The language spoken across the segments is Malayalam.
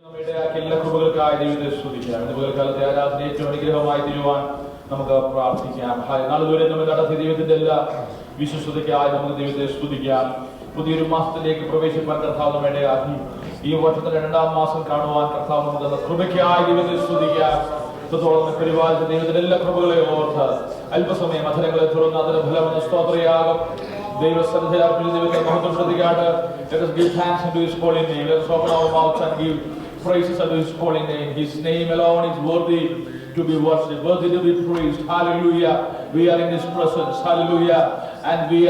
എല്ലാ കൃപകൾക്കായി ദൈവത്തെ സ്തുതിക്കാം. പകൽക്കാലത്തെ ആരാധന ഏറ്റവും അനുഗ്രഹമായി തീരുവാൻ നമുക്ക് പ്രാർത്ഥിക്കാം. നാളുവരെ നമ്മൾ നടത്തിയ ദൈവത്തിന്റെ എല്ലാ വിശ്വസ്തയ്ക്കായി നമുക്ക് ദൈവത്തെ സ്തുതിക്കാം. പുതിയൊരു മാസത്തിലേക്ക് പ്രവേശിപ്പാൻ കർത്താവ് നമ്മെ ആക്കി. ഈ വർഷത്തിന്റെ 2ാം മാസം കാണുവാൻ കർത്താവ് നമുക്ക് കൃപയ്ക്കായി ദൈവത്തെ സ്തുതിക്കാം. പരിപാലിച്ച ദൈവത്തിന്റെ എല്ലാ കൃപകളെ ഓർത്ത് അല്പസമയം അധരങ്ങളെ തുറന്ന് അതിന്റെ ഫലമെന്ന സ്തോത്രയാകും ദൈവസന്നിധിയിൽ അർപ്പിച്ച് ദൈവത്തെ മഹത്വം ശ്രദ്ധിക്കാട്ട്. Let us give thanks unto His holy name. Let us open our mouths and give praises unto His holy name. His name alone is worthy to be worshipped, worthy to be praised. Hallelujah. We are in His presence. Hallelujah. And we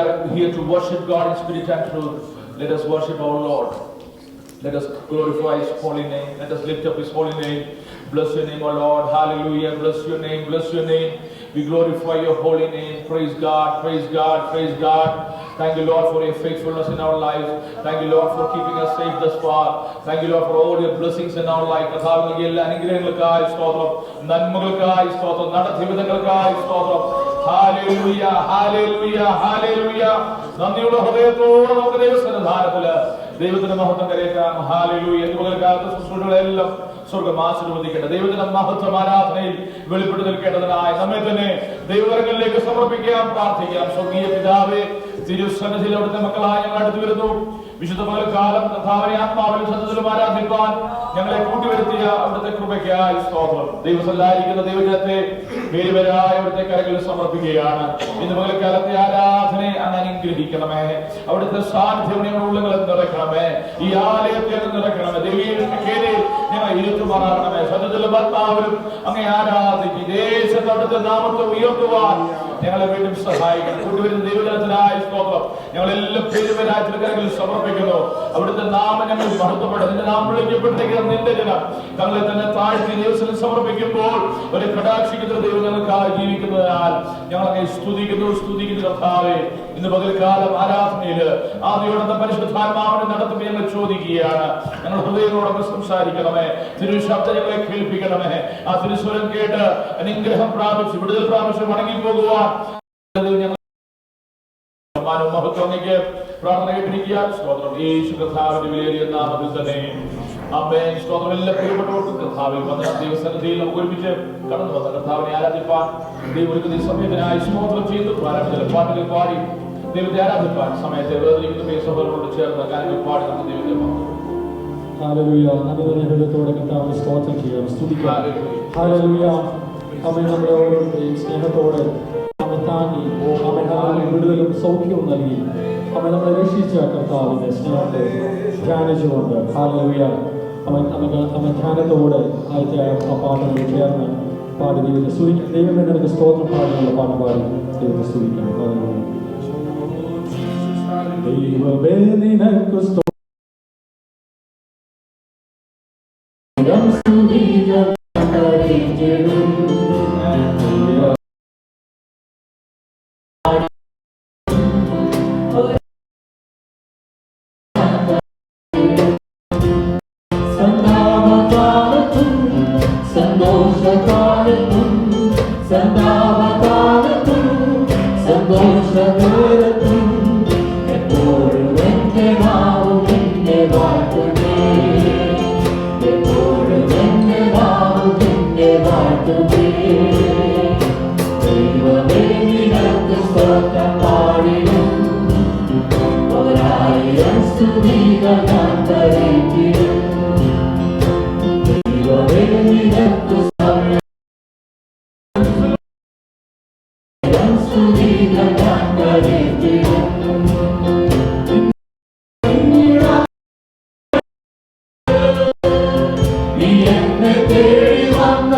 are here to worship God in spirit and truth. Let us worship our Lord. Let us glorify His holy name. Let us lift up His holy name. Bless your name, O Lord. Hallelujah. Bless your name. Bless your name. We glorify your holy name. Praise God. Praise God. Praise God. Thank you, Lord, for your faithfulness in our lives. Thank you, Lord, for keeping us safe thus far. Thank you, Lord, for all your blessings in our life. കർത്താവിന്റെ എല്ലാ അനുഗ്രഹങ്ങൾക്കായി സ്തോത്രം, നന്മകൾക്കായി സ്തോത്രം, നടജീവിതങ്ങൾക്കായി സ്തോത്രം. ഹല്ലേലൂയ, ഹല്ലേലൂയ, ഹല്ലേലൂയ. നന്ദിയുടെ ഹൃദയത്തോടെ നമുക്ക് ദൈവസന്നിധാനത്തില് ദൈവത്തിന്റെ മഹത്വം കരയേറ്റാം. ഹല്ലേലൂയ. പകൽക്കാലത്തെ ശുശ്രൂഷകളെല്ലാം സ്വർഗ്ഗം ആശീർവദിക്കട്ടെ. ദൈവത്തിന്റെ മഹത്വം ആരാധനയിൽ വെളിപ്പെട്ടു നിൽക്കേണ്ടതിനായി നമ്മെ തന്നെ ദൈവകരങ്ങളിലേക്ക് സമർപ്പിക്കാം, പ്രാർത്ഥിക്കാം. സ്വർഗീയ പിതാവേ, തിരുസന്നിധിയിൽ അവിടുത്തെ മക്കളായ ഞങ്ങൾ അടുത്തു വരുന്നു. വിശുദ്ധ പകൽക്കാലം കർത്താവിനെ ആത്മാവിലും സത്യത്തിലും ആരാധിപ്പാൻ ഞങ്ങളെ കൂട്ടിവരുത്തിയ അവിടുത്തെ കൃപയ്ക്കായി സ്തോത്രം. ദൈവസല്ലായിരിക്കുന്ന ദൈവജനത്തെ പേരുവരായ അവിടുത്തെ കരങ്ങളിൽ സമർപ്പിക്കുകയാണ്. ഇന്ന് പകൽക്കാലത്തെ ആരാധനയെ അങ്ങ് അനുഗ്രഹിക്കണമേ. അവിടുത്തെ സാന്നിധ്യം ഞങ്ങളുടെ ഉള്ളങ്ങളിൽ നിറയ്ക്കണമേ. ഈ ആലയത്തെ നിറയ്ക്കണമേ. ദൈവീകേരി ഞങ്ങൾ ഇരുത്തുമാറാകണമേ. സത്യത്തിലും ആത്മാവിലും അങ്ങേ ആരാധിക്കും. ദേശത്ത് അവിടുത്തെ നാമത്തെ ഉയർത്തുവാൻ ഞങ്ങളെ വീണ്ടും സഹായിക്കണം. കൂട്ടുവരുന്ന ദൈവജനത്തിനായി സ്തോത്രം. ഞങ്ങളെല്ലാം പേരുവരായ കരങ്ങളിൽ സമർപ്പിക്കുന്നു. അവിടുത്തെ നാമം ഞങ്ങൾ മഹത്വപ്പെടും. നിന്റെ നാമം വിളിക്കപ്പെട്ടെങ്കിൽ നിന്റെ ജനം തങ്ങളെ തന്നെ താഴ്ത്തി ദൈവത്തിന് സമർപ്പിക്കുമ്പോൾ ഒരു കടാക്ഷിക്കുന്ന ദൈവം ഞങ്ങൾക്കായി ജീവിക്കുന്നതിനാൽ ഞങ്ങളെ സ്തുതിക്കുന്നു കർത്താവേ. ഇന്ന് പകൽക്കാലം ആരാധനയില് ആദ്യോടെ പരിശുദ്ധാത്മാവിനെ നടത്തുമ്പോൾ ഞങ്ങൾ ചോദിക്കുകയാണ്. ഞങ്ങൾ ഹൃദയങ്ങളോടൊക്കെ സംസാരിക്കണമേ. തിരുശബ്ദം ഞങ്ങളെ കേൾപ്പിക്കണമേ. ആ തിരുസ്വരം കേട്ട് അനുഗ്രഹം പ്രാപിച്ച് വിടുതൽ പ്രാപിച്ച് മടങ്ങിപ്പോകുവാൻ മഹത്വങ്ങയ്ക്ക് പ്രാർത്ഥന കേട്ടിരിക്കുക. സ്തോത്രം. യേശു കർത്താവിന്റെ വിലയേറിയ നാമത്തിൽ തന്നെ ആമേൻ. സ്തോത്രം. എല്ലാ പ്രിയപ്പെട്ടവർക്കും കർത്താവിൽ വന്ന ദൈവസന്നിധിയിൽ നമുക്ക് ഒരുമിച്ച് കടന്നു വന്ന കർത്താവിനെ ആരാധിപ്പാൻ ദൈവം ഒരുക്കുന്ന സമയത്തിനായി സ്തോത്രം ചെയ്തു പ്രാരംഭത്തിൽ പാട്ടുകൾ പാടി ദൈവത്തെ ആരാധിപ്പാൻ സമയത്തെ വേദനിക്കുന്ന സഹോദരനോട് ചേർന്ന് കാര്യങ്ങൾ പാടി നമുക്ക് ദൈവത്തെ ഹല്ലേലൂയ. നമ്മുടെ ഹൃദയത്തോടെ കർത്താവിനെ സ്തോത്രം ചെയ്യാം, സ്തുതിക്കാം. ഹല്ലേലൂയ. ആമേൻ. നമ്മുടെ ഓരോരുത്തരെയും സ്നേഹത്തോടെ താങ്ങി അവൻ വിടുതലും സൗഖ്യവും നൽകി അവൻ നമ്മളെ രക്ഷിച്ച കർത്താവിന്റെ സ്നേഹത്തെ ധ്യാനിച്ചുകൊണ്ട് ഹല്ലേലൂയ അവൻ ധ്യാനത്തോടെ ആദ്യത്തെ ആ പാട്ടുകൾ ചേർന്ന് പാടി ദൈവത്തെ സ്തുതിക്കാം. ദൈവമേ നിനക്ക് സ്തോത്രം പാടിയുള്ള പാട്ട് പാടി ദൈവത്തെ സ്തുതിക്കാം. ദൈവമേ നിനക്ക് സ്തോത്രം One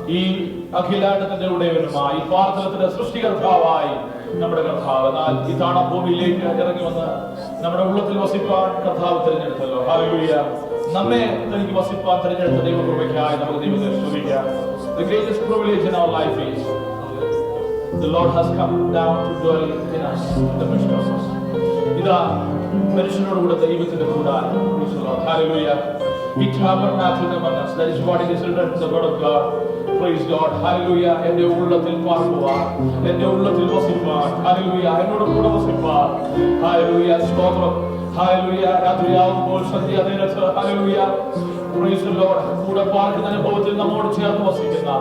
ഈ അഖിലാണ്ടത്തിന്റെ ഉടയവനുമായി പാർത്തലത്തിന്റെ സൃഷ്ടികർത്താവായി നമ്മുടെ കർത്താവ് എന്നാൽ ഈ താണഭൂമിയിലേക്ക് ഇറങ്ങി വന്ന് നമ്മുടെ ഉള്ളത്തിൽ വസിപ്പാൻ കർത്താവ് തിരഞ്ഞെടുത്തല്ലോ. ഹല്ലേലൂയ. നമ്മെ തനിക്ക് വസിപ്പാൻ തിരഞ്ഞെടുത്ത ദൈവകൃപയ്ക്കായി നമുക്ക് ദൈവത്തെ സ്തുതിക്കാം. The greatest privilege in our life is the Lord has come down to dwell in us, in the midst of us. ഇതാ മനുഷ്യനോട് കൂടെ ദൈവത്തിന്റെ കൂടാരം. Hallelujah. He tabernacled among us. That is what it is written in the word of God. Praise God. Hallelujah. എന്റെ ഉള്ളത്തിൽ പാർക്കുവാൻ, എന്റെ ഉള്ളത്തിൽ വസിപ്പാൻ, ഹല്ലേലൂയ, എന്നോട് കൂടെ വസിപ്പാൻ. ഹല്ലേലൂയ. സ്തോത്രം. ഹല്ലേലൂയ. രാത്രിയാവുമ്പോൾ സന്ധ്യാനേരത്ത് ഹല്ലേലൂയ. Praise the Lord. കൂടെ പാർക്കുന്ന അനുഭവത്തിൽ നമ്മോട് ചേർന്ന് വസിക്കുന്ന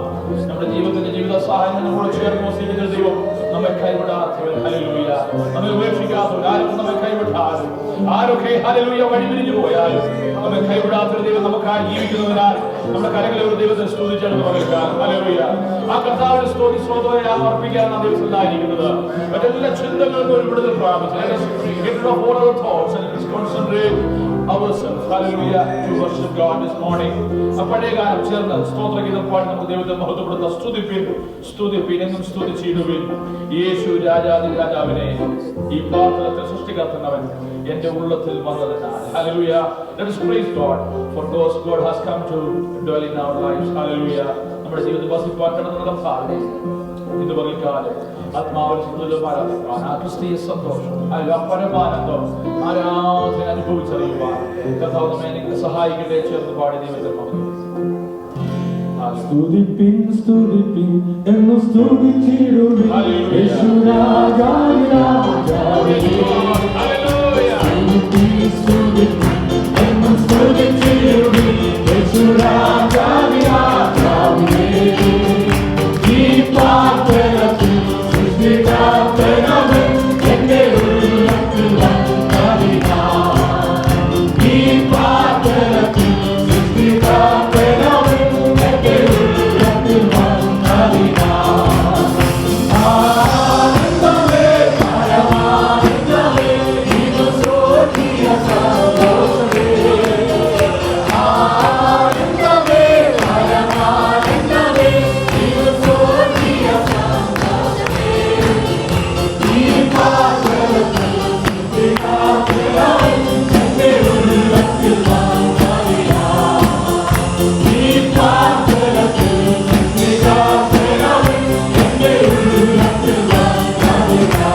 നമ്മുടെ ജീവിതത്തിന്റെ ജീവിത സഹായം നമ്മോട് ചേർന്ന് വസിക്കുന്ന ദൈവം നമ്മെ കൈവിടാത്തവൻ. ഹല്ലേലൂയ. നമ്മെ ഉപേക്ഷിക്കാത്തവൻ. ആരും നമ്മെ കൈവിട്ടാലും ആരൊക്കെ ഹല്ലേലൂയ വഴിപിരിഞ്ഞു പോയാലും നമ്മെ കൈവിടാത്തൊരു ദൈവം നമുക്കായി ജീവിക്കുന്നതിനാൽ നമ്മുടെ കരങ്ങളെ ഒരു ദൈവത്തെ സ്തുതിച്ചെടുത്ത് പകർക്കാൻ. ഹല്ലേലൂയ. ആ കർത്താവിന്റെ സ്തോത്രം അർപ്പിക്കാൻ നാം ദിവസത്തിലായിരിക്കുന്നത്. മറ്റെല്ലാ ചിന്തകളിൽ ഒരു വിടുതൽ പ്രാപിച്ച് ourselves, hallelujah, to worship God this morning. പഴയ കാലം ചേർന്ന് സ്തോത്രഗീതം പാടി നമുക്ക് ദൈവത്തെ മഹത്വപ്പെടുത്താം. സ്തുതിപ്പിൻ എന്നും സ്തുതിച്ചിടുവിൻ യേശു രാജാവിനെ. ഈ പാത്രത്തിൽ സൃഷ്ടികർത്തനവൻ, എന്റെ ഉള്ളത്തിൽ വന്നതിനാൽ. Hallelujah. Let us praise God for those God has come to dwell in our lives. Hallelujah. നമ്മുടെ ജീവിതത്തിൽ വസിപ്പാൻ കിടന്ന കർത്താവേ, ഇന്ന് പകൽക്കാലം ആത്മാവിൽ ആരാധിക്കാൻ ആ ക്രിസ്തീയ സന്തോഷം, ആ പരമാനന്ദം, ആരാധന അനുഭവിച്ചറിയുവാൻ കർത്താവ് നമ്മെ എനിക്ക് സഹായിക്കട്ടെ. ചേർന്ന് പാടി ദൈവത്തെ മഹത്വം. സ്തുതിപ്പിൻ സ്തുതിപ്പിൻ എന്നു സ്തുതിച്ചിടുവിൻ യേശുരാജാവേ രാജാവേ. സ്തുതിപ്പിൻ സ്തുതിപ്പിൻ എന്നു സ്തുതിച്ചിടുവിൻ യേശുരാജാവേ രാജാവേ. ഈ പാത്രത്തിൽ സൃഷ്ടികർത്താവേ എന്റെ ഉള്ളത്തിൽ വന്നതിനാൽ. ഈ പാത്രത്തിൽ സൃഷ്ടികർത്താവേ എന്റെ ഉള്ളത്തിൽ വന്നതിനാൽ. ആനന്ദമേ പരമാനന്ദമേ ഇത് സ്വർഗീയ സന്തോഷമേ. ആനന്ദമേ പരമാനന്ദമേ ഇത് സ്വർഗീയ സന്തോഷമേ. ഈ പാത്രത്തിൽ സൃഷ്ടികർത്താവേ എന്റെ ഉള്ളത്തിൽ വന്നതിനാൽ. ഈ പാത്രത്തിൽ സൃഷ്ടികർത്താവേ എന്റെ ഉള്ളത്തിൽ വന്നതിനാൽ.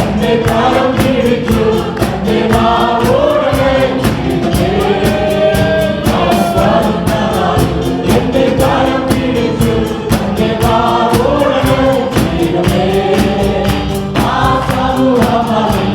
എന്റെ കാലം തിരിച്ചു എന്റെ നാവോടമേ എന്റെ കാലം തിരിച്ചു എന്റെ നാവോടമേ ദൈവമേ. ആ സമൂഹമതിൽ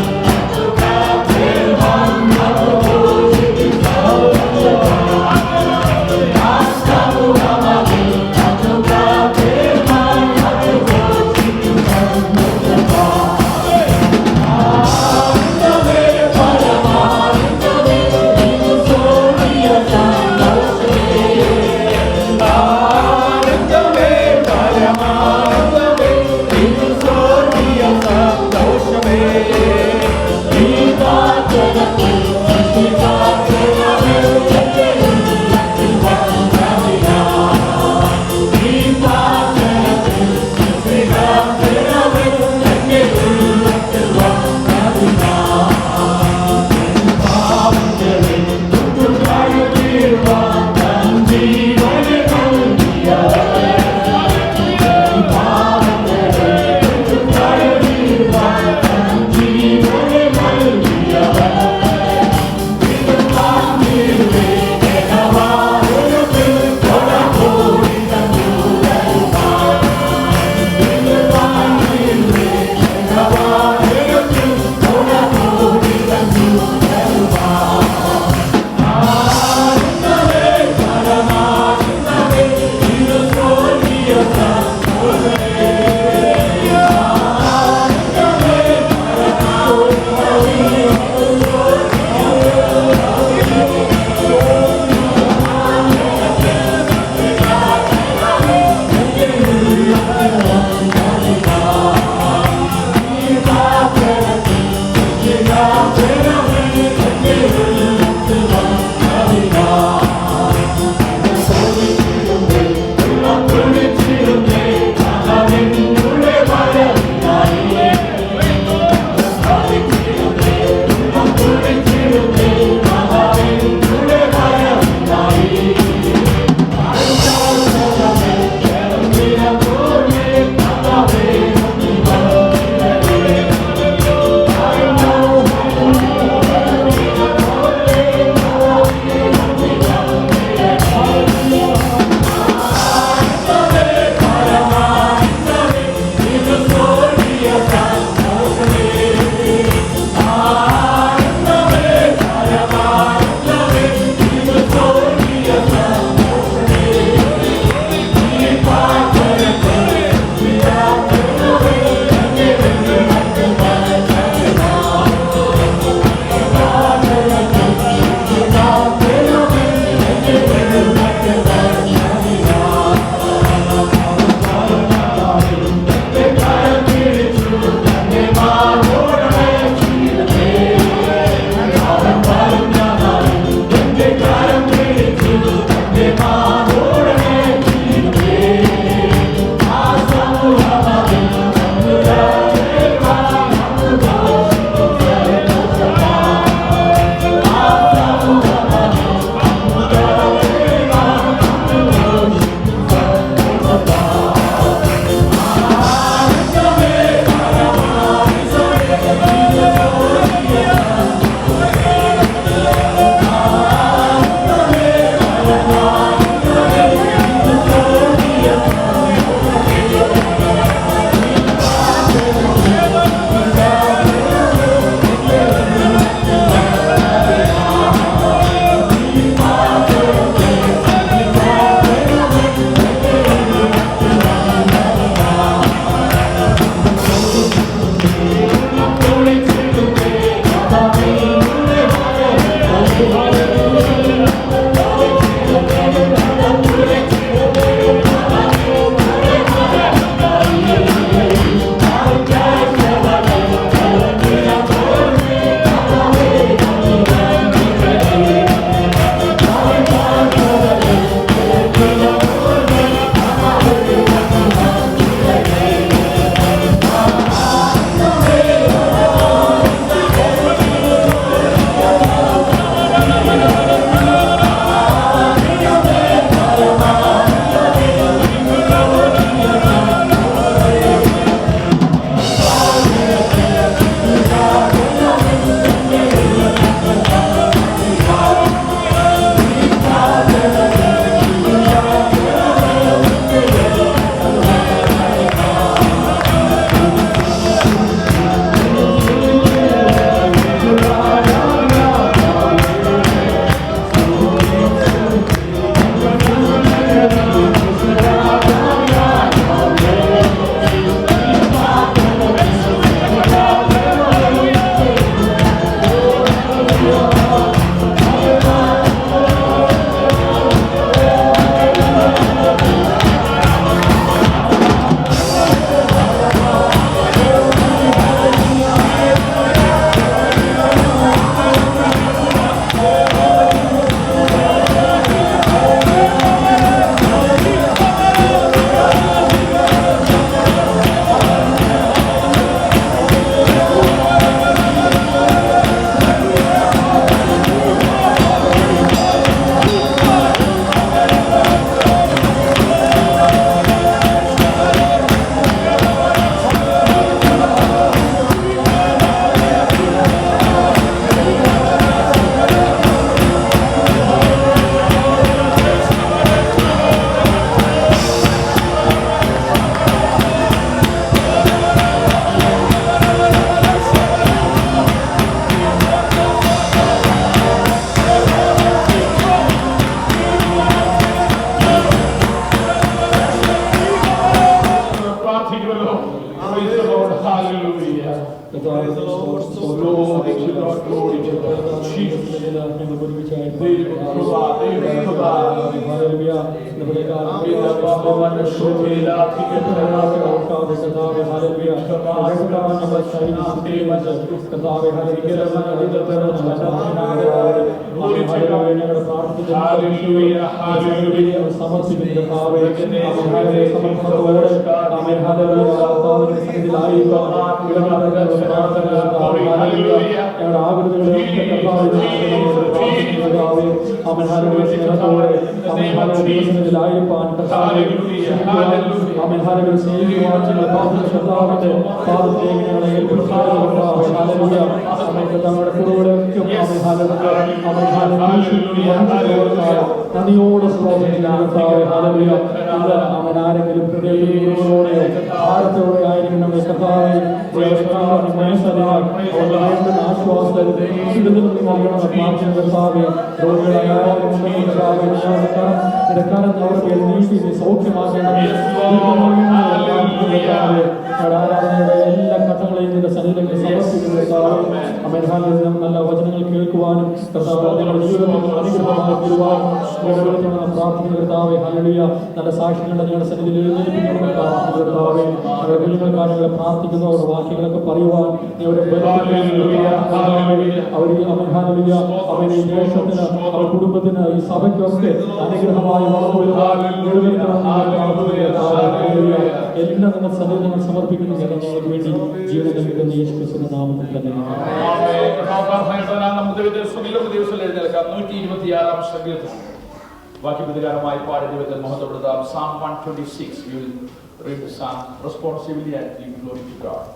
Psalm 126. We will read the psalm responsibly and give glory to God.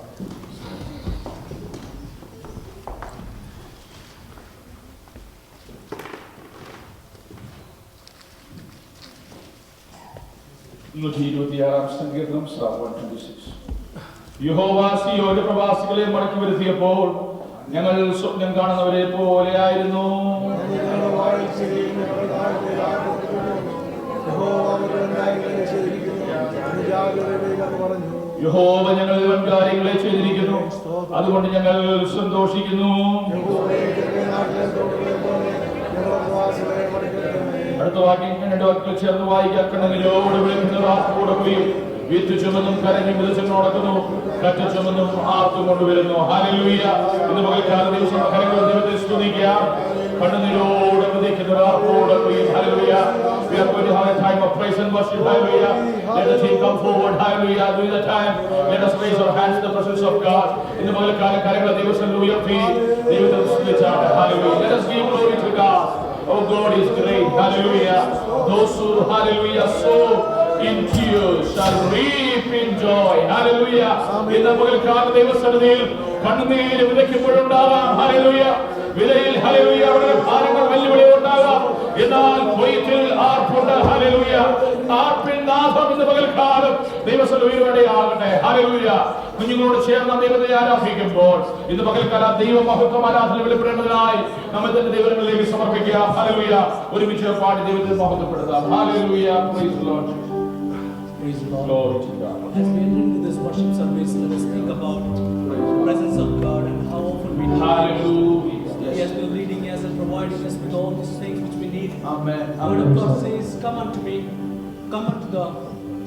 Psalm 126. യഹോവ സീയോന്റെ പ്രവാസികളെ മടക്കി വരുത്തിയപ്പോൾ ഞങ്ങൾ സ്വപ്നം കാണുന്നവരെ പോലെയായിരുന്നു. യഹോവ ഞങ്ങളിൽ വൻ കാര്യങ്ങളെ ചെയ്തിരിക്കുന്നു, അതുകൊണ്ട് ഞങ്ങൾ സന്തോഷിക്കുന്നു. അടുത്ത വാക്യം രണ്ട് വാക്കുകൾ ചേർന്ന് വായിക്കാം. കണ്ണുനീരോടെ വിളിക്കുന്നവർ ആർപ്പോടെ പോയും വിത്ത് ചുമന്നും കരഞ്ഞും വിതച്ചു നടക്കുന്നു, കറ്റ ചുമന്നും ആർത്തും കൊണ്ടുവരുന്നു. ഹല്ലേലൂയ. ഇന്ന് പകൽക്കാല ദിവസം ദൈവത്തെ സ്തുതിക്കാം. കണ്ണുനീരോടെ വിതയ്ക്കുന്നവർ ആർപ്പോടെ പോയും. Hallelujah. We are going to have a time of praise and worship. Hallelujah. Let the team come forward. Hallelujah. During the time, let us raise our hands in the presence of God. In the പകൽക്കാല കാര്യങ്ങൾ ദൈവത്തിൽ ഉയർത്തി ദൈവത്തെ സ്തുതിച്ചാണ്. Hallelujah. Let us give glory to God. Oh, God is great. Hallelujah. Those who, hallelujah, sow in tears shall reap in joy. Hallelujah. In the പകൽക്കാല ദൈവസന്നിധിയിൽ കണ്ണുനീര് വിതയ്ക്കുമ്പോഴുണ്ടാകാം. Hallelujah. വിലയിൽ ഹല്ലേലൂയ അവരുടെ ഭാരങ്ങൾ വെല്ലുവിളി ഉണ്ടാകാം. എന്നാൽ കൊയ്ത്തിൽ ആർപ്പുണ്ട്. ഹല്ലേലൂയ. ആർപ്പിൻ നാദം ഇന്ന് പകൽക്കാലം ദൈവസന്നിധിയിലൂടെ ആകട്ടെ. ഹല്ലേലൂയ. കുഞ്ഞുങ്ങളോട് ചേർന്ന് ദൈവത്തെ ആരാധിക്കുമ്പോൾ ഇന്ന് പകൽക്കാലം ദൈവമഹത്വം ആരാധന വെളിപ്പെടേണ്ടതിനായി നമ്മൾ തന്നെ ദൈവങ്ങളിലേക്ക് സമർപ്പിക്കുക. ഹല്ലേലൂയ. ഒരുമിച്ച് പാടി ദൈവത്തെ മഹത്വപ്പെടുത്താം. Hallelujah. Praise the Lord. Praise the Lord. Glory to God. As we enter into this worship service, let us think about the presence of God and how often we need Him. Hallelujah. He has been leading us and providing us with all these things which we need. Amen. The word of God says, "Come unto me, come unto the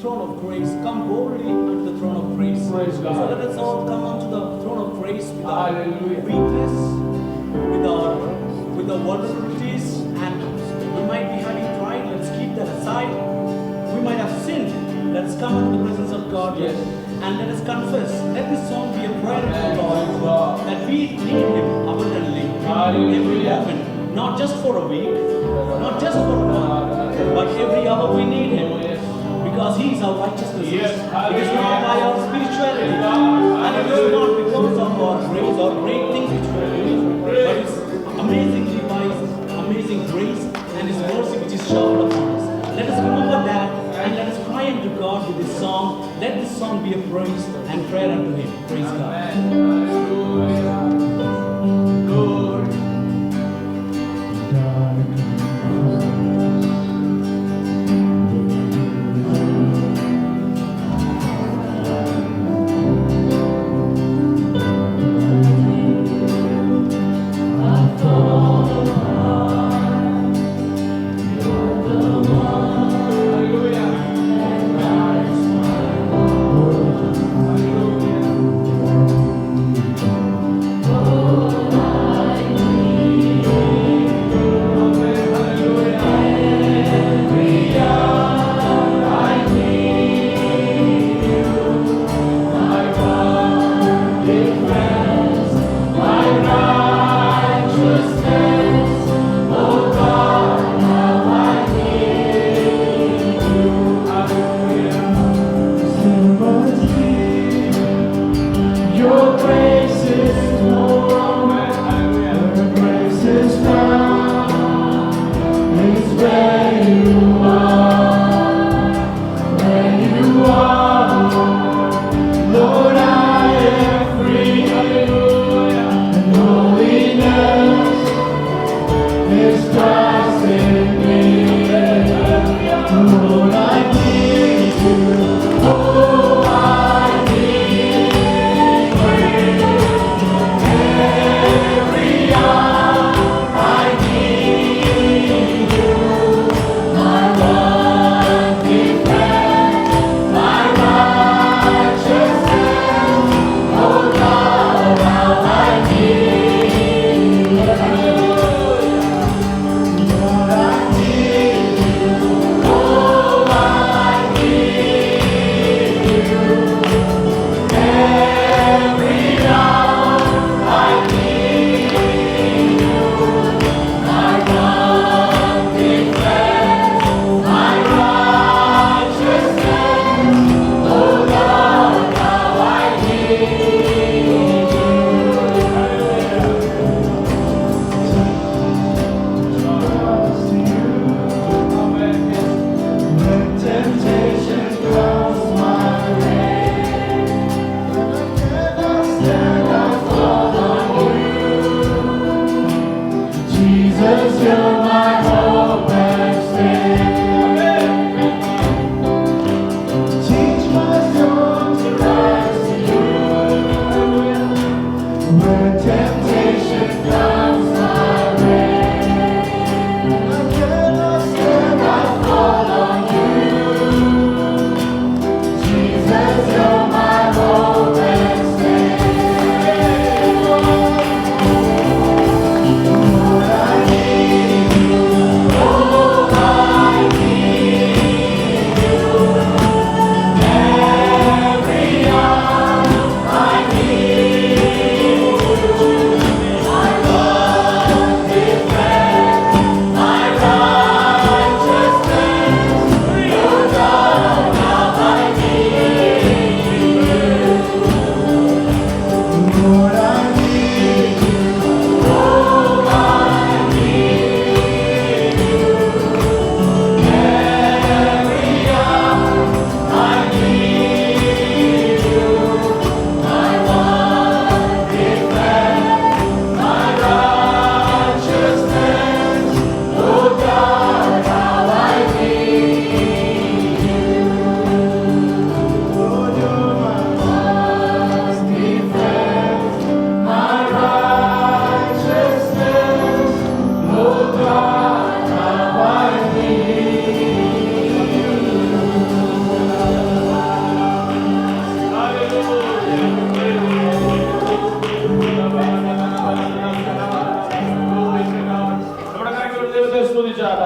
throne of grace, come boldly unto the throne of grace." Praise God. So let us all come unto the throne of grace with our Hallelujah. weakness, with our vulnerabilities, and we might be having pride. Let's keep that aside. We might have sinned. Let's come into the presence of God. Yes. And let us confess. Let this song be a prayer to the Praise Lord God. that we need Him abundantly every Hallelujah. moment, not just for a week, not just for a month, but every hour we need Him, Oh, yes. because He is our righteousness. Yes. It is not by our spirituality, Praise God. and it is not because of our grace or great things which we are doing, but it's amazingly by His amazing grace and His mercy which is showered upon us. Let us remember that, and let us cry unto God with this song. Let this song be a praise and prayer unto Him. Praise God. Hallelujah. Glory. Hallelujah.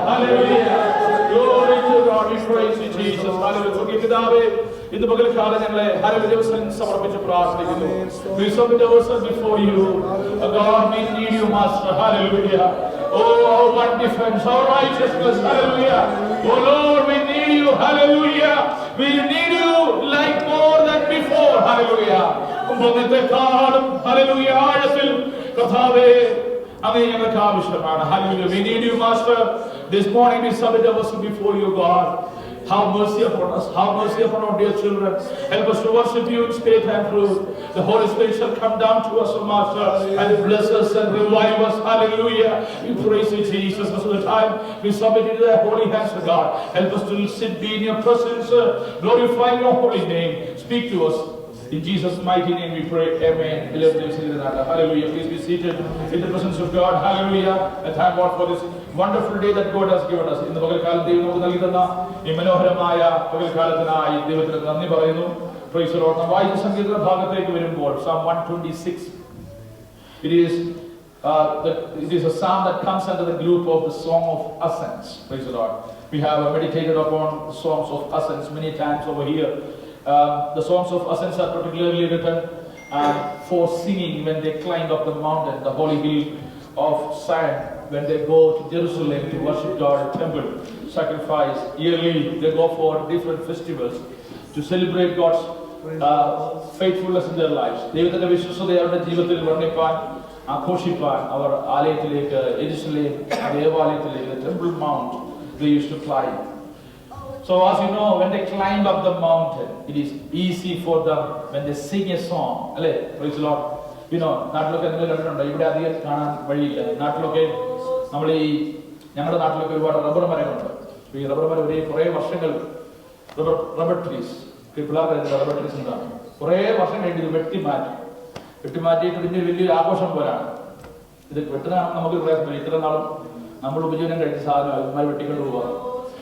Hallelujah. Glory to God. We praise you, Jesus. Hallelujah. പിതാവേ, ഇന്ന് പകൽക്കാലം ഞങ്ങളെ ഹല്ലേലൂയ സമർപ്പിച്ച് പ്രാർത്ഥിക്കുന്നു. We submit ourselves before you. God, we need you, Master. Hallelujah. Oh, our one defense, our righteousness. Hallelujah. Oh Lord, we need you. Hallelujah. We need you like more than before. Hallelujah. Hallelujah. ആഴത്തിൽ കർത്താവേ, അങ്ങേ ഞങ്ങൾക്ക് ആവശ്യമാണ്. Hallelujah. We need you, Master. This morning we submit ourselves before you, God. Have mercy upon us. Have mercy upon our dear children. Help us to worship you in spirit and truth. The Holy Spirit shall come down to us, O Master, and bless us and revive us. Hallelujah. We praise you, Jesus. Most of the time we submit into thy holy hands, O God. Help us to sit, be in your presence, glorify your holy name. Speak to us. In Jesus' mighty name we pray. Amen. Hallelujah. Please be seated in the presence of God. Hallelujah. And thank God for this wonderful day that God has given us. ഇന്ന് പകൽക്കാലം ദൈവം നമുക്ക് നൽകി തന്ന ഈ മനോഹരമായ പകൽക്കാലത്തിനായി ദൈവത്തിന് നന്ദി പറയുന്നു. Praise the Lord. നാം വായിച്ച സങ്കീർത്തന ഭാഗത്തേക്ക് വരുമ്പോൾ Psalm 126. It is a psalm that comes under the group of the Song of Ascents. Praise the Lord. We have meditated upon the songs of ascents many times over here. The songs of ascents are particularly written for singing when they climb up the mountain, the holy hill of Zion, when they go to Jerusalem to worship God at temple, sacrifice yearly. They go for different festivals to celebrate God's faithfulness in their lives. ദൈവത്തിന്റെ വിശ്വസ്തത അവരുടെ ജീവിതത്തിൽ വർണ്ണിപ്പാൻ, ആഘോഷിപ്പാൻ അവർ ആലയത്തിലേക്ക്, യെരൂശലേം ദേവാലയത്തിലേക്ക്, temple mount they used to climb. So as you know, when they climb up the mountain, it is easy for them when they sing a song. Alle, praise the Lord. You know, നാട്ടിലൊക്കെ നിങ്ങൾ കണ്ടിട്ടുണ്ടോ? ഇവിടെ അധികം കാണാൻ വഴിയില്ല. നാട്ടിലൊക്കെ നമ്മൾ ഞങ്ങളുടെ നാട്ടിലൊക്കെ ഒരുപാട് റബ്ബർ മരങ്ങളുണ്ട്. ഈ റബ്ബർ മരം കുറേ വർഷങ്ങൾ റബ്ബർ ട്രീസ്, പിള്ളേർക്ക് റബ്ബർ ട്രീസ് ഉണ്ടാകും. കുറേ വർഷം കഴിഞ്ഞ് ഇത് വെട്ടിമാറ്റിയിട്ട് പിന്നെ വലിയൊരു ആഘോഷം പോലാണ്. ഇത് വെട്ടുന്നതാണ് നമുക്ക് പ്രയാസം. ഇത്ര നാളും നമ്മൾ ഉപജീവനം കഴിച്ച സാധനം അതുമായി വെട്ടിക്കൊണ്ട് പോവുക.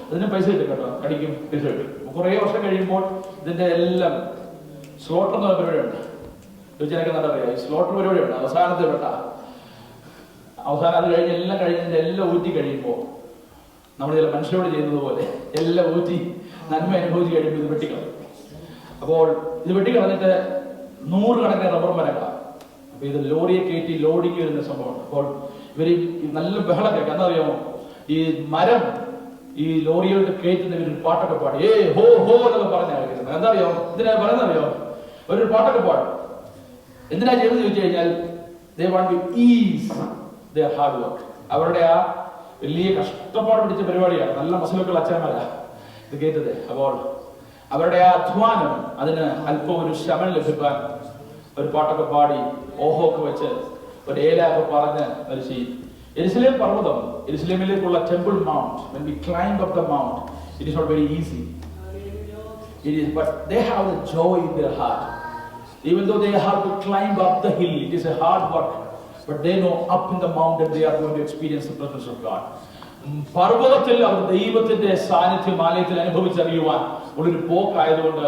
അതിന് പൈസ കിട്ടും കേട്ടോ, കടിക്കും പൈസ കിട്ടും. കുറേ വർഷം കഴിയുമ്പോൾ ഇതിന്റെ എല്ലാം സ്ലോട്ടർ എന്ന പരിപാടിയുണ്ട്. ചോദിച്ചാൽ നല്ല അറിയാം. ഈ സ്ലോട്ടർ പരിപാടിയുണ്ട്. അവസാനത്തെ വെട്ട അവസാനം അത് കഴിഞ്ഞ് എല്ലാം കഴിഞ്ഞതിന്റെ എല്ലാം ഊറ്റി കഴിയുമ്പോൾ നമ്മൾ ചില മനുഷ്യരോട് ചെയ്യുന്നത് പോലെ എല്ലാം ഊറ്റി നന്മ അനുഭവിച്ച് കഴിയുമ്പോൾ ഇത് വെട്ടിക്കളയും. അപ്പോൾ ഇത് വെട്ടിക്കളഞ്ഞിട്ട് 100 കണക്കിന് റബ്ബർ മരങ്ങളാണ്. അപ്പൊ ഇത് ലോറിയെ കയറ്റി ലോഡിങ് വരുന്ന സംഭവമാണ്. അപ്പോൾ ഇവര് നല്ല ബഹളം കേൾക്കാം. എന്നറിയാമോ? ഈ മരം ഈ ലോറിയോട് കയറ്റുന്നവർ പാട്ടൊക്കെ പാടി ഹോ ഹോ എന്നൊക്കെ പറഞ്ഞാൽ കേൾക്കുന്നത്. എന്താ അറിയോ എന്തിനാ പറയുന്നറിയോ? ഒരു പാട്ടൊക്കെ പാടും. എന്തിനാ ചെയ്തെന്ന് ചോദിച്ചു കഴിഞ്ഞാൽ they want to ease their hard work. അവരുടെ ആ വലിയ കഷ്ടപ്പാട് പിടിച്ച പരിപാടിയാണ്. നല്ല മസിലൊക്കെയുള്ള അച്ഛന്മാരാ ഇത് കേട്ടത്. അപ്പോൾ അവരുടെ ആ അധ്വാനം അതിന് അല്പം ഒരു ശമനം ലഭിക്കാൻ ഒരു പാട്ടൊക്കെ പാടി ഓഹോ ഒക്കെ വെച്ച് ഒരു ഏലൊക്കെ പറഞ്ഞ് ഒരു ചെയ്യും. യെരുശലേം പർവ്വതം, യെരുശലേമിലേക്കുള്ള temple mount, when we climb up the mount, it is not very easy. It is, but they have the joy in their heart. Even though they have to climb up the hill, it is a hard work, but they know up in the mountain they are going to experience the presence of God. പർവ്വതത്തിൽ അവർ ദൈവത്തിന്റെ സാന്നിധ്യം ആലയത്തിൽ അനുഭവിച്ചറിയുവാൻ ഉള്ളൊരു പോക്കായതുകൊണ്ട്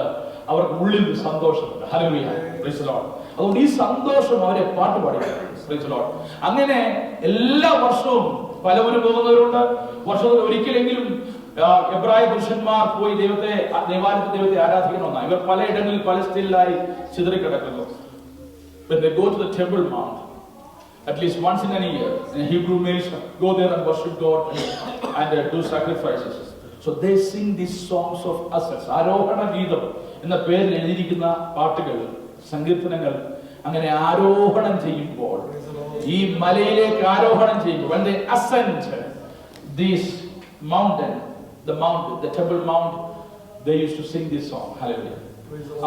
അവർക്ക് ഉള്ളിൽ സന്തോഷമുണ്ട്. Hallelujah, praise the Lord. അതുകൊണ്ട് ഈ സന്തോഷം അവരെ പാട്ട് പാടിയാണ്. Price the Lord. അങ്ങനെ എല്ലാ വർഷവും പലവരും പോകുന്നവരുണ്ട്. വർഷത്തിൽ ഒരിക്കലെങ്കിലും എബ്രായ പുരുഷന്മാർ പോയി ദേവാലയത്തിൽ ദൈവത്തെ ആരാധിക്കണമെന്നാണ്. ഇവർ പലയിടങ്ങളിൽ പലസ്തീനിലായി ചിതറിക്കിടക്കുന്നു. When they go to the temple mount, at least once in a year, in Hebrew males go there and worship God and do sacrifices. So they sing these songs of ascents. ആരോഹണ ഗീതം എന്ന പേരിൽ എഴുതിയിരിക്കുന്ന പാട്ടുകൾ, സങ്കീർത്തനങ്ങൾ അങ്ങനെ ആരോഹണം ചെയ്യുമ്പോൾ, ഈ മലയിലേക്ക് ആരോഹണം ചെയ്യുമ്പോൾ, when they ascend this mountain, the temple mount, they used to sing this song. Hallelujah.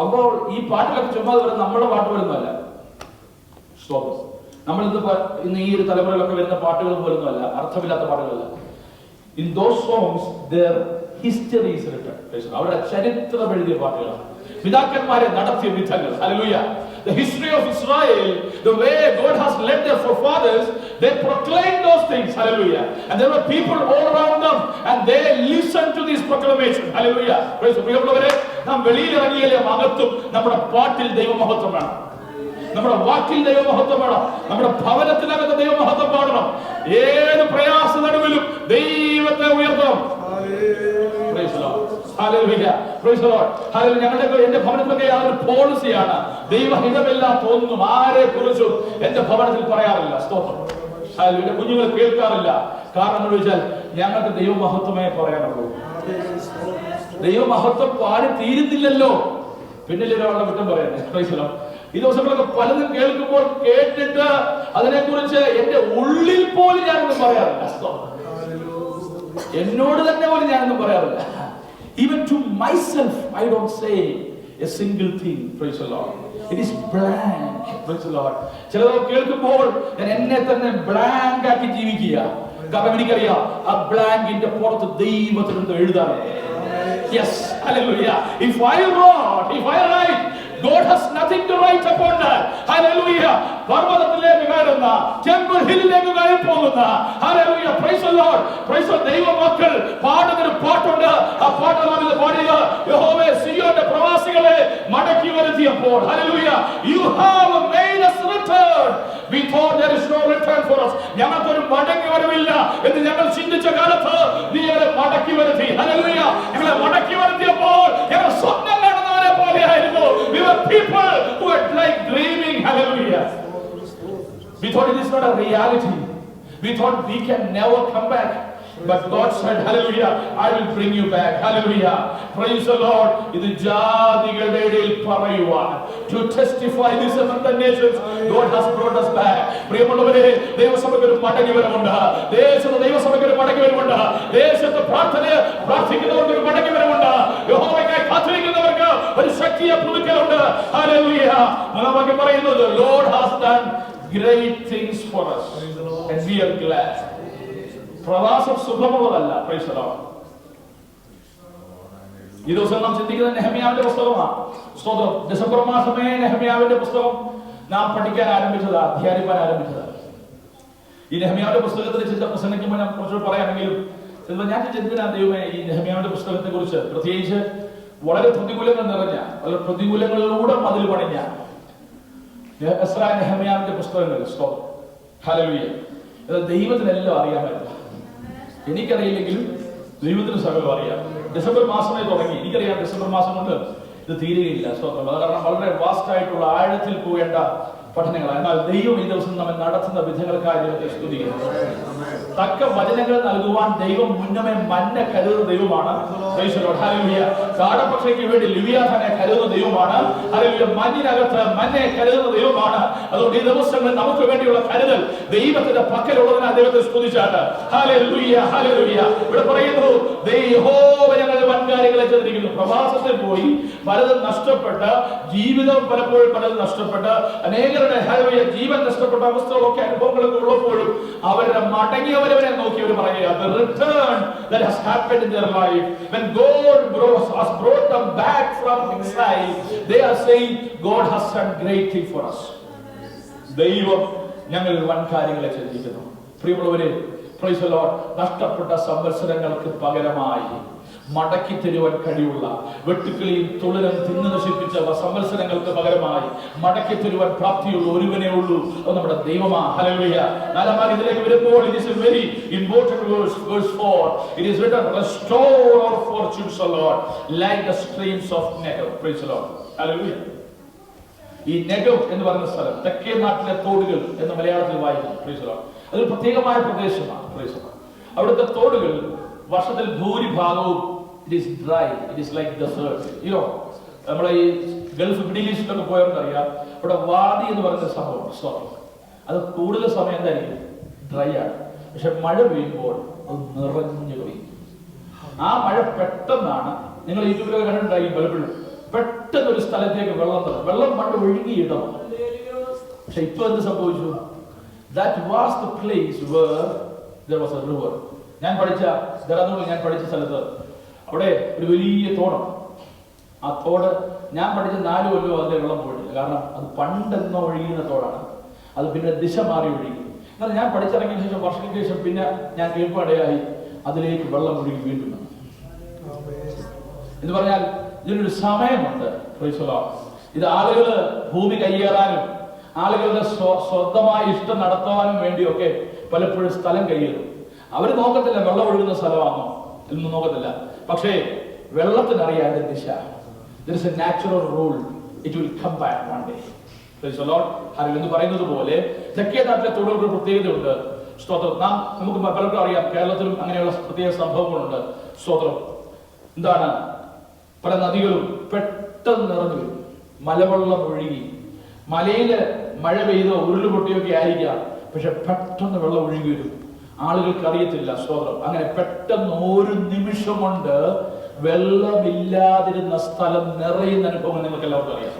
അപ്പോൾ ഈ പാട്ടുകളൊക്കെ ചുമ്മാ നമ്മുടെ പാട്ട് പോലൊന്നുമല്ല. സ്തോത്രം. നമ്മൾ ഇന്ന് ഈ ഒരു തലമുറയിലൊക്കെ വരുന്ന പാട്ടുകൾ പോലൊന്നുമല്ല, അർത്ഥമില്ലാത്ത പാട്ടുകളല്ല. In those songs their history is written. അവരുടെ ചരിത്രം എഴുതിയ പാട്ടുകളാണ്. പിതാക്കന്മാരെ നടത്തിയ വിധങ്ങൾ. Hallelujah. The history of Israel, the way God has led their forefathers, they proclaimed those things. Hallelujah. And there were people all around them and they listened to this proclamation. Hallelujah. Praise the Lord. നാം വെളിയിൽ ഇറങ്ങിയാലും അകത്തും നമ്മുടെ പാട്ടിൽ ദൈവമഹത്വം വേണം. നമ്മുടെ വാക്കിൽ ദൈവമഹത്വം വേണം. നമ്മുടെ ഭവനത്തിനകത്ത് ദൈവമഹത്വം പാടണം. ഏത് പ്രയാസ നടുവിലും ദൈവത്തെ ഉയർത്തും. Praise the Lord. Hallelujah. Praise the Lord. Hallelujah. ഞങ്ങളുടെ എന്റെ ഭവനത്തിലൊക്കെ ആ ഒരു പോളിസിയാണ്, ദൈവഹിതമില്ലാത്ത ഒന്നും ആരെ കുറിച്ചും എന്റെ ഭവനത്തിൽ പറയാറില്ല. സ്തോത്രം. Hallelujah. കുഞ്ഞുങ്ങൾ കേൾക്കാറില്ല. കാരണം എന്ന് വെച്ചാൽ ഞങ്ങൾക്ക് ദൈവമഹത്വമേ പറയാനുള്ളൂ. ദൈവമഹത്വം പാടി തീരുന്നില്ലല്ലോ, പിന്നിൽ ഒരാളുടെ കുറ്റം പറയുന്നത്. Praise the Lord. ഈ ദിവസങ്ങളൊക്കെ പലതും കേൾക്കുമ്പോൾ കേട്ടിട്ട് അതിനെക്കുറിച്ച് എന്റെ ഉള്ളിൽ പോലും ഞാനൊന്നും പറയാറില്ല. എന്നോട് തന്നെ പോലും ഞാനൊന്നും പറയാറില്ല. Even to myself I don't say a single thing. Praise the Lord. It is blank. Praise the Lord. ചിലത് കേൾക്കുമ്പോൾ ഞാൻ എന്നെ തന്നെ ബ്ലാങ്ക് ആക്കി ജീവിക്കുക. കാരണം എനിക്കറിയാം ആ ബ്ലാങ്കിന്റെ പുറത്ത് ദൈവത്തിനെന്തോ എഴുതാറുണ്ട്. Yes, hallelujah. If I write, God has nothing to write upon that. Hallelujah. പർവ്വതത്തിലേക്ക് കയറുന്ന, ടെമ്പിൾ ഹില്ലിലേക്ക് കയറി പോകുന്ന, hallelujah, praise the Lord, praise the ദൈവമക്കൾ പാടുന്ന ഒരു പാട്ടുണ്ട്. ആ പാട്ട് പാടിയത് യഹോവേ സിയോന്റെ പ്രവാസികളെ മടക്കി വരുത്തിയപ്പോൾ, hallelujah, you have made us return. We thought there is no return for us. ഞങ്ങൾക്കൊരു മടങ്ങി വരവില്ല എന്ന് ഞങ്ങൾ ചിന്തിച്ച കാലത്ത് നീ ഞങ്ങളെ മടക്കി വരുത്തി. hallelujah. ഞങ്ങളെ മടക്കി വരുത്തിയപ്പോൾ ഞങ്ങൾ സ്വപ്നം കാണുന്നവരെ പോലെയായിരുന്നു. We were people who were like dreaming. hallelujah. We thought it is not a reality. We thought we can never come back. But God said, hallelujah, I will bring you back. Hallelujah. Praise the Lord. ഇത് ജാതികളുടെ ഇടയിൽ പറയുവാൻ, to testify this among the nations, God has brought us back. പ്രിയമുള്ളവരെ, ദൈവസഭയ്ക്ക് ഒരു മടങ്ങി വരവുണ്ട്. ദേശത്ത് ദൈവസഭയ്ക്ക് ഒരു മടങ്ങി വരവുണ്ട്. ദേശത്ത് പ്രാർത്ഥിക്കുന്നവർക്ക് ഒരു മടങ്ങി വരവുണ്ട്. യഹോവയ്ക്കായി കാത്തിരിക്കുന്നവർക്ക് ഒരു ശക്തിയെ പുതുക്കലുണ്ട്. hallelujah. നമുക്ക് പറയുന്നത്, the Lord has done great things for us and we are glad. പ്രവാസം സുഖമുള്ളതല്ല. Praise the Lord. ഈ ദിവസം നാം ചിന്തിക്കുന്നത് നെഹമ്യാവിന്റെ പുസ്തകമാണ്. സ്തോത്രം. ഡിസംബർ മാസമേ നെഹമ്യാവിന്റെ പുസ്തകം നാം പഠിക്കാൻ ആരംഭിച്ചതാ, ധ്യാനിക്കാൻ ആരംഭിച്ചതാ. ഈ നെഹമ്യാവിന്റെ പുസ്തകത്തിൽ ചിന്ത പ്രസംഗിക്കുമ്പോൾ ഞാൻ കുറച്ചുകൂടി പറയാമെങ്കിലും ചിലപ്പോൾ ഞാൻ ചിന്തിക്കുന്ന ദൈവമേ ഈ നെഹമ്യാവിന്റെ പുസ്തകത്തെ കുറിച്ച്, പ്രത്യേകിച്ച് വളരെ പ്രതികൂലങ്ങൾ നിറഞ്ഞ, വളരെ പ്രതികൂലങ്ങളിലൂടെ മതിൽ പണിഞ്ഞ എസ്രാ നെഹമ്യാവിന്റെ പുസ്തകങ്ങൾ. സ്തോത്രം. ഹല്ലേലൂയ. ദൈവത്തിനെല്ലാം അറിയാമായിരുന്നു. എനിക്കറിയില്ലെങ്കിലും ദൈവത്തിന് സകലം അറിയാം. ഡിസംബർ മാസമേ തുടങ്ങി. എനിക്കറിയാം ഡിസംബർ മാസം കൊണ്ട് ഇത് തീരുകയില്ല. സ്തോത്രം. അത് കാരണം വളരെ വാസ്റ്റ് ആയിട്ടുള്ള ആഴത്തിൽ പോകേണ്ട പഠനങ്ങളാണ്. എന്നാൽ ദൈവം ഈ ദിവസം നമ്മെ നടത്തുന്ന വിധങ്ങൾക്കായി ദൈവത്തെ സ്തുതിക്കുന്നു. തക്ക വചനങ്ങൾ നൽകുവാൻ ദൈവം മുന്നമേ മന്ന കരുതുന്ന ദൈവമാണ്. കാടപ്പക്ഷയ്ക്ക് വേണ്ടി ലിവിയാഥനെ കരുതുന്ന ദൈവമാണ്. ഹല്ലേലൂയ. മഞ്ഞിനകത്ത് മഞ്ഞയെ കരുതുന്ന ദൈവമാണ്. അതുകൊണ്ട് ഈ ദിവസങ്ങളിൽ നമുക്ക് വേണ്ടിയുള്ള കരുതൽ ദൈവത്തിന്റെ പക്കലുള്ളതിനാൽ ദൈവത്തെ സ്തുതിച്ചാണ്. Hallelujah, hallelujah. ഇവിടെ പറയുന്നു, യഹോവ ഞങ്ങളുടെ വൻകാര്യങ്ങളെ ചെയ്തിരിക്കുന്നു. പ്രവാസത്തിൽ പോയി പലതും നഷ്ടപ്പെട്ട്, ജീവിതം പലപ്പോഴും പലതും നഷ്ടപ്പെട്ട്, അനേകരുടെ ജീവൻ നഷ്ടപ്പെട്ട അവസ്ഥകളൊക്കെ അനുഭവങ്ങളൊക്കെ ഉള്ളപ്പോഴും അവരുടെ മടങ്ങിയവരവരെ നോക്കി അവർ പറയുക, the return that has happened in their life, when God has brought them back from exile, they are saying God has done great thing for us. ദൈവം ഞങ്ങൾ വൻ കാര്യങ്ങളെ ചെയ്തിരിക്കുന്നു. പ്രിയമുള്ളവരെ, praise the Lord. നഷ്ടപ്പെട്ട സംവത്സരങ്ങൾക്ക് പകരമായി മടക്കി തരുവാൻ കഴിവുള്ള, വെട്ടുക്കിളിയും തുളരും തിന്നു നശിപ്പിച്ച സംവത്സരങ്ങൾക്ക് പകരമായി മടക്കി തരുവാൻ പ്രാപ്തിയുള്ള ഒരുവനേ ഉള്ളൂ. അത് നമ്മുടെ ദൈവമാണ്. ഹല്ലേലൂയ. നാലാം ഭാഗത്തിലേക്ക് വരുമ്പോൾ it is a very important verse 4. It is written, restore our fortunes, O Lord, like the streams of Negev. Praise the Lord. Hallelujah. ഈ നെഗവ് എന്ന് പറയുന്ന സ്ഥലം തെക്കേ നാട്ടിലെ തോടുകൾ എന്ന് മലയാളത്തിൽ വായിക്കും. Praise the Lord. അതൊരു പ്രത്യേകമായ പ്രദേശമാണ്. Praise the Lord. അവിടുത്തെ തോടുകൾ വർഷത്തിൽ ഭൂരിഭാഗവും it is dry, it is like desert. നമ്മളെ ഈ ഗൾഫ് മിഡിൽ ഈസ്റ്റിലൊക്കെ പോയവർക്കറിയാം, ഇവിടെ വാദി എന്ന് പറയുന്ന സംഭവം. അത് കൂടുതൽ സമയം എന്തായിരിക്കും? ഡ്രൈ ആണ്. പക്ഷെ മഴ പെയ്യുമ്പോൾ അത് നിറഞ്ഞു പെയ്യും. ആ മഴ പെട്ടെന്നാണ്, നിങ്ങൾ യൂട്യൂബിലൊക്കെ കണ്ടിട്ടുണ്ടായിരിക്കും പലപ്പോഴും, പെട്ടെന്ന് ഒരു സ്ഥലത്തേക്ക് വെള്ളം മണ്ണ് ഒഴുകിയിടണം. പക്ഷെ ഇപ്പൊ എന്ത് സംഭവിച്ചു? That was the place where there was a river. ഞാൻ പഠിച്ച സ്ഥലത്ത് അവിടെ ഒരു വലിയ തോടാണ്. ആ തോട് ഞാൻ പഠിച്ച 4 കൊല്ലം അതിലെ വെള്ളം പോയിട്ടില്ല. കാരണം അത് പണ്ടെന്നോ ഒഴുകുന്ന തോടാണ്. അത് പിന്നെ ദിശ മാറി ഒഴുകി. എന്നാൽ ഞാൻ പഠിച്ചിറങ്ങിയ ശേഷം, വർഷങ്ങൾക്ക് ശേഷം പിന്നെ ഞാൻ കേൾപ്പാടയായി അതിലേക്ക് വെള്ളം ഒഴുകി വീണ്ടും. എന്ന് പറഞ്ഞാൽ ഇതിനൊരു സമയമുണ്ട്. ഇത് ആളുകൾ ഭൂമി കയ്യേറാനും ആളുകളുടെ സ്വന്തമായ ഇഷ്ടം നടത്തുവാനും വേണ്ടിയൊക്കെ പലപ്പോഴും സ്ഥലം കയ്യേറും. അവർ നോക്കത്തില്ല വെള്ളം ഒഴുകുന്ന സ്ഥലമാണോ എന്നൊന്നും നോക്കത്തില്ല. പക്ഷേ വെള്ളത്തിനറിയാം അതിന്റെ ദിശ. There is a natural rule. It will come back one day. Praise the Lord. എന്ന് പറയുന്നത് പോലെ തെക്കേ നാട്ടിലെ തൊടുകൾക്ക് പ്രത്യേകതയുണ്ട്. സ്തോത്രം. നമുക്ക് പലർക്കും അറിയാം, കേരളത്തിലും അങ്ങനെയുള്ള പ്രത്യേക സംഭവങ്ങളുണ്ട്. സ്തോത്രം. എന്താണ്? പല നദികളും പെട്ടെന്ന് നിറഞ്ഞു വരും, മലവെള്ളം ഒഴുകി. മലയില് മഴ പെയ്തോ ഉരുളുപൊട്ടിയൊക്കെ ആയിരിക്കാം, പക്ഷെ പെട്ടെന്ന് വെള്ളം ഒഴുകി വരും. ആളുകൾക്ക് അറിയത്തില്ല. സ്തോത്രം. അങ്ങനെ പെട്ടെന്ന് ഒരു നിമിഷം കൊണ്ട് വെള്ളമില്ലാതിരുന്ന സ്ഥലം നിറയുന്ന അനുഭവം നിങ്ങൾക്ക് എല്ലാവർക്കും അറിയാം.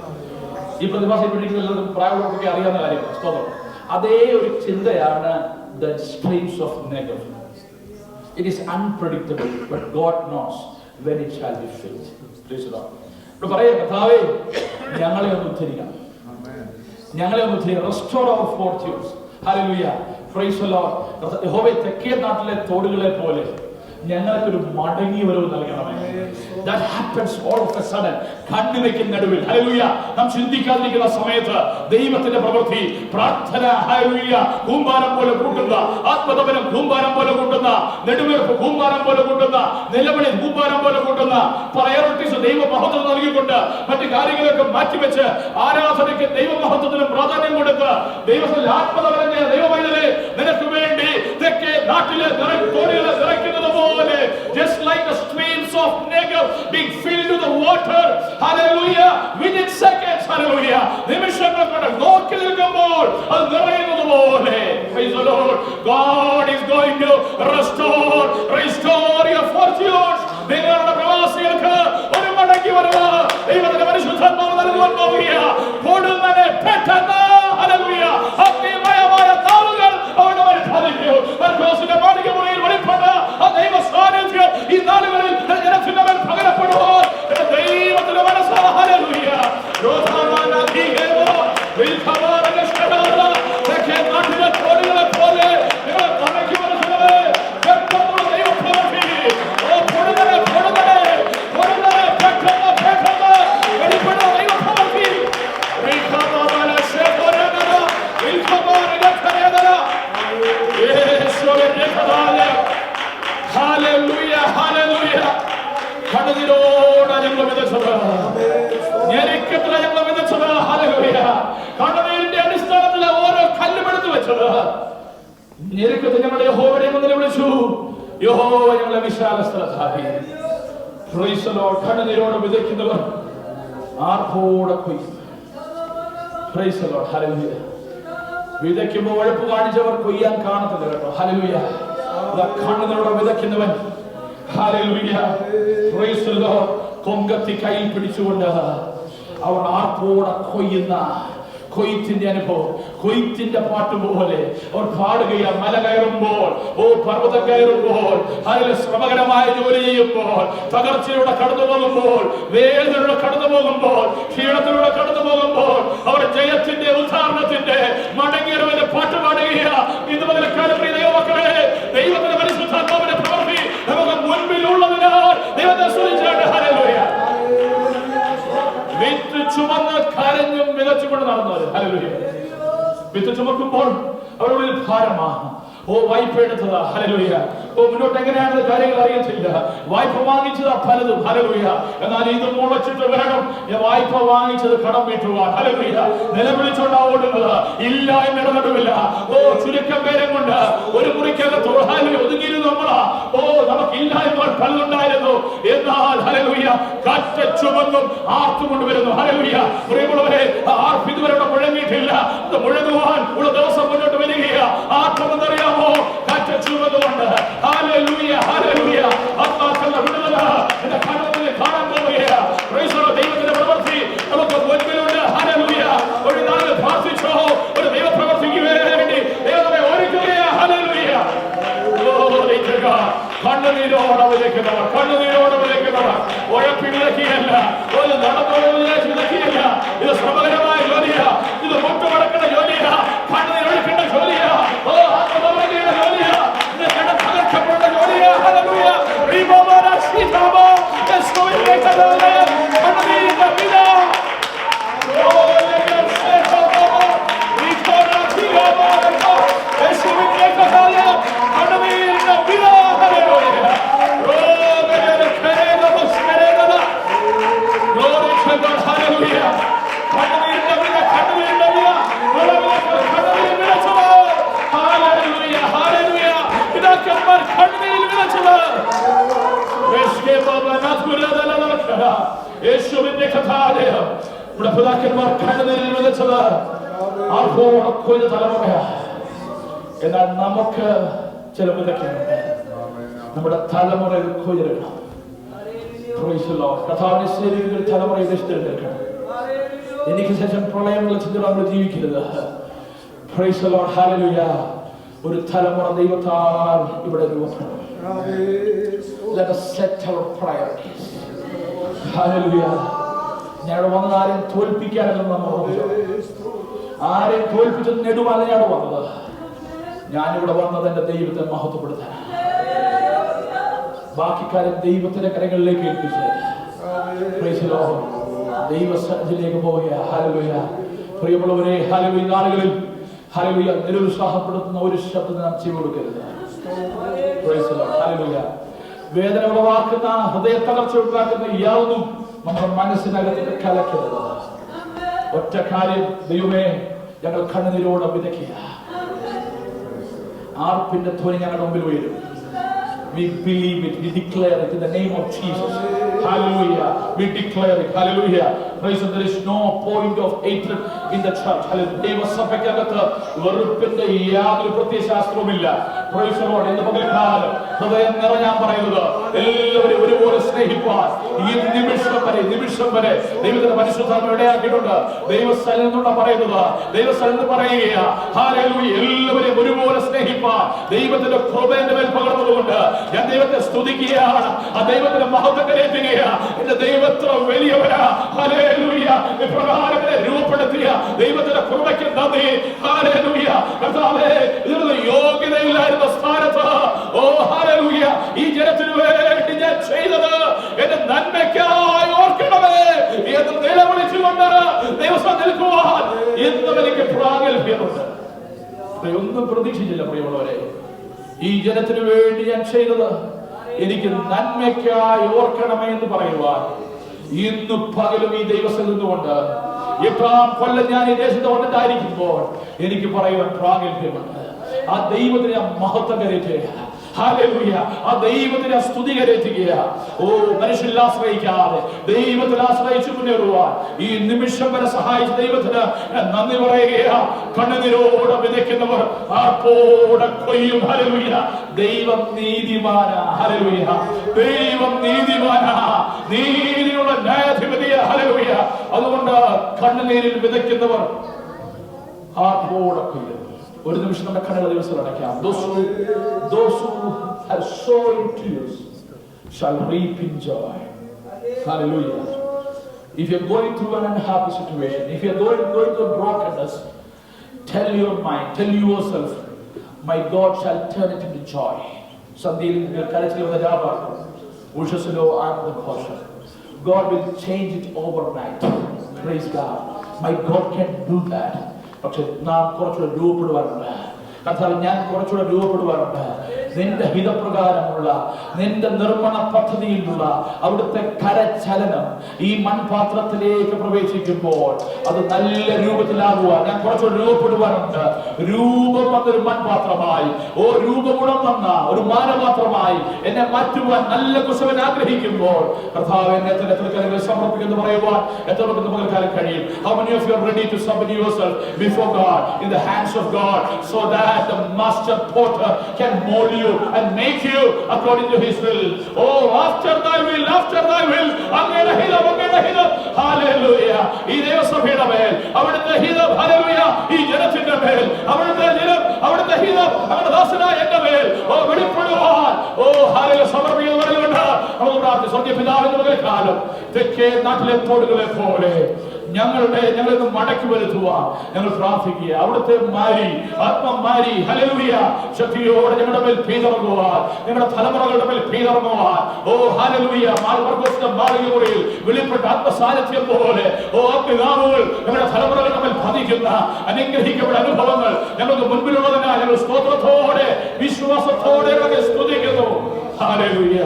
ഈ പ്രതിഭാസം എല്ലാവർക്കും പ്രായമുള്ളവർക്കൊക്കെ അറിയാവുന്ന കാര്യമാണ്. സ്തോത്രം. അതേ ഒരു ചിന്തയാണ് the streams of Negev. It is unpredictable, but God knows when it shall be filled. Praise the Lord. ഇപ്പോൾ പറയാം, കർത്താവേ ഞങ്ങളെ ഒന്ന് ഉദ്ധരിക്കണം, ഞങ്ങളെ ഒന്ന് ഉദ്ധരിക്കണം. Restore our fortunes. Hallelujah. Praise the Lord. യഹോവേ തെക്കേ നാട്ടിലെ തോടുകളെ പോലെ ഞങ്ങൾക്കൊരു മടങ്ങി വരവ് നൽകണമേ. That happens all of a sudden. കണ്ണിവയ്ക്കുന്ന നടുവിൽ, ഹല്ലേലൂയ, നാം ചിന്തിക്കാതിരിക്കുന്ന സമയത്ത് ദൈവത്തിന്റെ പ്രവൃത്തി, പ്രാർത്ഥന, ഹല്ലേലൂയ, കൂമ്പാരം പോലെ കൂട്ടുന്ന, ആത്മതപനം കൂമ്പാരം പോലെ കൂട്ടുന്ന, നെടുവീർപ്പ് കൂമ്പാരം പോലെ കൂട്ടുന്ന, നിലവിളി കൂമ്പാരം പോലെ കൂട്ടുന്ന, പ്രയോറിറ്റീസ് ദൈവ മഹത്വം നൽകിക്കൊണ്ട് മറ്റു കാര്യങ്ങളൊക്കെ മാറ്റിവെച്ച് ആരാധനയ്ക്ക് ദൈവ മഹത്വത്തിനും പ്രാധാന്യം കൊടുത്ത് ദൈവത്തിൽ ആത്മതപനം ചെയ്ത ദൈവമൈതലേ, നിനക്ക് വേണ്ടി തെക്കേ നാട്ടിലെ തോടുകളെ നിറയ്ക്കുന്നത് പോലെ, just like the streams of Negev being filled to the water, hallelujah, within seconds, hallelujah, നിമിഷങ്ങൾ കൊണ്ട് നോക്കി നിൽക്കുമ്പോൾ അത് നിറയുന്നത് പോലെ, praise the Lord, God is going to restore your fortunes. നിങ്ങളുടെ പ്രവാസികൾക്ക് ഒരു മടങ്ങി വരവ് ദൈവത്തിന്റെ പരിശുദ്ധാത്മാവ് നൽകുവാൻ പോകുകയാ. കൊടുന്നനെ പെട്ടെന്ന്, ഹല്ലേലൂയ, അഗ്നിമയമായ താളുകൾ അവരുടെ മേൽ പതിക്കും. പർദോസിന്റെ മാളികമുറിയിൽ വെളിപ്പെട്ട ആ ദൈവ സാന്നിധ്യം ഈ നാളുകളിൽ ജനത്തിന്റെ മേൽ പകരപ്പെടുവാൻ ദൈവത്തിന്റെ മനസ്സ്, ഹല്ലേലൂയ, തെക്കേ നാട്ടിലെ തോടുകളെ പോലെ നിങ്ങൾ മടങ്ങി വരുന്നത് പെട്ടെന്നുള്ള ദൈവപ്രവൃത്തി. ഓ കൊടുന്നനെ പെട്ടെന്ന് വെളിപ്പെടുന്ന ദൈവപ്രവൃത്തി. കണ്ണുനീരോടെ ഞങ്ങൾ വിതച്ചത്, ഞെരുക്കത്തിലെ ഞങ്ങൾ വിതച്ചത്, ഹല്ലേലൂയ, കണ്ണുനീരിന്റെ അടിസ്ഥാനത്തിൽ ഓരോ കല്ലുമെടുത്ത് വെച്ചത്. ഞെരുക്കത്തിൽ ഞങ്ങളുടെ യഹോവയെ മുന്നിൽ വിളിച്ചു, യഹോവ ഞങ്ങളെ വിശാല സ്ഥലത്താക്കി. Price the Lord. കണ്ണുനീരോടെ വിതയ്ക്കുന്നവർ ആർപ്പോടെ കൊയ്യും. Praise the Lord. ഹല്ലേലൂയ. വിതയ്ക്കുമ്പോൾ ഉഴപ്പ് കാണിച്ചവർ കൊയ്യാൻ കാണത്തില്ല കേട്ടോ. ഹല്ലേലൂയ. കണ്ണുനീരോടെ വിതയ്ക്കുന്നവൻ, ഹല്ലേലൂയ, പ്രൈസ് ദി ലോർഡ്, കൊങ്കത്തി കയ്യിൽ പിടിച്ചുകൊണ്ട് അവർ ആർപ്പോടെ കൊയ്യുന്ന കൊയ്ത്തിന്റെ അനുഭവം, കൊയ്ത്തിന്റെ പാട്ട് പോലെ അവർ പാടുകയാണ്. മല കയറുമ്പോൾ, ഓ പർവ്വതം കയറുമ്പോൾ, അതിൽ ശ്രമകരമായ ജോലി ചെയ്യുമ്പോൾ, തകർച്ചയിലൂടെ കടന്നു പോകുമ്പോൾ, വേദനയിലൂടെ കടന്നു പോകുമ്പോൾ, ക്ഷീണത്തിലൂടെ കടന്നു പോകുമ്പോൾ, അവർ ജയത്തിന്റെ ഉദാഹരണത്തിന്റെ മടങ്ങിയവന്റെ പാട്ട് പാടുകയാണ്. ഇന്ന് മുതൽ ദൈവമക്കളെ, ദൈവത്തിന്റെ പരിശുദ്ധാത്മാവിന്റെ പ്രവൃത്തി നമുക്ക് മുൻപിലുള്ളതിനാൽ ദൈവത്തെ സ്തുതിച്ചാട്ടെ. ഹല്ലേലൂയ. വിത്ത് ചുമന്ന് കരഞ്ഞും വിതച്ചുകൊണ്ട് നടന്നവര്, ഹല്ലേലൂയ. വിത്ത് ചുമക്കുമ്പോൾ അവരുടെ ഭാരമാണ്. ഓ വായ്പ എടുത്തതാ, ഹല്ലേലൂയ. ഓ മുന്നോട്ട് എങ്ങനെയാണ് കാര്യങ്ങൾ അറിയത്തില്ല. വായ്പ വാങ്ങിച്ചതാ പലതും, ഹല്ലേലൂയ. എന്നാൽ ഇത് മുളച്ചിട്ട് വേണം വായ്പ വാങ്ങിച്ചത് കടം വീട്ടുവാൻ, ഹല്ലേലൂയ. നിലവിളിച്ചോണ്ടാ ഓടുന്നത്, ഇല്ല എന്ന് നടുവില്ല. ഓ ചുരുക്കം പേരെ കൊണ്ട് ഒരു മുറിക്കകത്ത് ഒതുങ്ങിയിരുന്നു നമ്മളാ. ഓ നമുക്കില്ല എന്നാൽ പലതുണ്ടായിരുന്നു. എന്നാൽ ഹല്ലേലൂയ, കാറ്റ ചുമന്നും ആർത്തു കൊണ്ടുവരുന്നു, ഹല്ലേലൂയ. പ്രിയമുള്ളവരെ, ആർപ്പ് ഇതുവരെ മുഴങ്ങിയിട്ടില്ല. ഇത് മുഴങ്ങുവാൻ ഉള്ള ദിവസം മുന്നോട്ട് വരികയാ. ആർക്കെന്നറിയാമോ? കാറ്റ ചുമന്നുകൊണ്ട്, ഹല്ലേലൂയ, ഹല്ലേലൂയ, ആത്മാക്കളുടെ വിടുതല എന്റെ കണ്ണുകളിൽ കാണാൻ പോവുകയാ. Price the Lord. ദൈവത്തിന്റെ പ്രവൃത്തി നമുക്ക് മുൻപിലുണ്ട്, ഹല്ലേലൂയ. ഒരു നാൾ പ്രാർത്ഥിച്ചോ, ഒരു ദൈവപ്രവൃത്തിക്ക് വേണ്ടി ദൈവമേ ഒരുക്കുകയാ, ഹല്ലേലൂയ. കണ്ണുനീരോടെ വിതയ്ക്കുന്നവർ, കണ്ണുനീരോടെ വിതയ്ക്കുന്നവർ, ഉഴപ്പി വിതയ്ക്കുകയല്ല, ഒരു നടന്നോട് വിതയ്ക്കുകയല്ല. ഇത് ശ്രമകരമായ ജോലിയാ, ഇത് മുട്ടുമടക്കുന്ന ജോലിയാ, കണ്ണുനീരൊഴുക്കേണ്ട ജോലിയാ, ഓ ആത്മബലയുടെ ജോലിയാ, ഇത് തകർക്കപ്പെട്ട ജോലിയാ, ഹല്ലേലൂയ. കണ്ണുനീരിന്റെ വില, കണ്ണുനീരിന്റെ യേശുവിന്റെ കഥാലയം ഇവിടെ പിതാക്കന്മാർ കണ്ണുനീരിൽ വിതച്ചത് ആർപ്പോടെ കൊയ്ത തലമുറയാ. എന്നാൽ നമുക്ക് ചില വിതയ്ക്കുന്നുണ്ട്. നമ്മുടെ തലമുറയിൽ കൊയ്തെടുക്കണം. കഥാവിനെ ശരീരത്തിൽ തലമുറ ഉപേക്ഷിച്ചെടുക്കണം. എനിക്ക് ശേഷം പ്രളയമുള്ള ചിന്ത നമ്മൾ ജീവിക്കരുത്. Praise the Lord. ഹല്ലേലൂയ. ഒരു തലമുറ ദൈവത്താൽ ഇവിടെ രൂപപ്പെടും. Let us set our priorities. Hallelujah. ഞാൻ വന്നത് ആരെയും തോൽപ്പിക്കാനല്ല. ആരെയും തോൽപ്പിച്ചത് നേടുവാനല്ല ഞാൻ വന്നത്. ഞാനിവിടെ വന്നത് എന്റെ ദൈവത്തെ മഹത്വപ്പെടുത്താൻ. ബാക്കി കാര്യം ദൈവത്തിന്റെ കരങ്ങളിലേക്ക് ഏൽപ്പിച്ച് ദൈവസന്നിധിയിലേക്ക് പോവുക. ഹല്ലേലൂയ. പ്രിയമുള്ളവരെ, ഹല്ലേലൂയ. നാളുകളിൽ ഹല്ലേലൂയ നിരുത്സാഹപ്പെടുത്തുന്ന ഒരു ശബ്ദം നാം ചെവി കൊടുക്കരുത്. ഹല്ലേലൂയ. വേദന ഉളവാക്കുന്ന, ഹൃദയ തകർച്ച ഉണ്ടാക്കുന്ന യാതൊന്നും നമ്മുടെ മനസ്സിനകത്ത് കലക്കരുത്. ഒറ്റ കാര്യം, ദൈവമേ ഞങ്ങൾ കണ്ണുനീരോടെ വിതയ്ക്കുക. ആർപ്പിന്റെ ധ്വനി ഞങ്ങളുടെ മുമ്പിൽ ഉയരും. We believe it, we declare it in the name of Jesus. Hallelujah. We declare it. Hallelujah. Praise God. There is no point of hatred in the church. Hallelujah. ദൈവസഭയ്ക്കകത്ത് വെറുപ്പിന്റെ യാതൊരു പ്രത്യയശാസ്ത്രവുമില്ല. Praise the Lord. എന്ന് പകൽക്കാലം ഹൃദയം നിറഞ്ഞാൻ പറയുന്നത് എല്ലാവരും ഒരുപോലെ സ്നേഹിപ്പാൻ ഈ നിമിഷം വരെ ദൈവത്തിന്റെ പരിശുദ്ധാത്മ ഇടയാക്കിയിട്ടുണ്ട്. ദൈവസ്ഥലം എന്നാണ് പറയുന്നത്. ദൈവസ്ഥലം എന്ന് പറയുക. ഹല്ലേലൂയ. എല്ലാവരെയും ഒരുപോലെ സ്നേഹിപ്പാൻ ദൈവത്തിന്റെ കൃപയുടെ മേൽ പകർന്നതുകൊണ്ട് ഞാൻ ദൈവത്തെ സ്തുതിക്കുകയാണ്. ആ ദൈവത്തിന്റെ മഹത്വം കരയറ്റുകയാണ്. എന്റെ ദൈവത്ര വലിയവരാ. ഹല്ലേലൂയ. ഇപ്രകാരം രൂപപ്പെടുത്തിയ ദൈവത്തിന്റെ കൃപയ്ക്ക് നന്ദി. ഹല്ലേലൂയ. കർത്താവേ, ഇതിനുള്ള യോഗ്യതയില്ലായിരുന്ന സ്ഥാനത്ത് ഓ ഹല്ലേലൂയ ഈ ജനത്തിനു വേണ്ടി ഞാൻ ചെയ്തത് എന്റെ നന്മയ്ക്കായി ഓർക്കണമേ എന്ന് നിലവിളിച്ചുകൊണ്ട് ദൈവം നിൽക്കുവാൻ എന്നും എനിക്ക് പ്രാഗൽഭ്യമുണ്ട്. ഒന്നും പ്രതീക്ഷിച്ചില്ല പ്രിയമുള്ളവരെ. ഈ ജനത്തിനു വേണ്ടി ഞാൻ ചെയ്തത് എനിക്ക് നന്മയ്ക്കായി ഓർക്കണമേ എന്ന് പറയുവാൻ ഇന്ന് പകലും ഈ ദൈവത്തിൽ നിന്നുകൊണ്ട് 8-ാം കൊല്ലം ഞാൻ ഈ ദേശത്ത് വന്നിട്ടായിരിക്കുമ്പോൾ എനിക്ക് പറയുവാൻ പ്രാഗൽഭ്യമുണ്ട്. ആ ദൈവത്തിന് മഹത്വം കരയറ്റുക. ഹല്ലേലൂയ. ആ ദൈവത്തിന് സ്തുതി കരയറ്റുക. ഓ മനുഷ്യരിൽ ആശ്രയിക്കാതെ ദൈവത്തിൽ ആശ്രയിച്ചു മുന്നേറുവാൻ ഈ നിമിഷം വരെ സഹായിച്ച ദൈവത്തിന് നന്ദി പറയുക. കണ്ണുനീരോടെ വിതയ്ക്കുന്നവർ ആർപ്പോടെ കൊയ്യും. ഹല്ലേലൂയ. ദൈവം നീതിമാനാ. ഹല്ലേലൂയ. ദൈവം നീതിമാനാ. നീതിയുള്ള ന്യായാധിപതിയാ. ഹല്ലേലൂയ. അതുകൊണ്ട് കണ്ണുനീരിൽ വിതയ്ക്കുന്നവർ ആർപ്പോടെ കൊയ്യും. ഒരു നിമിഷം നമ്മുടെ കണ്ണുകൾ ദിവസം അടയ്ക്കാം. Those who have sown tears shall reap in joy. Hallelujah. If you're going through an unhappy situation, if you're going through brokenness, tell your mind, tell yourself, my God shall turn it into joy. സന്ധ്യയിൽ കരച്ചിൽ വന്ന രാവാണ് ഉഷസ്സിലോ ആനന്ദഘോഷം. God will change it overnight. Praise God. My God can do that. പക്ഷെ നാം കുറച്ചുകൂടെ രൂപപ്പെടുവാറുണ്ട്. കർത്താവ്, ഞാൻ കുറച്ചുകൂടെ രൂപപ്പെടുവാറുണ്ട്. നിന്റെ ഹിതപ്രകാരമുള്ള നിന്റെ നിർമ്മണ പദ്ധതിയിലുള്ള അവിടുത്തെ കരചലനം ഈ മൺപാത്രത്തിലേക്ക് പ്രവേശിക്കുമ്പോൾ അത് നല്ല രൂപത്തിലാകുവാൻ ഞാൻ കുറച്ചുകൂടെ രൂപപ്പെടുവാനുണ്ട്. രൂപം വന്നൊരു മൺപാത്രമായി, ഓ രൂപഗുണം വന്ന ഒരു മാനപാത്രമായി എന്നെ മാറ്റുവാൻ നല്ല കുശവൻ ആഗ്രഹിക്കുമ്പോൾ കർത്താവ് എന്നെ തന്നെ തൃക്കരങ്ങളിൽ സമർപ്പിക്കുന്നു പറയുവാൻ എത്രയൊക്കെ പകൽക്കാലം കഴിയും. How many of you are ready to submit yourself before God in the hands of God so that the master potter can mold you and make you according to his will? Oh, after thy will, അങ്ങയുടെ ഹിതം. ഹല്ലേലൂയ. ഈ ദൈവസഭയുടെ മേൽ അവിടുത്തെ ഹിതം. ഹല്ലേലൂയ. ഈ ജനത്തിന്റെ മേൽ അവിടുത്തെ ഹിതം അവരുടെ ദാസനായ എന്റെ മേൽ ഓ വെളിപ്പെടുവാൻ ഓ ഹല്ലേലൂയ സമർപ്പിക്കുന്നവരുണ്ട്. നമുക്ക് പ്രാർത്ഥിക്കാം. സ്വർഗ്ഗീയ പിതാവിന്റെ പകൽക്കാലം തെക്കേ നാട്ടിലെ തോടുകളെ പോലെ ഞങ്ങളെ മടക്കി വരുത്തുവാൻ ഞങ്ങൾ പ്രാർത്ഥിക്കുക. അവിടുത്തെ ആത്മം മാരി ഹല്ലേലൂയ ശക്തിയോടെ ഞങ്ങളുടെ മേൽ പെയ്തിറങ്ങുവാൻ, ഞങ്ങളുടെ തലമുറകളുടെ മേൽ പെയ്തിറങ്ങുവാൻ ഓ ഹല്ലേലൂയ മാർഗോസിന്റെ മാളികമുറിയിൽ വെളിപ്പെട്ട ആത്മസാന്നിധ്യം പോലെ ഓ അഗ്നിനാവുകൾ ഞങ്ങളുടെ തലമുറകളുടെ മേൽ പതിക്കുന്ന അനുഗ്രഹിക്കപ്പെട്ട അനുഭവങ്ങൾ ഞങ്ങൾക്ക് മുൻപിലുള്ളതിനാൽ ഞങ്ങൾ സ്തോത്രത്തോടെ വിശ്വാസത്തോടെ സ്തുതിക്കുന്നു. ഹല്ലേലൂയ.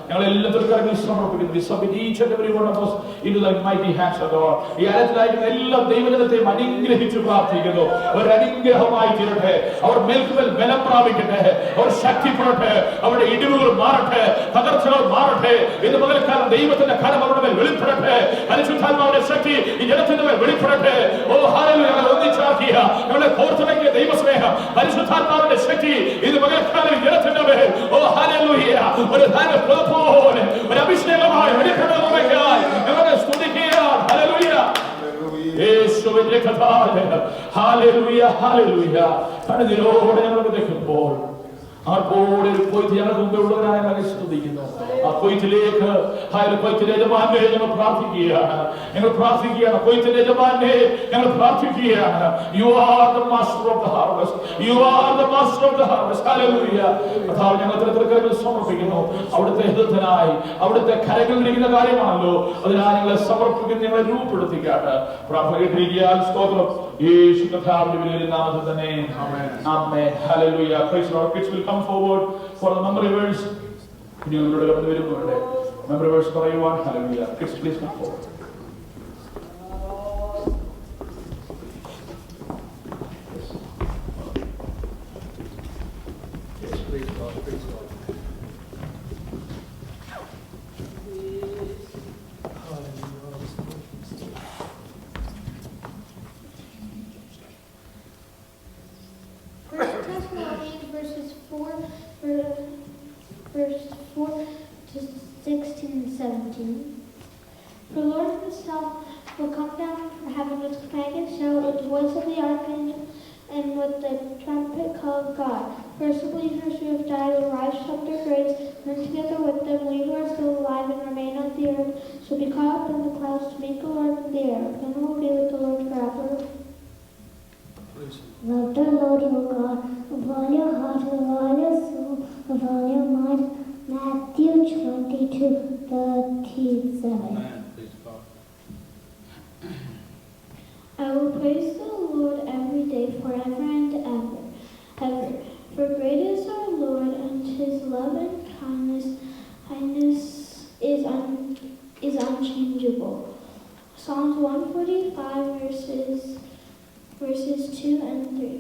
ഞങ്ങളെല്ലാം തൃക്കരങ്ങളിൽ സമർപ്പിക്കുന്നു. We submit each and every one of us into thy mighty hands, O God. ഈ ആരാധനയായിരിക്കുന്ന എല്ലാ ദൈവജനത്തെയും അനുഗ്രഹിച്ച് പ്രാർത്ഥിക്കുന്നു. ഒരു അനുഗ്രഹമായി തീരട്ടെ. അവർ മേൽക്കുമേൽ ബലം പ്രാപിക്കട്ടെ. അവർ ശക്തിപ്പെടട്ടെ. അവരുടെ ഇടിവുകൾ മാറട്ടെ, തകർച്ചകൾ മാറട്ടെ. ഇന്ന് പകൽക്കാലം ദൈവത്തിന്റെ കരം അവരുടെ മേൽ വെളിപ്പെടട്ടെ. പരിശുദ്ധാത്മാവിന്റെ ശക്തി ഈ ജനത്തിന്റെ മേൽ വെളിപ്പെടട്ടെ. ഓ ഹല്ലേലൂയ. ഞങ്ങളെ ഒന്നിച്ചാക്കിയ, ഞങ്ങളെ കോർത്തിണക്കിയ ദൈവസ്നേഹം, പരിശുദ്ധാത്മാവിന്റെ ശക്തി ഇന്ന് പകൽക്കാലം ഈ ജനത്തിന്റെ മേൽ, ഓ ഹല്ലേലൂയ, ഒരു പോലെ ഒരു അഭിഷേകമായി വെളിപ്പെടുന്നതിനായി ഞങ്ങളെ സ്തുതിക്കുകയാണ്. ഹല്ലേലൂയ. യേശുവിന്റെ കഥാലയ. Hallelujah, hallelujah. കണ്ണുനീരോടെ ഞങ്ങൾ നിൽക്കുമ്പോൾ ആർപ്പോടെ ഒരു കൊയ്ത്ത് ഞങ്ങൾക്ക് മുമ്പേ ഉള്ളവരായ ഞങ്ങളെ സ്തുതിക്കുന്നു. ആ കൊയ്ത്തിലേക്ക്, കൊയ്ത്തിന്റെ യജമാനെ ഞങ്ങൾ പ്രാർത്ഥിക്കുകയാണ്. ഞങ്ങൾ പ്രാർത്ഥിക്കുകയാണ്. കൊയ്ത്തിന്റെ യജമാനെ ഞങ്ങൾ പ്രാർത്ഥിക്കുകയാണ്. You are the master of the harvest. You are the master of the harvest. Hallelujah. കർത്താവ് ഞങ്ങൾ തൃക്കരങ്ങളിൽ സമർപ്പിക്കുന്നു. അവിടുത്തെ ഹിതത്തിനായി, അവിടുത്തെ കരങ്ങളിലിരിക്കുന്ന കാര്യമാണല്ലോ, അതിനായി ഞങ്ങളെ സമർപ്പിക്കുന്നു. ഞങ്ങളെ രൂപപ്പെടുത്തിക്കാട്ട് പ്രാർത്ഥിക്കാൻ സ്തോത്രം. യേശു കർത്താവിന്റെ വലിയ നാമത്തിൽ തന്നെ. ആമേൻ. Hallelujah. Praise the Lord. Kids will come forward for the memory verse. കുഞ്ഞുങ്ങളുടെ കടന്നു വരുന്നവരുടെ memory verse പറയുവാൻ. Hallelujah. Kids, please come forward. Yes, praise God. Praise God. Verse 4 to 16 and 17. The Lord himself will come down from heaven with clanging shout, with the voice of the archangel, and with the trumpet call of God. First the believers who have died will rise from their graves, and together with them we who are still alive and remain on the earth shall be caught up in the clouds to meet the Lord in the air. Then we will be with the Lord forever. Love the Lord your God with all your heart, with all your soul, with all your mind. Matthew 22:37. I will praise the Lord every day, forever and ever. For great is our Lord, and his love and kindness is unchangeable. Psalms 145 verses 2 and 3.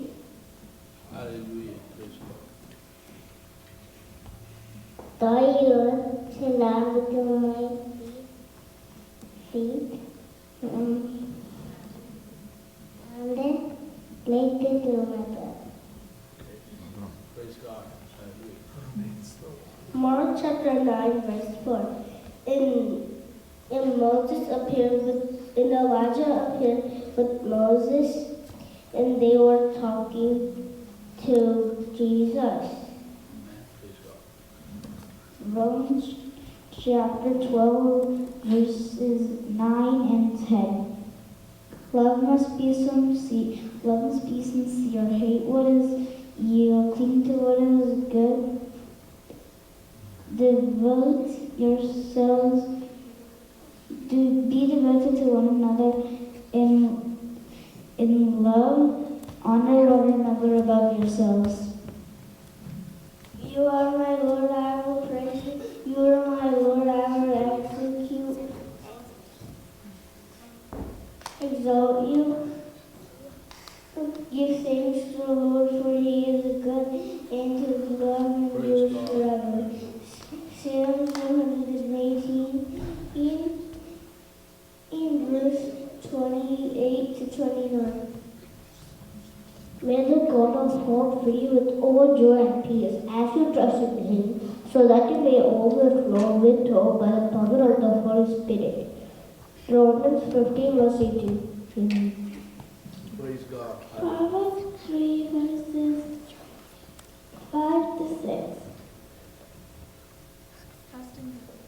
Hallelujah. Praise God. Thy earth shall lie between my feet, and then make it to my bed. Praise God. Hallelujah. Mark chapter 9 verse 4. And Moses appeared with, and Elijah appeared with Moses, and they were talking to Jesus. Romans chapter 12 verses 9 and 10. Love must be sincere. Hate what is evil. Cling to what is good. Devote yourselves to be devoted to one another in love. Honor one another above yourselves. You are my Lord, I will praise you. You are my Lord, I will exalt you. Give thanks to the Lord, for he is good, and his love endures forever. Psalm 118 in verse 28 to 29. May the God of hope fill you with all joy and peace as you trust in him, so that you may overflow with hope by the power of the Holy Spirit. Romans 15 verse 18. Amen. Praise God. Proverbs 3 verses 5 to 6.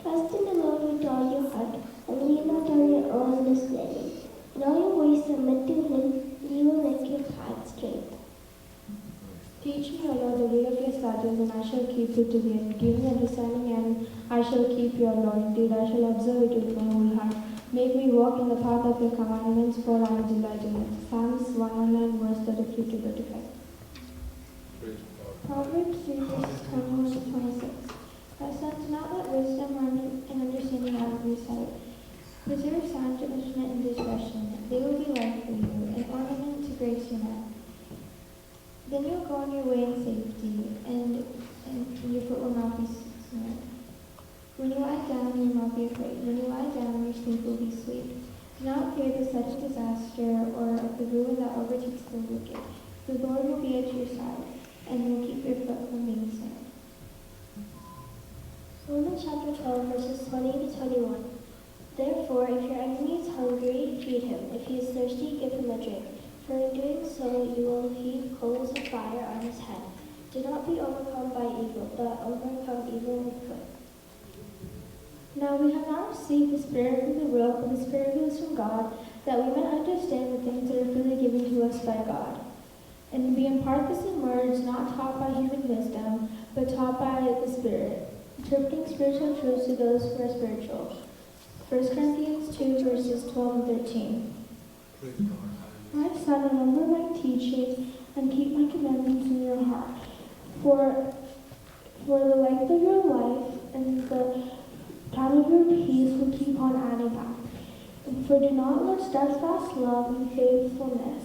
Trust in the Lord with all your heart, and lean not on your own understanding. In all your ways submit to him, he will make your path straight. Teach me, O Lord, the way of your statutes, and I shall keep it to the end. Give me understanding, and I shall keep your law. Indeed, I shall observe it with my whole heart. Make me walk in the path of your commandments, for I delight in it. Psalms 109, verse 33 to 35. Praise God. Proverbs 3 verses 21 to 26. My son, do not let wisdom your foot will not be snared. When you lie down, you will not be afraid. When you lie down, your sleep will be sweet. Do not fear the sudden disaster or of the ruin that overtakes the wicked. The Lord will be at your side and will keep your foot from being snared. Romans chapter 12, verses 20 to 21. Therefore, if your enemy is hungry, feed him. If he is thirsty, give him a drink. For in doing so, you will heap coals of fire on his head. Do not be overcome by evil, but overcome evil with good. Now we have not received the Spirit from the world, but the Spirit who is from God, that we might understand the things that are freely given to us by God. And we impart this in words not taught by human wisdom, but taught by the Spirit, interpreting spiritual truths to those who are spiritual. 1 Corinthians 2, verses 12 and 13. My son, remember my teaching and keep my commandments in your heart. For the length of your life and the time of your peace will keep on adding up. For do not let steadfast love and faithfulness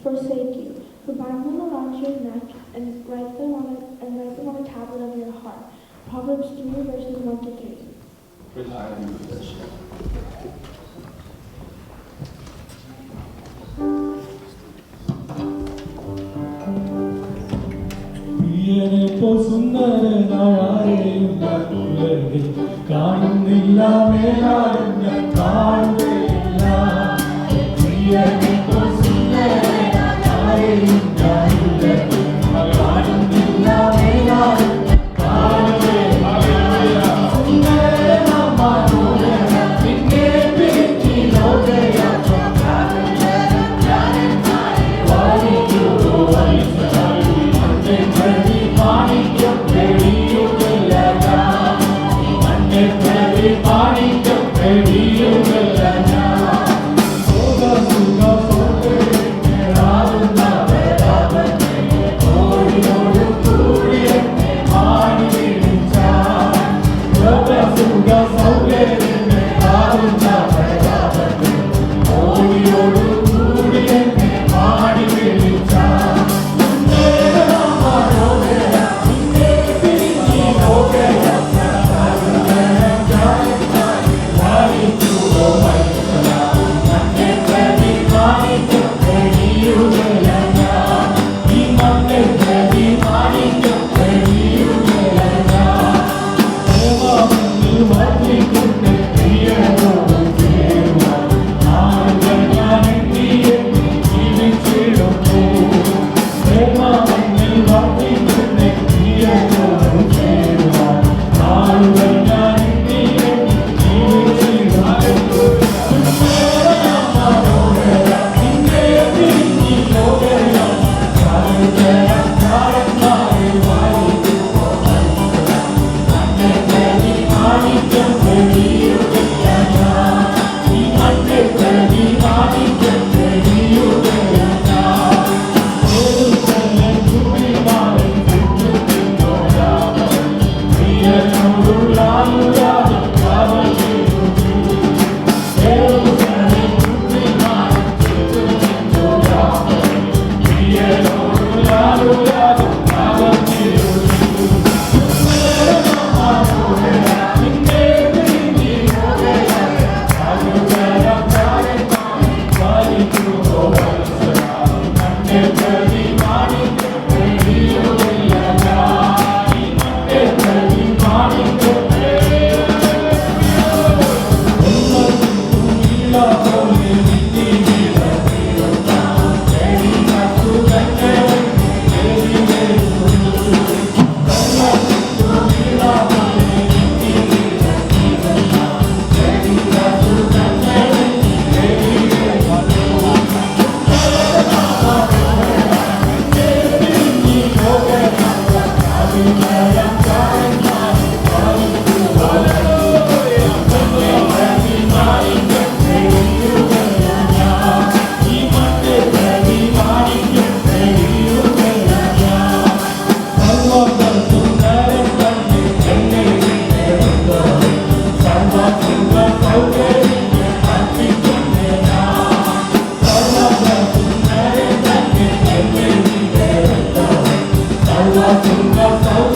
forsake you. For bind them around your neck and write them on the tablet of your heart. Proverbs 3, verses 1 to 3. സുന്ദരനായാരെയും കാണുന്നില്ല മേലാരും ഞാൻ കാണുകയില്ല സുന്ദരനായാരെയും കാണുന്നില്ല മേലാരും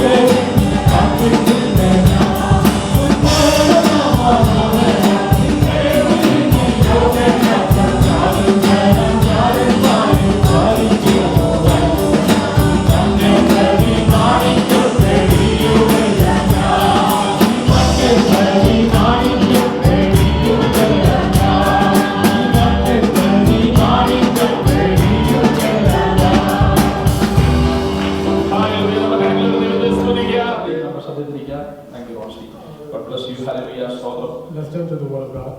Sunday. obviously. God bless you. Hallelujah. സ്തോത്രം. Let's turn to the word of God.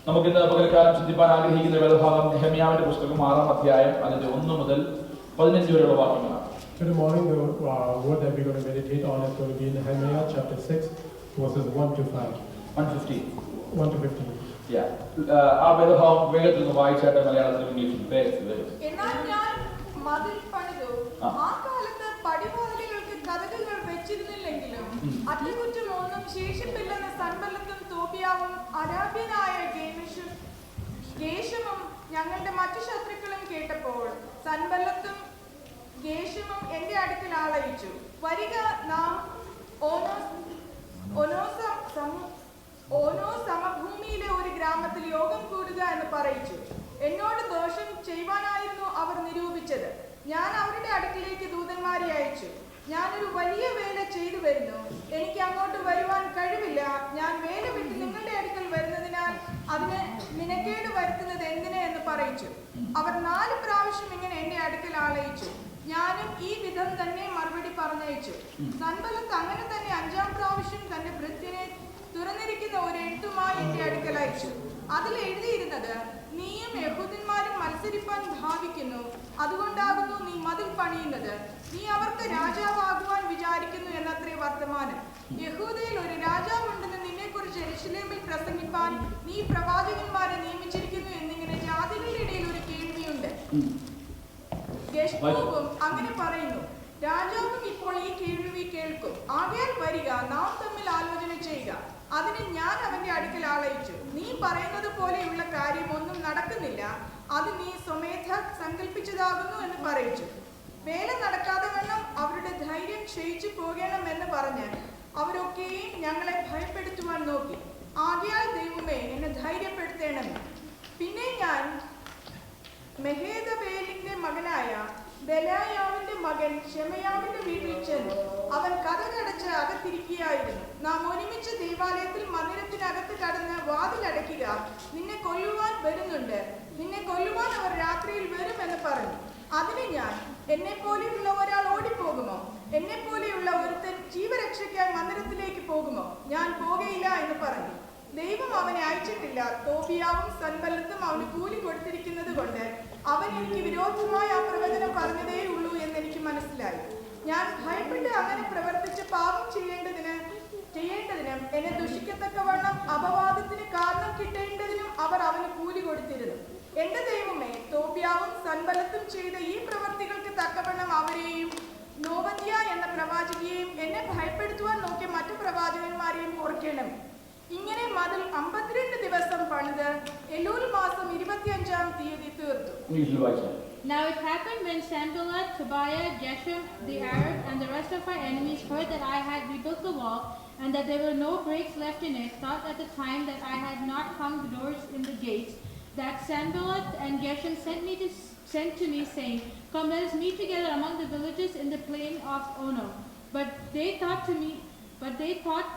നമുക്കിന്ന് പകൽക്കാലം ചിന്തിപ്പാൻ ആഗ്രഹിക്കുന്ന വേദഭാഗം നെഹെമ്യാവിന്റെ പുസ്തകം 6-ാം അധ്യായം അതിന്റെ 1 മുതൽ 15 വരെയുള്ള വാക്യങ്ങളാണ്. Today morning, the word that we're going to meditate on is going to be in Nehemiah chapter 6, verses 1 to 5. 1:15. 1 to 15. Yeah. ആ വേദഭാഗം വേഗത്തിൽ നിന്ന് വായിച്ചായിട്ട് മലയാളത്തിലും ഇംഗ്ലീഷിലും വേഗത്തിൽ. എന്നാൽ ഞാൻ മതിൽ പണിതു. ആ. ആ കാലത്ത് പടിവാതിലുകൾക്ക് കതകുകൾ വെച്ചിരുന്നില്ലെങ്കിലും അറ്റകുറ്റം ഒന്നും ശേഷിപ്പില്ലെന്ന് സൻബല്ലത്തും തോബിയാവും അരാബ്യനായ ഗേശമും ഞങ്ങളുടെ മറ്റു ശത്രുക്കളും കേട്ടപ്പോൾ സൻബല്ലത്തും ഗേശമും എന്റെ അടുക്കൽ ആളയച്ചു. വരിക, നാം ഓനോ സമഭൂമിയിലെ ഒരു ഗ്രാമത്തിൽ യോഗം കൂടുക എന്ന് പറയിച്ചു. എന്നോട് ദോഷം ചെയ്യുവാനായിരുന്നു അവർ നിരൂപിച്ചത്. ഞാൻ അവരുടെ അടുക്കിലേക്ക് ദൂതന്മാരെ അയച്ചു. ഞാനൊരു വലിയ വേല ചെയ്തു വരുന്നു, എനിക്ക് അങ്ങോട്ട് വരുവാൻ കഴിവില്ല. ഞാൻ വേല വിട്ട് നിങ്ങളുടെ അടുക്കൽ വരുന്നതിനാൽ അതിന് മിനക്കേട് വരുത്തുന്നത് എന്തിനെ എന്ന് പറയിച്ചു. അവർ 4 പ്രാവശ്യം ഇങ്ങനെ എന്റെ അടുക്കൽ ആളയിച്ചു. ഞാനും ഈ വിധം തന്നെ മറുപടി പറഞ്ഞയച്ചു. സൻബല്ലത്ത് അങ്ങനെ തന്നെ 5-ാം പ്രാവശ്യം തന്റെ ഭൃത്യനെ തുറന്നിരിക്കുന്ന ഒരു എഴുത്തുമായി എന്റെ അടുക്കൽ അയച്ചു. അതിൽ എഴുതിയിരുന്നത്, നീയും യഹൂദന്മാരും മത്സരിപ്പാൻ ഭാവിക്കുന്നു, അതുകൊണ്ടാകുന്നു നീ മതിൽ പണിയുന്നത്. നീ അവർക്ക് രാജാവാകുവാൻ വിചാരിക്കുന്നു എന്നത്രേ വർത്തമാനം. യഹൂദയിൽ ഒരു രാജാവുണ്ടെന്ന് നിന്നെക്കുറിച്ച് യെരൂശലേമിൽ പ്രസംഗിപ്പാൻ നീ പ്രവാചകന്മാരെ നിയമിച്ചിരിക്കുന്നു എന്നിങ്ങനെ ജാതികളുടെ ഇടയിൽ ഒരു കേൾവിയുണ്ട്. ഗെഷ്ബോവും അങ്ങനെ പറയുന്നു. രാജാവും ഇപ്പോൾ ഈ കേൾവി കേൾക്കും. ആകയാൽ വരിക, നാം തമ്മിൽ ആലോചന ചെയ്യുക. അതിന് ഞാൻ അവന്റെ അടുക്കൽ ആളയിച്ചു. നീ പറയുന്നത് പോലെയുള്ള കാര്യമൊന്നും നടക്കുന്നില്ല, അത് നീ സ്വമേധ സങ്കല്പിച്ചതാകുന്നു എന്ന് പറയിച്ചു. വേല നടക്കാതെ വണ്ണം അവരുടെ ധൈര്യം ക്ഷയിച്ചു പോകണം എന്ന് പറഞ്ഞ് അവരൊക്കെയും ഞങ്ങളെ ഭയപ്പെടുത്തുവാൻ നോക്കി. ആകയാൽ ദൈവമേ, എന്നെ ധൈര്യപ്പെടുത്തണമേ. പിന്നെ ഞാൻ മെഹേദബേലിന്റെ മകനായ ബെലായാവിന്റെ മകൻ ഷെമയാവിന്റെ വീട്ടിൽ ചെന്നു. അവൻ കതകടച്ച് അകത്തിരിക്കുകയായിരുന്നു. നാം ഒരുമിച്ച് ദൈവാലയത്തിൽ മന്ദിരത്തിനകത്ത് കടന്ന് വാതിലടയ്ക്കുക, നിന്നെ കൊല്ലുവാൻ വരുന്നുണ്ട്, നിന്നെ കൊല്ലുവാൻ അവർ രാത്രിയിൽ വരുമെന്ന് പറഞ്ഞു. അതിന് ഞാൻ, എന്നെ പോലെയുള്ള ഒരാൾ ഓടിപ്പോകുമോ? എന്നെ പോലെയുള്ള ഒരുത്തൻ ജീവരക്ഷയ്ക്കായി മന്ദിരത്തിലേക്ക് പോകുമോ? ഞാൻ പോകയില്ല എന്ന് പറഞ്ഞു. ദൈവം അവനെ അയച്ചിട്ടില്ല. തോബിയാവും സൻബല്ലത്തും അവന് കൂലി കൊടുത്തിരിക്കുന്നത് കൊണ്ട് അവൻ എനിക്ക് വിരോധമായി ആ പ്രവചനം പറഞ്ഞതേ ഉള്ളൂ എന്ന് എനിക്ക് മനസ്സിലായി. ഞാൻ ഭയപ്പെട്ട് അങ്ങനെ പ്രവർത്തിച്ച് പാപം ചെയ്യേണ്ടതിനും എന്നെ ദുഷിക്കത്തക്കവണ്ണം അപവാദത്തിന് കാരണം കിട്ടേണ്ടതിനും അവർ അവന് കൂലി കൊടുത്തിരുന്നു. എന്റെ ദൈവമേ, തോബിയാവും സൻബല്ലത്തും ചെയ്ത ഈ പ്രവൃത്തികൾക്ക് തക്കവണ്ണം അവരെയും നോവദ്യ എന്ന പ്രവാചകിയെയും എന്നെ ഭയപ്പെടുത്തുവാൻ നോക്കിയ മറ്റു പ്രവാചകന്മാരെയും ഓർക്കണമേ. ഇങ്ങനെ മതിൽ 52 ദിവസം പണിത് എലൂൽ മാസം 25-ാം തീയതി തീർത്തു. Now it happened when Sanballat, Tobiah, Geshem the Arab, and the rest of our enemies heard that I had rebuilt the wall, and that there were no breaks left in it, thought at the time that I had not hung the doors in the gates, that Sanballat and Geshem sent to me, saying, Come, let us meet together among the villages in the plain of Ono. But they thought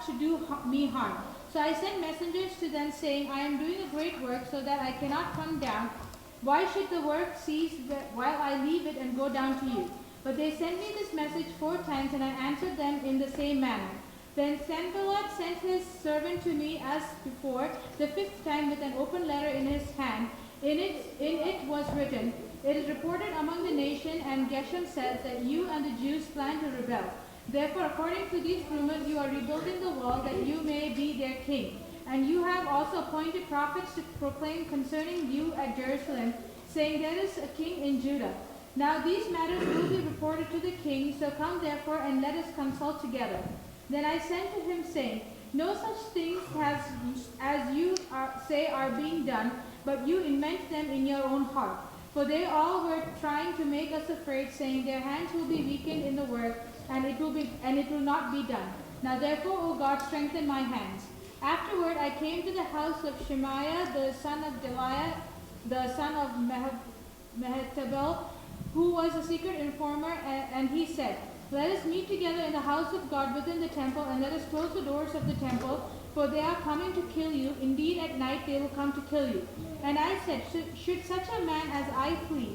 to do me harm. So I sent messengers to them, saying, I am doing a great work, so that I cannot come down. Why should the work cease while I leave it and go down to you? But they sent me this message 4 times, and I answered them in the same manner. Then Sanballat sent his servant to me as before, the 5th time, with an open letter in his hand. In it was written, It is reported among the nation, and Geshem says that you and the Jews plan to rebel. Therefore, according to these rumors, you are rebuilding the wall that you may be their king. And you have also appointed prophets to proclaim concerning you at Jerusalem, saying, There is a king in Judah. Now these matters will be reported to the king, so come therefore and let us consult together. Then I sent to him, saying, No such things as you say are being done, but you invent them in your own heart. For they all were trying to make us afraid, saying, Their hands will be weakened in the work, and it will not be done. Now therefore, O God, strengthen my hands. Afterward I came to the house of Shemaiah, the son of Deliah, the son of Mehetabel, who was a secret informer, and he said, Let us meet together in the house of God within the temple, and let us close the doors of the temple, for they are coming to kill you. Indeed, at night they will come to kill you. And I said, Should such a man as I flee?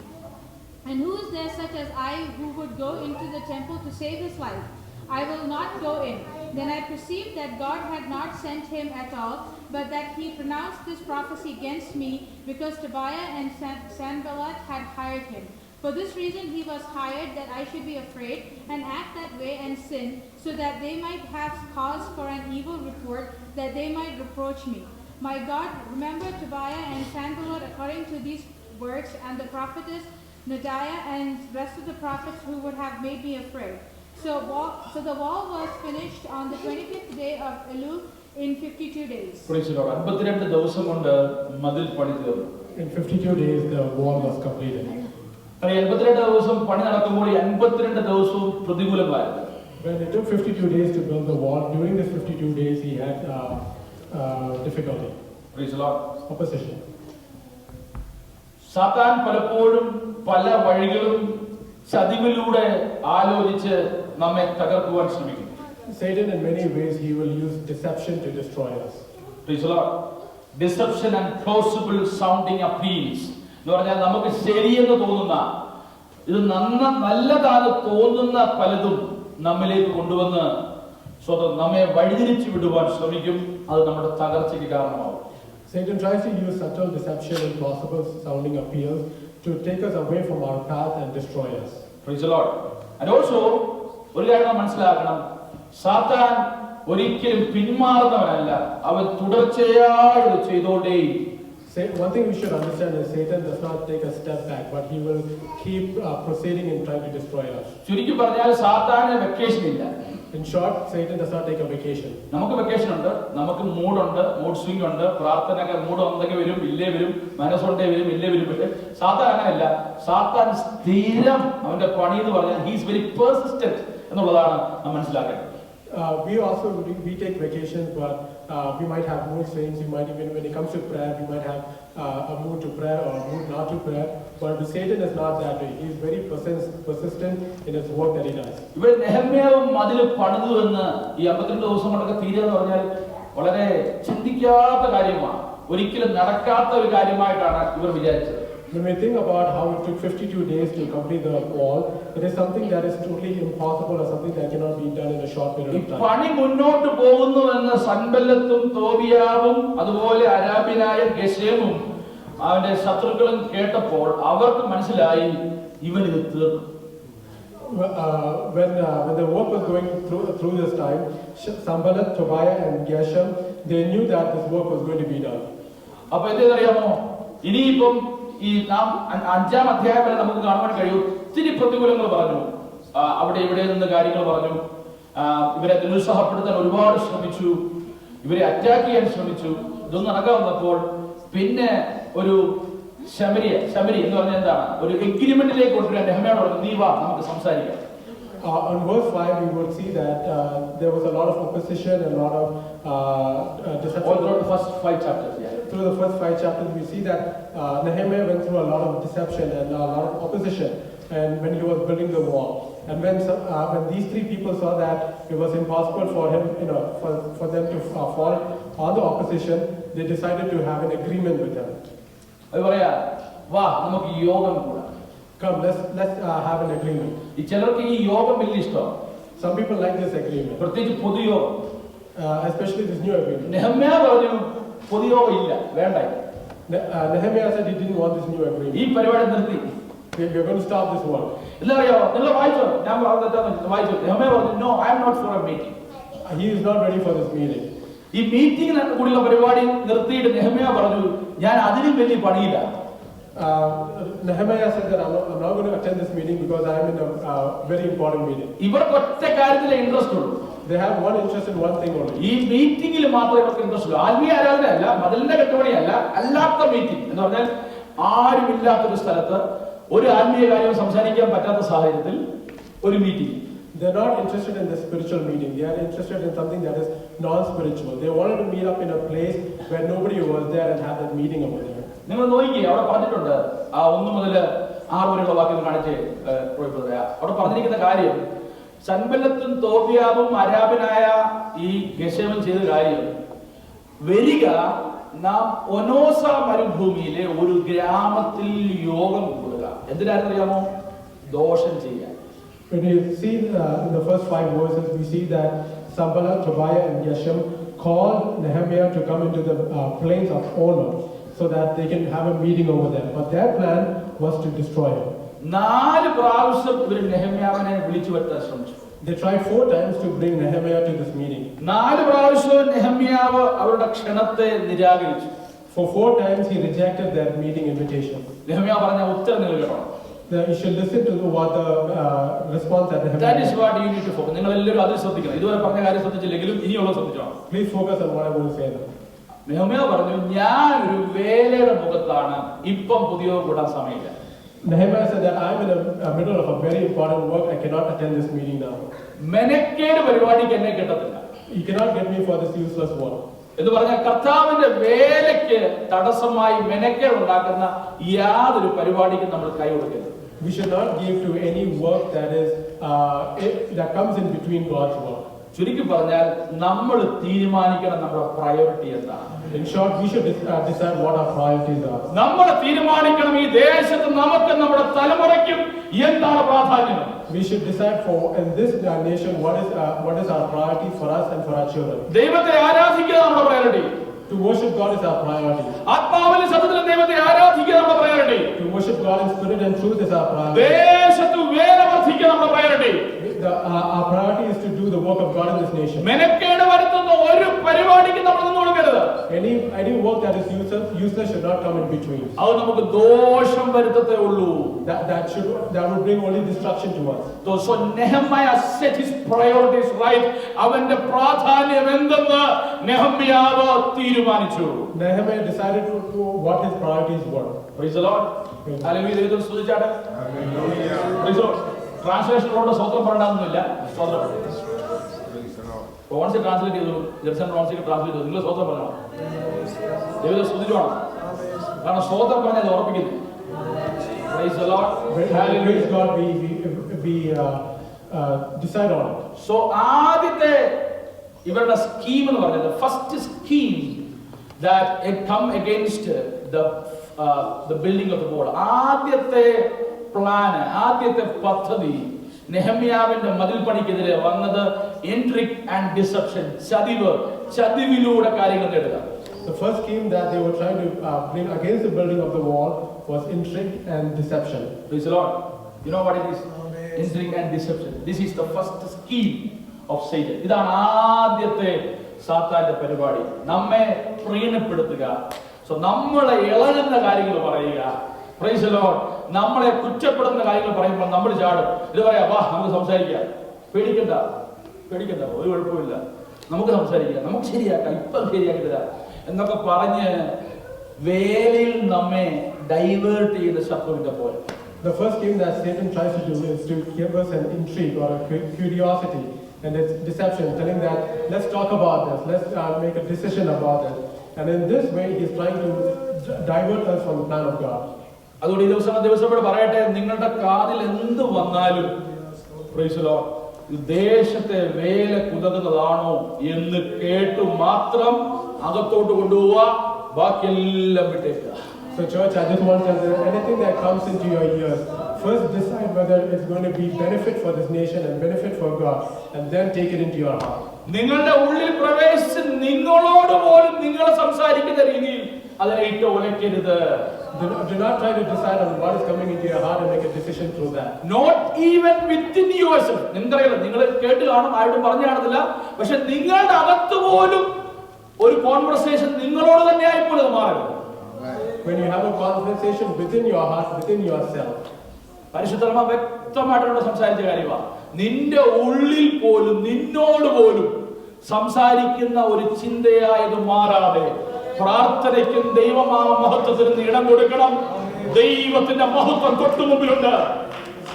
And who is there such as I who would go into the temple to save his life? I will not go in. Then I perceived that God had not sent him at all, but that he pronounced this prophecy against me, because Tobiah and Sanballat had hired him. For this reason he was hired, that I should be afraid and act that way and sin, so that they might have cause for an evil report, that they might reproach me. My God, remember Tobiah and Sanballat according to these words, and the prophetess Noadiah and rest of the prophets who would have made me afraid. So the wall was finished on the 25th day of Elul in 52 days. Praise the Lord. 52 ദിവസം കൊണ്ട് മതിൽ പണി തീർന്നു. In 52 days, the wall was completed. 82 ദിവസം പണി നടക്കുമ്പോൾ 52 ദിവസവും പ്രതികൂലമായിരുന്നു. When it took 52 days to build the wall, during this 52 days he had difficulty. Praise the Lord. Opposition. സാത്താൻ പലപ്പോഴും പല വഴികളും ചതിവിലൂടെ ആലോചിച്ച് നമ്മെ തകർക്കുവാൻ ശ്രമിക്കും. Satan in many ways he will use deception to destroy us. Praise the Lord. Deception and plausible sounding appeals. എന്ന് പറഞ്ഞാൽ നമുക്ക് ശരിയെന്ന് തോന്നുന്ന, ഇത് നല്ലതാണ് തോന്നുന്ന പലതും നമ്മിലേക്ക് കൊണ്ടുവന്ന് നമ്മെ വഴിതിരിച്ചു വിടുവാൻ ശ്രമിക്കും. അത് നമ്മുടെ തകർച്ചയ്ക്ക് കാരണമാവും. Satan tries to use subtle deception and plausible sounding appeals to take us away from our path and destroy us. Praise the Lord. And also ഒരു കാര്യം മനസ്സിലാക്കണം, സാത്താൻ ഒരിക്കലും പിന്മാറുന്നവനല്ല, അവൻ തുടർച്ചയായി ചെയ്തുകൊണ്ടേയിരിക്കും. One thing we should understand is Satan does not take a step back, but he will keep proceeding and trying to destroy us. ചുരുക്കി പറഞ്ഞാൽ സാത്താന് വെക്കേഷൻ ഇല്ല. In short, Satan does not take a vacation. നമുക്ക് വെക്കേഷൻ ഉണ്ട്, നമുക്ക് മൂഡുണ്ട്, മൂഡ് സ്വിംഗ് ഉണ്ട്, പ്രാർത്ഥനയൊക്കെ മൂഡ് ഉണ്ടെങ്കിൽ വരും, ഇല്ലേ വരും, മനസ്സുണ്ടേ വരും, ഇല്ലേ വരും. പക്ഷേ സാത്താൻ അങ്ങനെയല്ല. സാത്താൻ സ്ഥിരം അവന്റെ പണി എന്ന് പറഞ്ഞാൽ ഹീസ് വെരി പെർസിസ്റ്റന്റ് എന്നുള്ളതാണ് നാം മനസ്സിലാക്കേണ്ടത്. We take vacations, but we might have mood swings. We might even, when it comes to prayer, we might have a mood to prayer or a mood not to prayer. But Satan is not that way. He is very persistent in his work that he does. ഇവിടെ നെഹമ്യാവും മതിൽ പണിതു എന്ന് ഈ 52 ദിവസം കൊണ്ടൊക്കെ തീരുക എന്ന് പറഞ്ഞാൽ വളരെ ചിന്തിക്കാത്ത കാര്യമാണ്, ഒരിക്കലും നടക്കാത്ത ഒരു കാര്യമായിട്ടാണ് ഇവർ വിചാരിച്ചത്. When we think about how it took 52 days to complete the wall, it is something that is totally impossible or something that cannot be done in a short period of time. പണി മുന്നോട്ട് പോകുന്നുവെന്ന് സൻബല്ലത്തും തോബിയാവും അതുപോലെ അരാബിനായ ഗശേമും അവന്റെ ശത്രുക്കളും കേട്ടപ്പോൾ അവർക്ക് മനസ്സിലായി ഇവൻ ഇത് തീർക്കും. When the work was going through this time, Sanballat, Tobiah and Geshem, they knew that this work was going to be done. അപ്പൊ എന്തെന്നറിയാമോ, ഇനിയിപ്പം ഈ നാം 5-ാം അധ്യായം വരെ നമുക്ക് കാണുവാൻ കഴിയും. ഒത്തിരി പ്രതികൂലങ്ങൾ പറഞ്ഞു, അവിടെ ഇവിടെ നിന്ന് കാര്യങ്ങൾ പറഞ്ഞു, ഇവരെ നിരുത്സാഹപ്പെടുത്താൻ ഒരുപാട് ശ്രമിച്ചു, ഇവരെ അറ്റാക്ക് ചെയ്യാൻ ശ്രമിച്ചു. ഇതൊന്നും നടക്കാൻ വന്നപ്പോൾ പിന്നെ ഒരു ശമരി എന്ന് പറഞ്ഞാൽ എന്താണ്, ഒരു എഗ്രിമെന്റിലേക്ക് കൊണ്ടുവരാൻ നെഹമ്യാവ് പറഞ്ഞു, നീ വാ നമുക്ക് സംസാരിക്കാം. On verse 5, we would see that there was a lot of opposition and a lot of deception. All throughout the first 5 chapters, yeah. Through the first 5 chapters, we see that Nehemiah went through a lot of deception and a lot of opposition, and when he was building the wall. And when these 3 people saw that it was impossible for him, for them to fall on the opposition, they decided to have an agreement with him. അത് പറയാ, വാ നമുക്ക് യോഗം കൂടാം. Come, let's have an agreement. ഈ ചിലർക്ക് ഈ യോഗം വലിയ ഇഷ്ടമാണ്. Some people like this agreement, പ്രത്യേകിച്ച് പൊതുയോഗം. especially this new agreement. നെഹമ്യാവ് പറഞ്ഞു പൊതുയോഗം ഇല്ല, വേണ്ട. Nehemiah said he didn't want this new agreement. ഈ പരിപാടി നിർത്തി, We are going to stop this work. എന്താ അറിയാമോ, നിങ്ങൾ വായിച്ചോ, ഞാൻ വായിച്ചു. നെഹമ്യാവ് പറഞ്ഞു, no, I am not for a meeting. He is not ready for this meeting. ഈ മീറ്റിംഗ് കൂടിയുള്ള പരിപാടി നിർത്തിയിട്ട് നെഹമ്യാവ് പറഞ്ഞു, ഞാൻ അതിലും വലിയ പണിയില്ല. Nehemiah said that I'm not going to attend this meeting because I am in a very important meeting. ഇവർക്ക് ഒറ്റ കാര്യത്തിലെ ഇൻട്രസ്റ്റ് ഉള്ളൂ. They have one interest in one thing only. ഈ മീറ്റിംഗിൽ മാത്രമേ ഇവർക്ക് ഇൻട്രസ്റ്റ് ഉള്ളൂ. ആത്മീയ ആരാധനയല്ല, മതിലിന്റെ കെട്ടുപണിയല്ല, അല്ലാത്ത മീറ്റിംഗ് എന്ന് പറഞ്ഞാൽ ആരുമില്ലാത്തൊരു സ്ഥലത്ത് ഒരു ആത്മീയ കാര്യം സംസാരിക്കാൻ പറ്റാത്ത സാഹചര്യത്തിൽ ഒരു meeting. They're not interested in the spiritual meeting. They are interested in something that is non-spiritual. They wanted to meet up in a place where nobody was there and have that meeting over there. നിങ്ങൾ നോക്കിയേ, അവിടെ പറഞ്ഞിട്ടുണ്ട്, 1 മുതൽ 6 വരെയുള്ള വാക്യം കാണിച്ച് അവിടെ പറഞ്ഞിരിക്കുന്ന കാര്യം, സൻബല്ലത്തും തോബിയാവും അരാബിനായ ഈ ഗശേമും ചെയ്ത കാര്യം, വരിക നാം ഒനോസ മരുഭൂമിയിലെ ഒരു ഗ്രാമത്തിൽ യോഗം കൂടുക. എന്തിനാണെന്ന് അറിയാമോ? ദോഷം ചെയ്യാൻ. When you see in the first 5 verses, we see that Sanballat, Tobiah, and Geshem called Nehemiah to come into the plains of Ono so that they can have a meeting over there. But their plan was to destroy him. 4 പ്രാവശ്യം ഇവർ നെഹമ്യാവിനെ വിളിച്ചു വരുത്താൻ ശ്രമിച്ചു. They tried 4 times to bring Nehemiah to this meeting. 4 പ്രാവശ്യം നെഹമ്യാവ് അവരുടെ ക്ഷണത്തെ നിരാകരിച്ചു. For 4 times he rejected their meeting invitation. നെഹമ്യാവ് പറഞ്ഞ ഉത്തരം നിങ്ങൾ കേൾക്കണം. You should listen to what the response that Nehemiah. That is what you need to focus. നിങ്ങൾ എല്ലാവരും അതിൽ ശ്രദ്ധിക്കണം. ഇതുവരെ പറഞ്ഞ കാര്യം ശ്രദ്ധിച്ചില്ലെങ്കിലും ഇനിയുള്ളത് ശ്രദ്ധിച്ചോണം. Please focus on what I want to say now. നെഹമ്യാവ് പറഞ്ഞു, ഞാൻ ഒരു വേലയുടെ മുഖത്താണ്, ഇപ്പം പുതിയ കൂടാൻ സമയമില്ല. Nehemiah said that I'm in the middle of a very important work. I cannot attend this meeting now. മെനക്കേട് പരിപാടിക്ക് എന്നെ കിട്ടത്തില്ല. You cannot get me for this useless work. എന്ന് പറഞ്ഞാൽ കർത്താവിന്റെ വേലയ്ക്ക് തടസ്സമായി മെനക്കേട് ഉണ്ടാക്കുന്ന യാതൊരു പരിപാടിക്കും നമ്മൾ കൈ കൊടുക്കരുത്. We should not give to any work that is that comes in between God's work. ചുരുക്കി പറഞ്ഞാൽ നമ്മൾ തീരുമാനിക്കണം നമ്മുടെ പ്രയോറിറ്റി എന്താണ്. In short, we should decide what our priorities are. നമ്മൾ തീരുമാനിക്കണം ഈ ദേശത്ത് നമുക്ക് നമ്മുടെ തലമുറയ്ക്കും എന്താണ് പ്രാധാന്യം. We should decide for in this nation what is our priority for us and for our children. ദൈവത്തെ ആരാധിക്കുക നമ്മുടെ priority. To worship God is our priority. ആത്മാവിലും സത്യത്തിലും ദൈവത്തെ ആരാധിക്കുക നമ്മുടെ priority. To worship God in spirit and truth is our priority. ദേശത്ത് വേല വർദ്ധിക്കുക നമ്മുടെ priority. Our priority is to do the work of God in this nation. മെനക്കേട് വരുത്തുന്ന ഒരു പരിപാടിക്ക് നമ്മൾ നിന്ന് കൊടുക്കരുത്. Any work that is useless should not come in between. അത് നമുക്ക് ദോഷം വരുത്തത്തേ ഉള്ളൂ. That would bring only destruction to us. So Nehemiah set his priorities right. അവന്റെ പ്രാധാന്യം എന്തെന്ന് നെഹമ്യാവ് തീരുമാനിച്ചു. Nehemiah decided to what his priorities were. Praise the Lord. Hallelujah. ദൈവത്തെ സ്തുതിച്ചാട്ടെ. Praise the Lord. ട്രാൻസ്ലേഷനിലൂടെ സ്വന്തം പറയണമെന്നില്ല. ഓൺസി ട്രാൻസ്ലേറ്റ് ചെയ്തു, ജെർസൺ ഓൺസിക്ക് ട്രാൻസ്ലേറ്റ് ചെയ്തു. നിങ്ങൾ സ്വന്തം പറയണം. ദൈവത്തെ സ്തുതിച്ചോണം. കാരണം സ്വന്തം പറഞ്ഞത് ഉറപ്പിക്കുന്നു. Praise the Lord. Praise God. We decide on it. So ആദ്യത്തെ ഇവരുടെ സ്കീം എന്ന് പറഞ്ഞത് first scheme that it come against the building of the wall. ആദ്യത്തെ പ്ലാൻ, ആദ്യത്തെ പദ്ധതി നെഹമ്യാവിന്റെ മതിൽ പണിക്കെതിരെ വന്നത് ഇൻട്രിക് ആൻഡ് ഡിസെപ്ഷൻ, ചതിവിലൂടെ കാര്യങ്ങൾ നേടുക. The first scheme that they were trying to bring against the building of the wall was intrigue and deception. Praise the Lord. You know what it is? Intrigue and deception. This is the first scheme of Satan. ഇതാണ് ആദ്യത്തെ സാത്താന്റെ പരിപാടി. നമ്മെ പ്രീണപ്പെടുത്തുക. സോ നമ്മളെ ഇളകുന്ന കാര്യങ്ങൾ പറയുക. Praise the Lord. നമ്മളെ കുറ്റപ്പെടുന്ന കാര്യങ്ങൾ പറയുമ്പോൾ നമ്മൾ ചാടും. ഇത് പറയാ, വാ നമുക്ക് സംസാരിക്കാം, പേടിക്കണ്ട ഒരു കുഴപ്പമില്ല, നമുക്ക് സംസാരിക്കാം, നമുക്ക് ശരിയാക്കാം, ഇപ്പം ശരിയാക്കി തരാം എന്നൊക്കെ പറഞ്ഞ് വേലയിൽ നമ്മെ ഡൈവേർട്ട് ചെയ്ത ശത്രുവിന്റെ പോലെ. The first scheme that Satan tries to do is to give us an intrigue or a curiosity, and it's deception, telling that let's talk about this, let's make a decision about it, and in this way he's trying to divert us from the plan of God. അതുകൊണ്ട് ഈ ദിവസം പറയട്ടെ, നിങ്ങളുടെ കാതിൽ എന്ത് വന്നാലും പ്രൈസ് ദി ലോർഡ്, ദേശത്തെ വേല കുതകുന്നതാണോ എന്ന് കേട്ടു മാത്രം അകത്തോട്ട് കൊണ്ടുപോവുക, ബാക്കിയെല്ലാം വിട്ടേക്കുക. So church, I just want to tell you, anything that comes into your ears, first decide whether it's going to be benefit for this nation and benefit for God, and then take it into your heart. നിങ്ങളുടെ ഉള്ളിൽ പ്രവേശിച്ച് നിങ്ങളോട് പോലും നിങ്ങൾ സംസാരിക്കുന്ന രീതിയിൽ അതിനെ ഇട്ട് ഉലയ്ക്കരുത്. Do not try to decide on what is coming into your heart and make a decision through that. Not even within yourself. നിങ്ങൾക്കറിയില്ല, നിങ്ങൾ കേട്ട് കാണും, ആയിട്ടും പറഞ്ഞു കാണത്തില്ല, പക്ഷെ നിങ്ങളുടെ അകത്ത് പോലും ഒരു കോൺവെർസേഷൻ നിങ്ങളോട് തന്നെ ആയിപ്പോലും മാറരുത്. When you have a conversation within your heart, within yourself. പരിശുദ്ധമ വ്യക്തമായിട്ട് സംസാരിച്ച കാര്യമാണ്. നിന്റെ ഉള്ളിൽ പോലും നിന്നോട് പോലും സംസാരിക്കുന്ന ഒരു ചിന്തയായത് മാറാതെ പ്രാർത്ഥനയ്ക്കും ദൈവമഹത്വത്തിനും ഇടം കൊടുക്കണം. ദൈവത്തിന്റെ മഹത്വം തൊട്ടുമുമ്പിലുണ്ട്.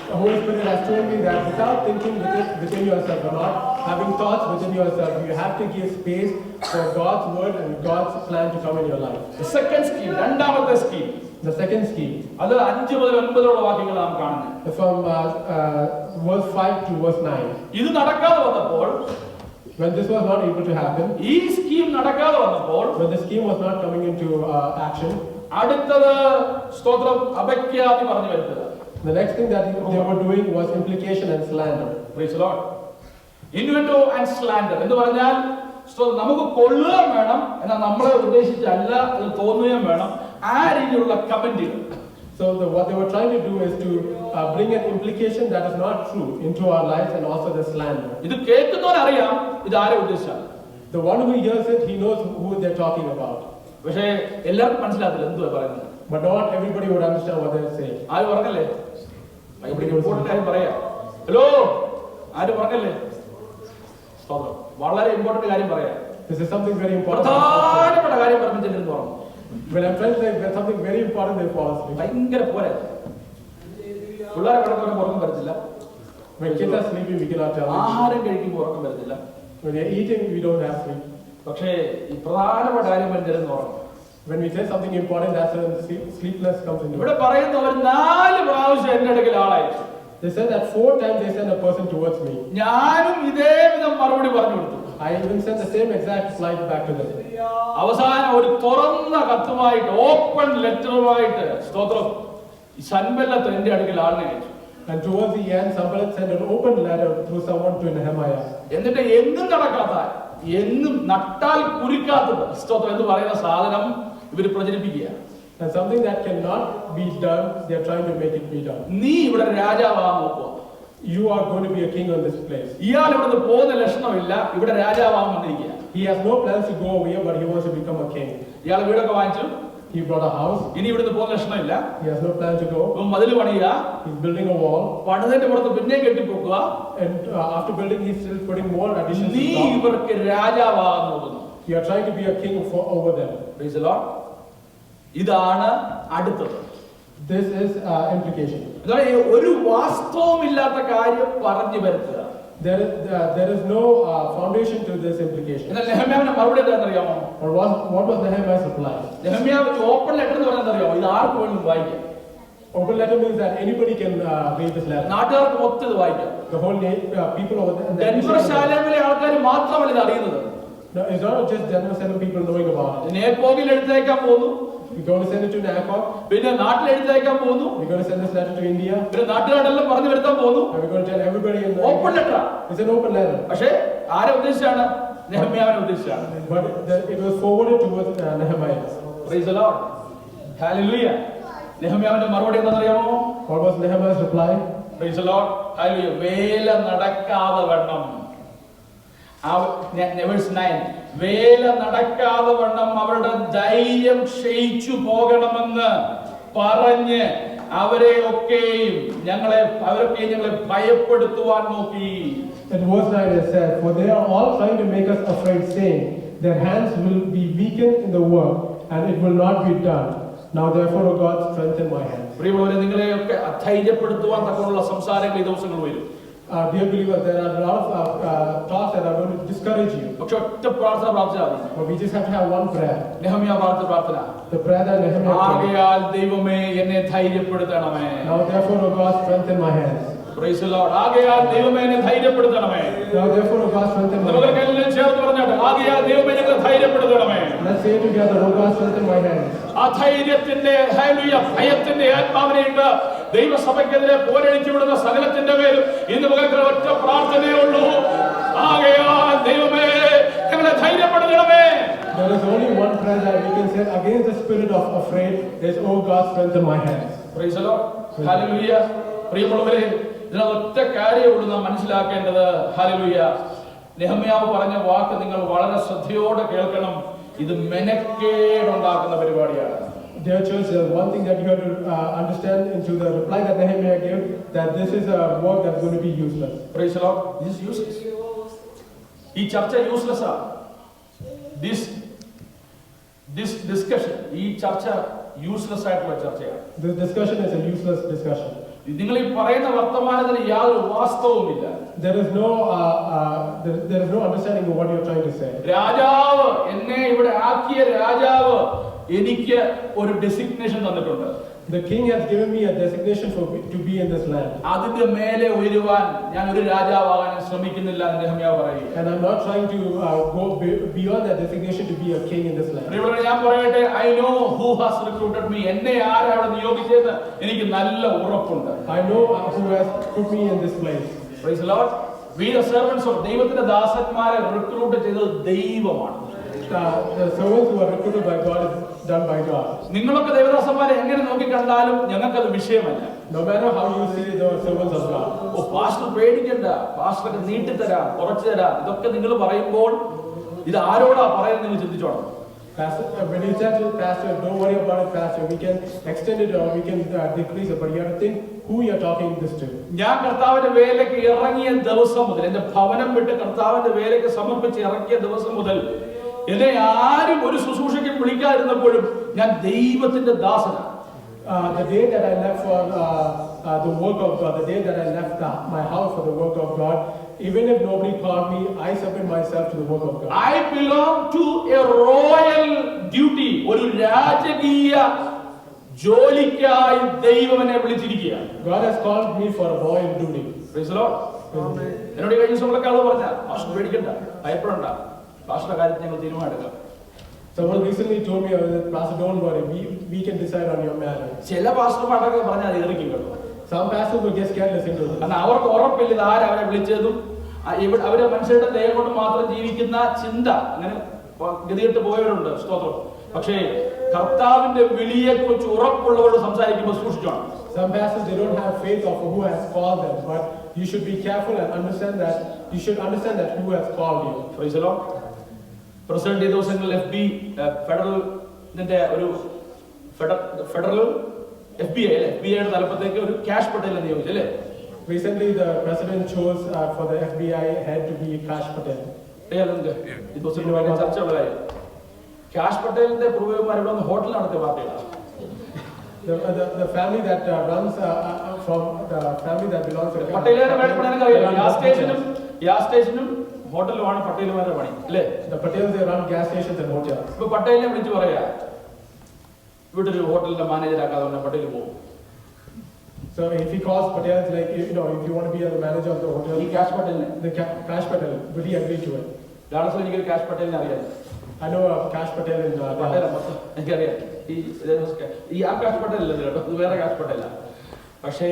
The Holy Spirit has told me that without thinking within yourself or not having thoughts within yourself, you have to give space for God's word and God's plan to come in your life. The second scheme, രണ്ടാമത്തെ സ്കീം. The second scheme. അത് 5 മുതൽ 9 വാക്യങ്ങൾ നാം കാണുന്നത്. From verse 5 to verse 9. ഇത് നടക്കാതെ വന്നപ്പോൾ, when this was not able to happen, ഈ സ്കീം നടക്കാതെ വന്നപ്പോൾ, when the scheme was not coming into action, അടുത്തത് സ്തോത്രം അബക്യാതി പറഞ്ഞു വരുന്നത്. The next thing that they were doing was implication and slander. Praise the Lord. Innuendo and slander എന്ന് പറഞ്ഞാൽ നമുക്ക് കൊള്ളുകയും വേണം, എന്നാൽ നമ്മളെ ഉദ്ദേശിച്ചല്ല എന്ന് തോന്നുകയും വേണം. ആ രീതിയിലുള്ള കമന്റുകൾ. So what they were trying to do is to bring an implication that is not true into our lives, and also the slander. ഇത് കേൾക്കുന്നവൻ അറിയാം ഇത് ആരെ ഉദ്ദേശിച്ചാണ്. The one who hears it, he knows who they're talking about. പക്ഷേ എല്ലാവർക്കും മനസ്സിലാത്തില്ല എന്തുവാ പറയുന്നത്. But not everybody would understand what they're saying. ആര് പറഞ്ഞല്ലേ? ഇമ്പോർട്ടന്റ് കാര്യം പറയാം. ഹലോ, ആര് പറഞ്ഞല്ലേ? വളരെ ഇമ്പോർട്ടന്റ് കാര്യം പറയാം. This is something very important. പ്രധാനപ്പെട്ട കാര്യം പറഞ്ഞിട്ട് പറഞ്ഞു. When I'm trying to say something very important, they fall asleep. ഭയങ്കര പോരാ. പിള്ളേരെ കിടക്കുമ്പോൾ ഉറക്കം വരത്തില്ല. When kids are sleeping, we cannot tell them. ആഹാരം കഴിക്കുമ്പോൾ ഉറക്കം വരത്തില്ല. When we are eating, we don't have sleep. പക്ഷേ ഈ പ്രധാനപ്പെട്ട കാര്യം പറഞ്ഞിരുന്നു ഉറക്കം. When we say something important, that's when sleepless comes into ഇവിടെ it. പറയുന്നവർ 4 പ്രാവശ്യം എന്റെ അടുക്കൽ ആളയച്ചു. They said that 4 times they sent a person towards me. ഞാനും ഇതേ വിധം മറുപടി പറഞ്ഞു കൊടുത്തു. I even sent the same exact slide back to them. അവസാനം ഒരു തുറന്ന കത്തുമായിട്ട്, ഓപ്പൺ ലെറ്ററുമായിട്ട് സ്തോത്രം സൻബല്ലത്ത് എന്റെ അടുക്കൽ ആളിനെ അയച്ചു. And towards the end, somebody sent an open letter through someone to Nehemiah. എന്നിട്ട് എന്നും നടക്കാത്ത, എന്നും നട്ടാൽ കുരിക്കാത്തത് സ്തോത്രം എന്ന് പറയുന്ന സാധനം ഇവർ പ്രചരിപ്പിക്കുക. And something that cannot be done, they are trying to make it be done. നീ ഇവിടെ രാജാവാൻ നോക്കുക. You are going to be a king on this place. ഇയാൾ ഇവിടുന്ന് പോകുന്ന ലക്ഷണമില്ല, ഇവിടെ രാജാവാൻ വന്നിരിക്കുക. He has no plans to go away, but he wants to become a king. ഇയാൾ വീടൊക്കെ വാങ്ങിച്ചു, He brought a house. ഇനി ഇവിടുന്ന് പോകുന്ന ലക്ഷണമില്ല. He has no plan to go. മതിൽ പണിയുക, He's building a wall. പണിതിന്റെ പുറത്ത് പിന്നെയും കെട്ടിപ്പോക്കുക. And after building, he's still putting more additions നീ to top. ഇവർക്ക് രാജാവാകാൻ നോക്കുന്നു. You are trying to be a king over them. Praise the Lord. ഇതാണ് അടുത്തത്. This is implication. ഒരു വാസ്തവമില്ലാത്ത കാര്യം പറഞ്ഞു വരുത്തുക. There is no foundation to this implication. എന്നാൽ നെഹമ്യാവിന്റെ മറുപടി എന്താണെന്നറിയാമോ? Or what was Nehemiah's reply? നെഹമ്യാവ് ഓപ്പൺ ലെറ്റർ എന്ന് പറഞ്ഞാൽ അറിയാമോ? ഇത് ആർക്ക് വേണമെങ്കിലും വായിക്കാം. Open letter means that anybody can read this letter. നാട്ടുകാർക്ക് മൊത്തം ഇത് വായിക്കാം. The whole people over there. Denver ശാലേമിലെ ആൾക്കാർ മാത്രമല്ല ഇത് അറിയുന്നത്. No, it's not just Denver Salem people knowing about it. നേപ്പോകിൽ എഴുത്തയക്കാൻ പോകുന്നു, We're going to send it to Nacog. പിന്നെ നാട്ടിൽ എഴുത്തയക്കാൻ പോകുന്നു, We're going to send this letter to India. പിന്നെ നാട്ടുകാരെല്ലാം പറഞ്ഞു വരുത്താൻ പോകുന്നു. And we're going to tell everybody in the open letter. It's an open letter. പക്ഷേ ആരെ ഉദ്ദേശിച്ചാണ്? നെഹമ്യാവിനെ ഉദ്ദേശിച്ചാണ്. But it was forwarded towards Nehemiah. Praise the Lord. Hallelujah. നെഹമ്യാവിന്റെ മറുപടി എന്താണെന്നറിയാമോ? What was Nehemiah's reply? Praise the Lord. Hallelujah. വേല നടക്കാതെ വണ്ണം. Verse 9. വേല നടക്കാതെ വണ്ണം അവരുടെ ധൈര്യം ക്ഷയിച്ചു പോകണമെന്ന് പറഞ്ഞ് അവരൊക്കെയും ഞങ്ങളെ ഭയപ്പെടുത്തുവാൻ നോക്കി. In verse 9 it said, "For they are all trying to make us afraid, saying, their hands will be weakened in the work, and it will not be done. Now therefore, O God, strengthen my hands." പ്രിയമുള്ളവരെ, നിങ്ങളെയൊക്കെ അധൈര്യപ്പെടുത്തുവാൻ തക്കമുള്ള സംസാരങ്ങൾ ഈ ദിവസങ്ങൾ വരും. Dear believers, there are a lot of talks that are going to discourage you. പക്ഷെ ഒറ്റ പ്രാർത്ഥന പ്രാർത്ഥിച്ചാൽ മതി. But we just have to have one prayer. നെഹമ്യാ പ്രാർത്ഥന. The prayer that Nehemiah prayed. ആകയാൽ ദൈവമേ എന്നെ ധൈര്യപ്പെടുത്തണമേ. Now therefore, O God, strengthen my hands. Praise the Lord. ആകയാൽ ദൈവമേ എന്നെ ധൈര്യപ്പെടുത്തണമേ. Now therefore, O God, strengthen my നമുക്ക് hands. എല്ലാം ചേർത്ത് പറഞ്ഞാട്ടെ. ആകയാൽ ദൈവമേ ഞങ്ങളെ ധൈര്യപ്പെടുത്തണമേ. Let's say it together, O God, strengthen my hands. അധൈര്യത്തിന്റെ ഭയത്തിന്റെ ആത്മാവിനെയുണ്ട് ദൈവസഭയ്ക്കെതിരെ പോരടിച്ചു വിടുന്ന സകലത്തിന്റെ പേരും ഇന്ന് പകരം ഒറ്റ പ്രാർത്ഥനയേ ഉള്ളൂ. ആകയാൽ ദൈവമേ ഞങ്ങളെ ധൈര്യപ്പെടുത്തണമേ. There is only one prayer that we can say against the spirit of afraid. Is, "O God, strengthen my hands." Praise the Lord. Hallelujah. പ്രിയമുള്ളവരെ, ഇതിനകത്ത് ഒറ്റ കാര്യമുള്ളൂ നാം മനസ്സിലാക്കേണ്ടത്. ഹല്ലേലൂയ. നെഹമ്യാവ് പറഞ്ഞ വാക്ക് നിങ്ങൾ വളരെ ശ്രദ്ധയോടെ കേൾക്കണം. ഇത് മെനക്കേടുണ്ടാക്കുന്ന പരിപാടിയാണ്. Dear church, there's one thing that you have to understand into the reply that Nehemiah gave, that this is a work that's going to be useless. Praise the Lord. This is useless. ഈ ചർച്ച യൂസ്ലെസ് ആണ്. This discussion, ഈ ചർച്ച യൂസ്ലെസ് ആയിട്ടുള്ള ചർച്ചയാണ്. This discussion is a useless discussion. നിങ്ങൾ ഈ പറയുന്ന വർത്തമാനത്തിന് യാതൊരു വാസ്തവവുമില്ല. There is no understanding of what you're trying to say. രാജാവ്, എന്നെ ഇവിടെ ആക്കിയ രാജാവ് എനിക്ക് ഒരു ഡെസിഗ്നേഷൻ തന്നിട്ടുണ്ട്. The king has given me a designation to be in this land. അതിന്റെ മേലെ ഉയരുവാൻ ഞാൻ ഒരു രാജാവാകാൻ ശ്രമിക്കുന്നില്ല എന്ന് നെഹമ്യാവ് പറയുന്നു. And I'm not trying to go beyond that designation to be a king in this land. പ്രിയമുള്ളവരെ, ഞാൻ പറയട്ടെ, I know who has recruited me. എന്നെ ആരാണ് നിയോഗിച്ചതെന്ന് എനിക്ക് നല്ല ഉറപ്പുണ്ട്. I know who has put me in this place. Praise the Lord. We the servants of ദൈവത്തിന്റെ ദാസന്മാരെ റിക്രൂട്ട് ചെയ്തത് ദൈവമാണ്. The servants who are recruited by God is done by God. നിങ്ങളൊക്കെ ദൈവദാസന്മാരെ എങ്ങനെ നോക്കിക്കണ്ടാലും ഞങ്ങൾക്കത് വിഷയമല്ല. No matter how you see the servants of God. ഓ പാസ്റ്റർ പേടിക്കണ്ട, പാസ്റ്റർക്ക് നീട്ടിത്തരാം, കുറച്ചു തരാം, ഇതൊക്കെ നിങ്ങൾ പറയുമ്പോൾ ഇത് ആരോടാ പറയുന്നത് നിങ്ങൾ ചിന്തിച്ചോണം. Pastor, when you tell the pastor, don't worry about it, pastor, we can extend it or we can decrease it, but you have to think who you are talking this to. ഞാൻ കർത്താവിന്റെ വേലയ്ക്ക് ഇറങ്ങിയ ദിവസം മുതൽ, എന്റെ ഭവനം വിട്ട് കർത്താവിന്റെ വേലയ്ക്ക് സമർപ്പിച്ച് ഇറങ്ങിയ ദിവസം മുതൽ എന്നെ ആരും ഒരു ശുശ്രൂഷയ്ക്ക് വിളിക്കാതിരുന്നപ്പോഴും ഞാൻ ദൈവത്തിന്റെ ദാസനാണ്. The day that I left for the work of God, the day that I left my house for the work of God, even if nobody called me, I submit myself to the work of God. I belong to a royal duty. ഒരു രാജകീയ ജോലിക്കായി ദൈവം എന്നെ വിളിച്ചിരിക്കുകയാണ്. God has called me for a royal duty. Praise the Lord. എന്നോട് കഴിഞ്ഞ ദിവസങ്ങളൊക്കെ ആള് പറഞ്ഞ പാസ്റ്റർ പേടിക്കണ്ട, ഭയപ്പെടണ്ട, പാസ്റ്ററുടെ കാര്യത്തിൽ ഞങ്ങൾ തീരുമാനമെടുക്കാം. Someone recently told me, Pastor, don't worry, we can decide on your matter. ചില പാസ്റ്റർമാരൊക്കെ പറഞ്ഞാൽ ഏറിക്കും കേട്ടോ. Some pastors will get scared listening to this. കാരണം അവർക്ക് ഉറപ്പില്ല ഇത് ആരവരെ വിളിച്ചതും അവരെ മനുഷ്യരുടെ ദയ കൊണ്ട് മാത്രം ജീവിക്കുന്ന ചിന്ത, അങ്ങനെ ഗതികെട്ട് പോയവരുണ്ട്. സ്തോത്രം. പക്ഷേ കർത്താവിന്റെ വിളിയെ കുറിച്ച് ഉറപ്പുള്ളവരോട് സംസാരിക്കുമ്പോൾ സൂക്ഷിച്ചോണം. Some pastors, they don't have faith of who has called them, but you should be careful and understand that you should understand that who has called you. Praise the Lord. President ഈ ദിവസങ്ങളിൽ ഫെഡറലിന്റെ ഒരു ഫെഡറൽ FBI തലപ്പത്തേക്ക് ഒരു കാഷ് പട്ടേൽ നിയോഗിച്ചു അല്ലേ? Recently, the president chose for the FBI head to be Kash Patel. ഈ ദിവസങ്ങളിൽ ഭയങ്കര ചർച്ചയുള്ള കാര്യം. കാഷ് പട്ടേലിന്റെ പൂർവ്വന്മാർ ഇവിടെ വന്ന് ഹോട്ടൽ നടത്തിയ പാർട്ടികളാണ്. The family that runs from the family that belongs to പട്ടേലുകാരെ ഗ്യാസ് സ്റ്റേഷനും ഹോട്ടലുമാണ് പട്ടേലുമാരുടെ പണി അല്ലേ? The Patels, they run gas stations and hotels. ഇപ്പൊ പട്ടേലിനെ വിളിച്ചു പറയാ ഇവിടെ ഒരു ഹോട്ടലിന്റെ മാനേജർ ആക്കാതെ പട്ടേൽ പോകും. So if he calls Patel, like if you want to be the manager of the hotel, ഈ കാഷ് പട്ടേലിനെ Kash Patel, will he agree to it? ഡാളസിൽ എനിക്ക് കാഷ് പട്ടേലിനെ അറിയാം. I know Kash Patel in Dallas. എനിക്കറിയാം. ഈ ആ കാഷ് പട്ടേൽ അല്ല കേട്ടോ, ഇത് വേറെ കാഷ് പട്ടേല. പക്ഷേ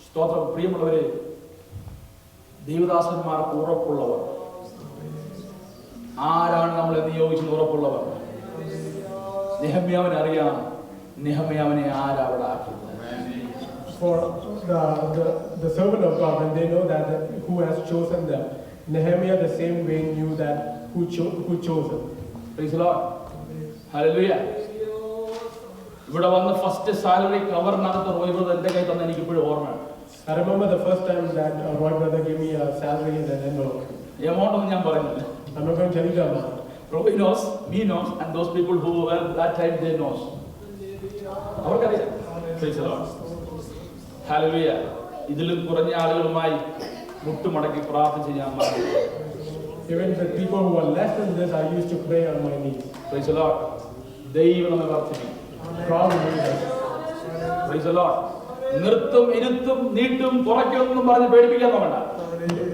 സ്തോത്രം, പ്രിയമുള്ളവരെ, ദൈവദാസന്മാർക്ക് ഉറപ്പുള്ളവർ ആരാണ് നമ്മളെ നിയോഗിച്ചത്? ഉറപ്പുള്ളവർ. നെഹമ്യാവിനെ അറിയാം, നെഹമ്യാവിനെ ആരാ അവിടെ ആക്കിയത്? For the servant of God, when they know that who has chosen them, Nehemiah the same way knew that who chose him. Praise the Lord. Hallelujah. ഇവിടെ വന്ന് ഫസ്റ്റ് സാലറി കവറിനകത്ത് റോയ് ബ്രദർ എന്റെ കൈ തന്നെ എനിക്ക് ഇപ്പോഴും ഓർമ്മയാണ്. I remember the first time that Roy brother gave me a salary in an envelope. Amount ഒന്നും ഞാൻ പറയുന്നില്ല. I'm not going to tell you the amount. Roy knows, me knows, and those people who were that time they knows. അവർക്കറിയാം. Praise the Lord. Hallelujah. ഇതിലും കുറഞ്ഞ ആളുകളുമായി മുട്ടുമടക്കി പ്രാർത്ഥിച്ച് ഞാൻ പറഞ്ഞു. Even the people who are less than this, I used to pray on my knees. Praise the Lord. ദൈവം നമ്മെ വർദ്ധിപ്പിക്കും. God will lead us. Praise the Lord. നിർത്തും ഇരുത്തും നീട്ടും കുറയ്ക്കൊന്നും പറഞ്ഞ് പേടിപ്പിക്കാൻ വേണ്ട.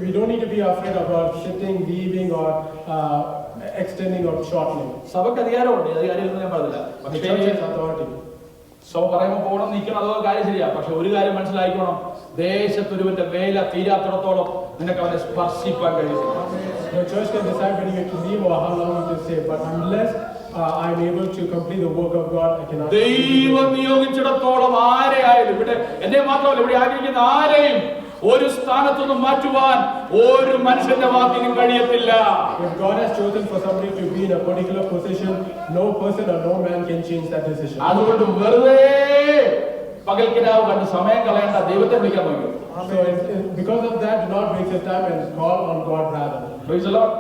We don't need to be afraid about shifting, leaving, or extending or shortening. സഭയ്ക്ക് അധികാരമുണ്ട്, അധികാരം ഞാൻ പറഞ്ഞില്ല. The church has authority. സഭ പറയുമ്പോൾ പോകണം നിൽക്കണം, അതൊക്കെ കാര്യം ശരിയാ. പക്ഷെ ഒരു കാര്യം മനസ്സിലാക്കണം, ദേശത്തൊരുവന്റെ വേല തീരാത്തിടത്തോളം നിനക്ക് അവനെ സ്പർശിക്കാൻ കഴിയും. The church can decide when you have to leave or how long you have to stay, but unless I'm able to complete the work of God, I cannot. ദൈവം നിയോഗിച്ചിടത്തോളം ആരെയായാലും, ഇവിടെ എന്നെ മാത്രമല്ല, ഇവിടെ ആഗ്രഹിക്കുന്ന ആരെയും ഒരു സ്ഥാനത്തുനിന്ന് മാറ്റുവാൻ ഒരു മനുഷ്യന്റെ വാക്കിനും കഴിയത്തില്ല. If God has chosen for somebody to be in a particular position, no person or no man can change that decision. അതുകൊണ്ട് വെറുതെ പകൽക്കിനാവ് കണ്ട് സമയം കളയേണ്ട, ദൈവത്തെ വിളിക്കാൻ നോക്കും. So because of that, do not waste your time and call on God rather. Praise the Lord.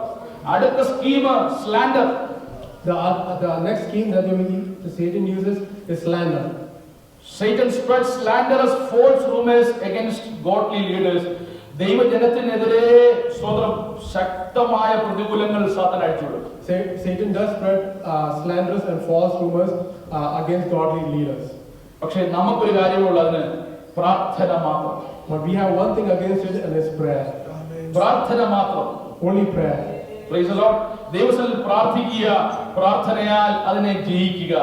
അടുത്ത scheme slender. The next scheme that Satan uses is slander. Satan spreads slanderous false rumors against godly leaders. ദൈവജനത്തിനെതിരെ സ്വതന്ത്രം ശക്തമായ പ്രതികൂലങ്ങൾ സാത്താൻ അഴിച്ചുവിടും. Satan does spread slanderous and false rumors against godly leaders. പക്ഷെ നമുക്കൊരു കാര്യമുള്ള അതിന് പ്രാർത്ഥന മാത്രം. But we have one thing against it, and it's prayer. പ്രാർത്ഥന മാത്രം. Only prayer. Praise the Lord. ദൈവസന്നിധിയിൽ പ്രാർത്ഥിക്കുക, പ്രാർത്ഥനയാൽ അതിനെ ജയിക്കുക.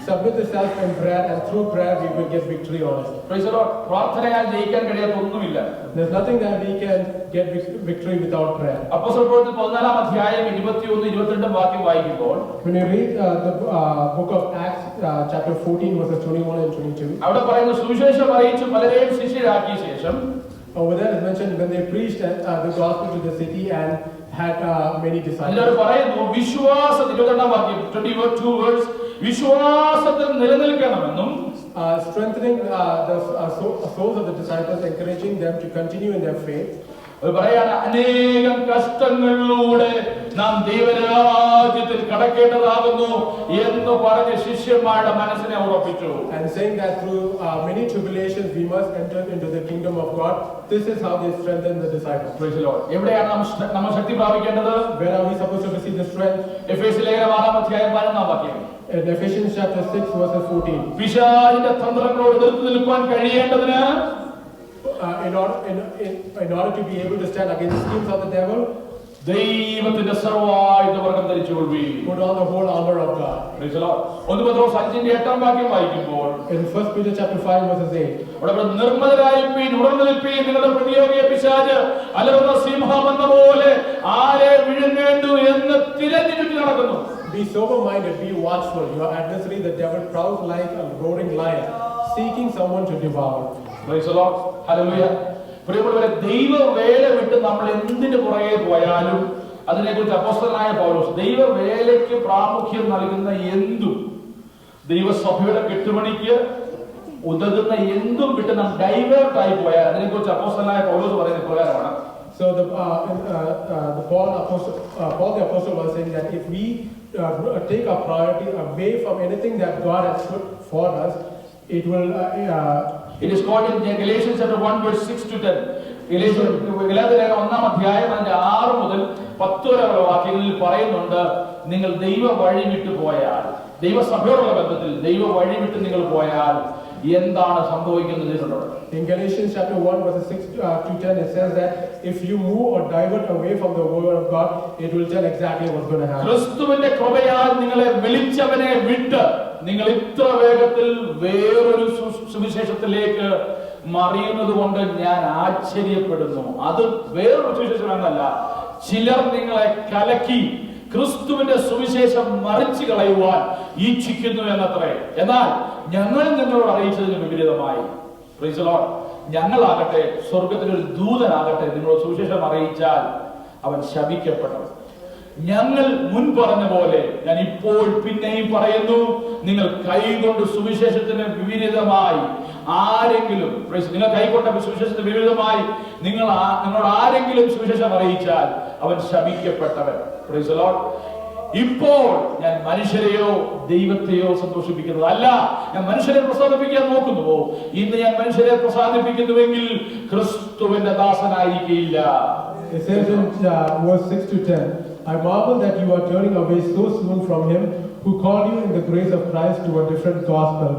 Submit yourself in prayer, and through prayer we will get victory on it. Praise the Lord. പ്രാർത്ഥനയാൽ ജയിക്കാൻ കഴിയാത്ത ഒന്നുമില്ല. There's nothing that we can get victory without prayer. അപ്പോസ്തലപ്രവൃത്തി 14-ാം അധ്യായം 21-22 വാക്യം വായിക്കുമ്പോൾ When you read the book of Acts, chapter 14, verses 21 and 22, അവിടെ പറയുന്ന സുവിശേഷം അറിയിച്ച് പലരെയും ശിഷ്യരാക്കിയ ശേഷം over there it mentioned when they preached the gospel to the city and had many disciples. അതിലവർ പറയുന്നു വിശ്വാസ 22-ാം വാക്യം 22 വേഴ്സ് വിശ്വാസത്തിൽ നിലനിൽക്കണമെന്നും Strengthening the souls of the disciples, encouraging them to continue in their faith. പറയാണ് അനേകം കഷ്ടങ്ങളിലൂടെ നാം ദൈവരാജ്യത്തിൽ കടക്കേണ്ടതാകുന്നു എന്ന് പറഞ്ഞ് ശിഷ്യന്മാരുടെ മനസ്സിനെ ഉറപ്പിച്ചു. And saying that through many tribulations we must enter into the kingdom of God. This is how they strengthen the disciples. Praise the Lord. എവിടെയാണ് നമ്മൾ ശക്തി പ്രാപിക്കേണ്ടത്? Where are we supposed to receive the strength? എഫേസ്യ ലേഖനം 6-ാം അധ്യായം 11-ാം വാക്യം. In Ephesians chapter 6, verses 14. പിശാചിന്റെ തന്ത്രങ്ങളോട് എതിർത്ത് നിൽക്കാൻ കഴിയേണ്ടതിന് In order to be able to stand against the schemes of the devil, ദൈവത്തിന്റെ സർവ്വായുധവർഗ്ഗം ധരിച്ചുകൊള്ളുവീൻ. put on the whole armor of God. Praise the Lord. 1 പത്രോസ് 5-ാം വാക്യം വായിക്കുമ്പോൾ In 1 Peter chapter 5, verses 8. അവിടെ നിർമ്മലരായിരിപ്പീൻ, ഉണർന്നു നിൽപ്പീൻ, നിങ്ങളുടെ പ്രതിയോഗിയെ പിശാച് അലറുന്ന സിംഹം എന്ന പോലെ ആരെ വിഴുങ്ങേണ്ടു എന്ന് തിരഞ്ഞു ചുറ്റി നടക്കുന്നു. Be sober-minded, be watchful. Your adversary, the devil, prowls like a roaring lion, seeking someone to devour. Praise the Lord. Hallelujah. പ്രിയമുള്ളവരെ, ദൈവവേല വിട്ട് നമ്മൾ എന്തിനു പുറകെ പോയാലും അതിനെക്കുറിച്ച് അപ്പോസ്തലനായ പൗലോസ് ദൈവവേലയ്ക്ക് പ്രാമുഖ്യം നൽകുന്ന എന്തും, ദൈവസഭയുടെ കെട്ടുപണിക്ക് ഉതകുന്ന എന്തും വിട്ട് നാം ഡൈവേർട്ടായി പോയാൽ അതിനെക്കുറിച്ച് അപ്പോസ്തലനായ പൗലോസ് പറയുന്ന പ്രകാരമാണ്. So Paul the apostle was saying that if we take our priority away from anything that God has put for us, it will. It is called in Galatians chapter 1 verse 6 to 10. ഗലാത്യലേഖനം 1-ാം അധ്യായം അതിന്റെ 6 മുതൽ 10 വരെയുള്ള വാക്യങ്ങളിൽ പറയുന്നുണ്ട്, നിങ്ങൾ ദൈവ വഴി വിട്ടു പോയാൽ, ദൈവസഭയോടുള്ള ബന്ധത്തിൽ ദൈവ വഴി വിട്ട് നിങ്ങൾ പോയാൽ എന്താണ് സംഭവിക്കുന്നത്? In Galatians chapter 1 verses 6 to 10, it says that if you move or divert away from the word of God, it will tell exactly what's going to happen. ക്രിസ്തുവിന്റെ കൃപയാൽ നിങ്ങളെ വിളിച്ചവനെ വിട്ട് നിങ്ങൾ ഇത്ര വേഗത്തിൽ വേറൊരു സുവിശേഷത്തിലേക്ക് മറിയുന്നത് കൊണ്ട് ഞാൻ ആശ്ചര്യപ്പെടുന്നു. അത് വേറൊരു സുവിശേഷം എന്നല്ല, ചിലർ നിങ്ങളെ കലക്കി ക്രിസ്തുവിന്റെ സുവിശേഷം മറിച്ചു കളയുവാൻ ഇച്ഛിക്കുന്നു എന്നത്രേ. എന്നാൽ ഞങ്ങൾ നിങ്ങളോട് അറിയിച്ചതിന് വിപരീതമായി, പ്രൈസ് ദി ലോർഡ്, ഞങ്ങളാകട്ടെ സ്വർഗത്തിലൊരു ദൂതനാകട്ടെ നിങ്ങളോട് സുവിശേഷം അറിയിച്ചാൽ അവൻ ശപിക്കപ്പെട്ടവൻ. ഞങ്ങൾ മുൻ പറഞ്ഞ പോലെ ഞാൻ ഇപ്പോൾ പിന്നെയും പറയുന്നു, നിങ്ങൾ കൈകൊണ്ട് സുവിശേഷത്തിന് വിപരീതമായി ആരെങ്കിലും, നിങ്ങൾ കൈകൊണ്ട സുവിശേഷത്തിന് വിപരീതമായി നിങ്ങളോട് ആരെങ്കിലും സുവിശേഷം അറിയിച്ചാൽ അവൻ ശപിക്കപ്പെട്ടവൻ. Price the Lord. ഇപ്പോൾ ഞാൻ മനുഷ്യരെയോ ദൈവത്തെയോ സന്തോഷിപ്പിക്കുന്നതല്ല, ഞാൻ മനുഷ്യരെ പ്രസാദിപ്പിക്കാൻ നോക്കുന്നുവോ? ഇന്ന് ഞാൻ മനുഷ്യരെ പ്രസാദിപ്പിക്കുന്നുവെങ്കിൽ ക്രിസ്തുവിന്റെ ദാസനായിരിക്കില്ല. It says in verse 6 to 10, I marvel that you are turning away so soon from him who called you in the grace of Christ to a different gospel,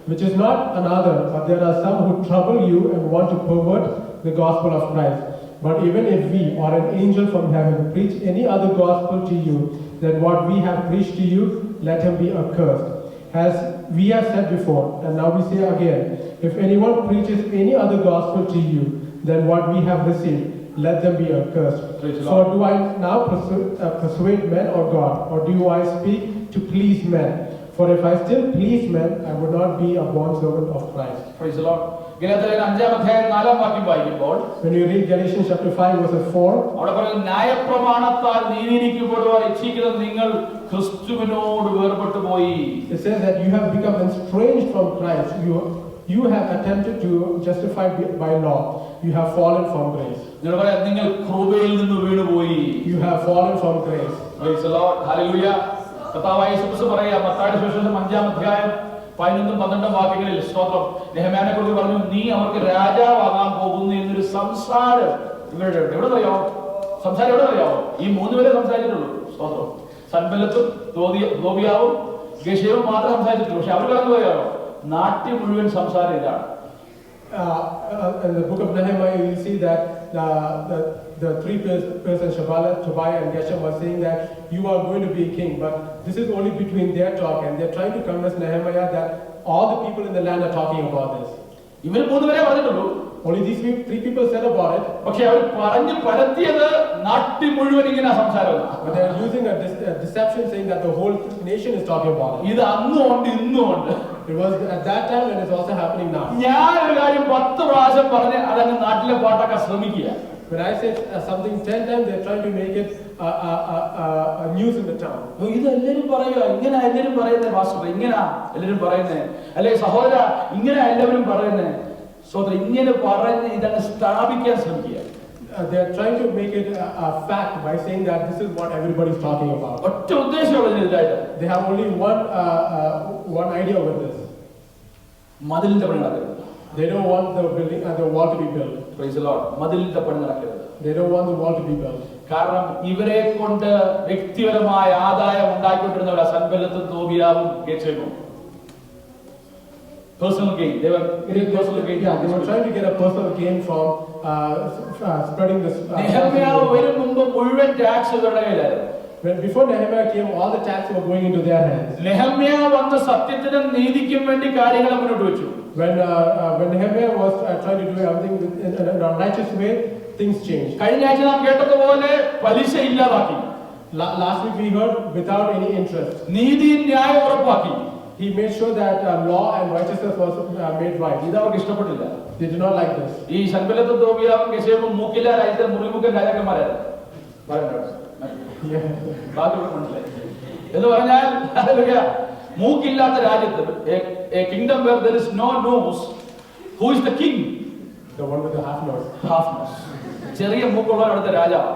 which is not another, but there are some who trouble you and want to pervert the gospel of Christ. But even if we or an angel from heaven preach any other gospel to you than what we have preached to you, let him be accursed. As we have said before, and now we say again, if anyone preaches any other gospel to you than what we have received, let them be accursed. For do I now persuade men or God, or do I speak to please men? For if I still please men, I would not be a bondservant of Christ. Praise the Lord. ഗലാത്യലേഖനം 5-ാം അധ്യായം 4-ാം വാക്യം വായിക്കുമ്പോൾ, when you read Galatians chapter 5 verses 4, അവിടെ പറയുന്നു, ന്യായപ്രമാണത്താൽ നീതിയിരിക്കപ്പെടുവാൻ ഇച്ഛിക്കുന്ന നിങ്ങൾ ക്രിസ്തുവിനോട് വേർപെട്ടു പോയി. It says that you have become estranged from Christ. You have attempted to justify by law. You have fallen from grace. നിങ്ങൾ കൃപയിൽ നിന്ന് വീണുപോയി. You have fallen from grace. Praise the Lord. Hallelujah. കർത്താവായ യേശുക്രിസ്തു പറയാ മത്തായിയുടെ സുവിശേഷം 5-ാം അധ്യായം 11-12 വാക്യങ്ങളിൽ, സ്തോത്രം, നെഹെമ്യാനെ കുറിച്ച് പറഞ്ഞു, നീ അവർക്ക് രാജാവാകാൻ പോകുന്നു എന്നൊരു സംസാരം ഇവരുടെ എവിടെ അറിയാമോ? സംസാരം എവിടെ അറിയാമോ? ഈ 3 പേരെ സംസാരിച്ചിട്ടുള്ളൂ. സ്തോത്രം. സൻബല്ലത്തും തോബിയാവും ഗശേവും മാത്രം സംസാരിച്ചിട്ടുള്ളൂ. പക്ഷെ അവർ കടന്നു പറയാമോ? നാട്ടിൽ മുഴുവൻ സംസാരം ഇതാണ്. In the book of Nehemiah, you see that the three persons, Sanballat, Tobiah, and Geshem, were saying that you are going to be a king. But this is only between their talk, and they're trying to convince Nehemiah that all the people in the land are talking about this. ഇവർ 3 പേരെ പറഞ്ഞിട്ടുള്ളൂ. Only these three people said about it. പക്ഷെ അവർ പറഞ്ഞു പരത്തിയത് നാട്ടിൽ മുഴുവൻ ഇങ്ങനെ സംസാരം. But they are using a deception, saying that the whole nation is talking about it. ഇത് അന്നും ഉണ്ട് ഇന്നും ഉണ്ട്. It was at that time, and it's also happening now. ഞാൻ ഒരു കാര്യം 10 പ്രാവശ്യം പറഞ്ഞ് അതങ്ങ് നാട്ടിലെ പാട്ടൊക്കെ ശ്രമിക്കുക. When I say something 10 times, they're trying to make it a news in the town. ഇത് എല്ലാവരും പറയുക, ഇങ്ങനെ എല്ലാവരും പറയുന്നത് വാസ്തവ, ഇങ്ങനെ എല്ലാവരും പറയുന്നത്, അല്ലെ സഹോദര ഇങ്ങനെ എല്ലാവരും പറയുന്നത്. സഹോദര ഇങ്ങനെ പറയുന്ന ഇതങ്ങ് സ്ഥാപിക്കാൻ ശ്രമിക്കുക. They're trying to make it a fact by saying that this is what everybody is talking about. ഒറ്റ ഉദ്ദേശമുള്ളതിനെതിരായിട്ട് They have only one idea with this. മതിലിന്റെ പണി നടക്കരുത്. They don't want the building and the wall to be built. Praise the Lord. മതിലിന്റെ പണി നടക്കരുത്. They don't want the wall to be built. കാരണം ഇവരെ കൊണ്ട് വ്യക്തിപരമായ ആദായം ഉണ്ടാക്കിക്കൊണ്ടിരുന്നവരാ സൻബല്ലത്തും തോബിയാവും ഗേച്ചേക്കും. Personal gain. They were getting personal gain. Yeah, they were trying to get a personal gain from spreading this. നെഹമ്യാവ് വരും മുമ്പ് മുഴുവൻ ടാക്സ് ഇവരുടെ കയ്യിലായിരുന്നു. When before Nehemiah came, all the taxes were going into their hands. നെഹമ്യാവ് വന്ന് സത്യത്തിനും നീതിക്കും വേണ്ടി കാര്യങ്ങൾ മുന്നോട്ട് വെച്ചു. When Nehemiah was trying to do everything in a righteous way, things changed. കഴിഞ്ഞ ആഴ്ച നാം കേട്ടതുപോലെ പലിശ ഇല്ലാതാക്കി. Last week we heard without any interest. നീതിയും ന്യായം ഉറപ്പാക്കി. He made sure that law and righteousness was made right. ഇത് അവർക്ക് ഇഷ്ടപ്പെട്ടില്ല. They did not like this. ഈ സൻബല്ലത്തും തോബിയാവും ഗേശേക്കും മൂക്കില്ലാരായിട്ട് മുറിമുഖൻ രാജാക്കന്മാരായിരുന്നു. ബാക്കിയുള്ള മനസ്സിലായി എന്ന് പറഞ്ഞാൽ മൂക്കില്ലാത്ത രാജ്യത്ത് a kingdom where there is no nose, who is the king? The one with the half nose. Half nose. ചെറിയ മൂക്കുള്ള അവിടുത്തെ രാജാവ്.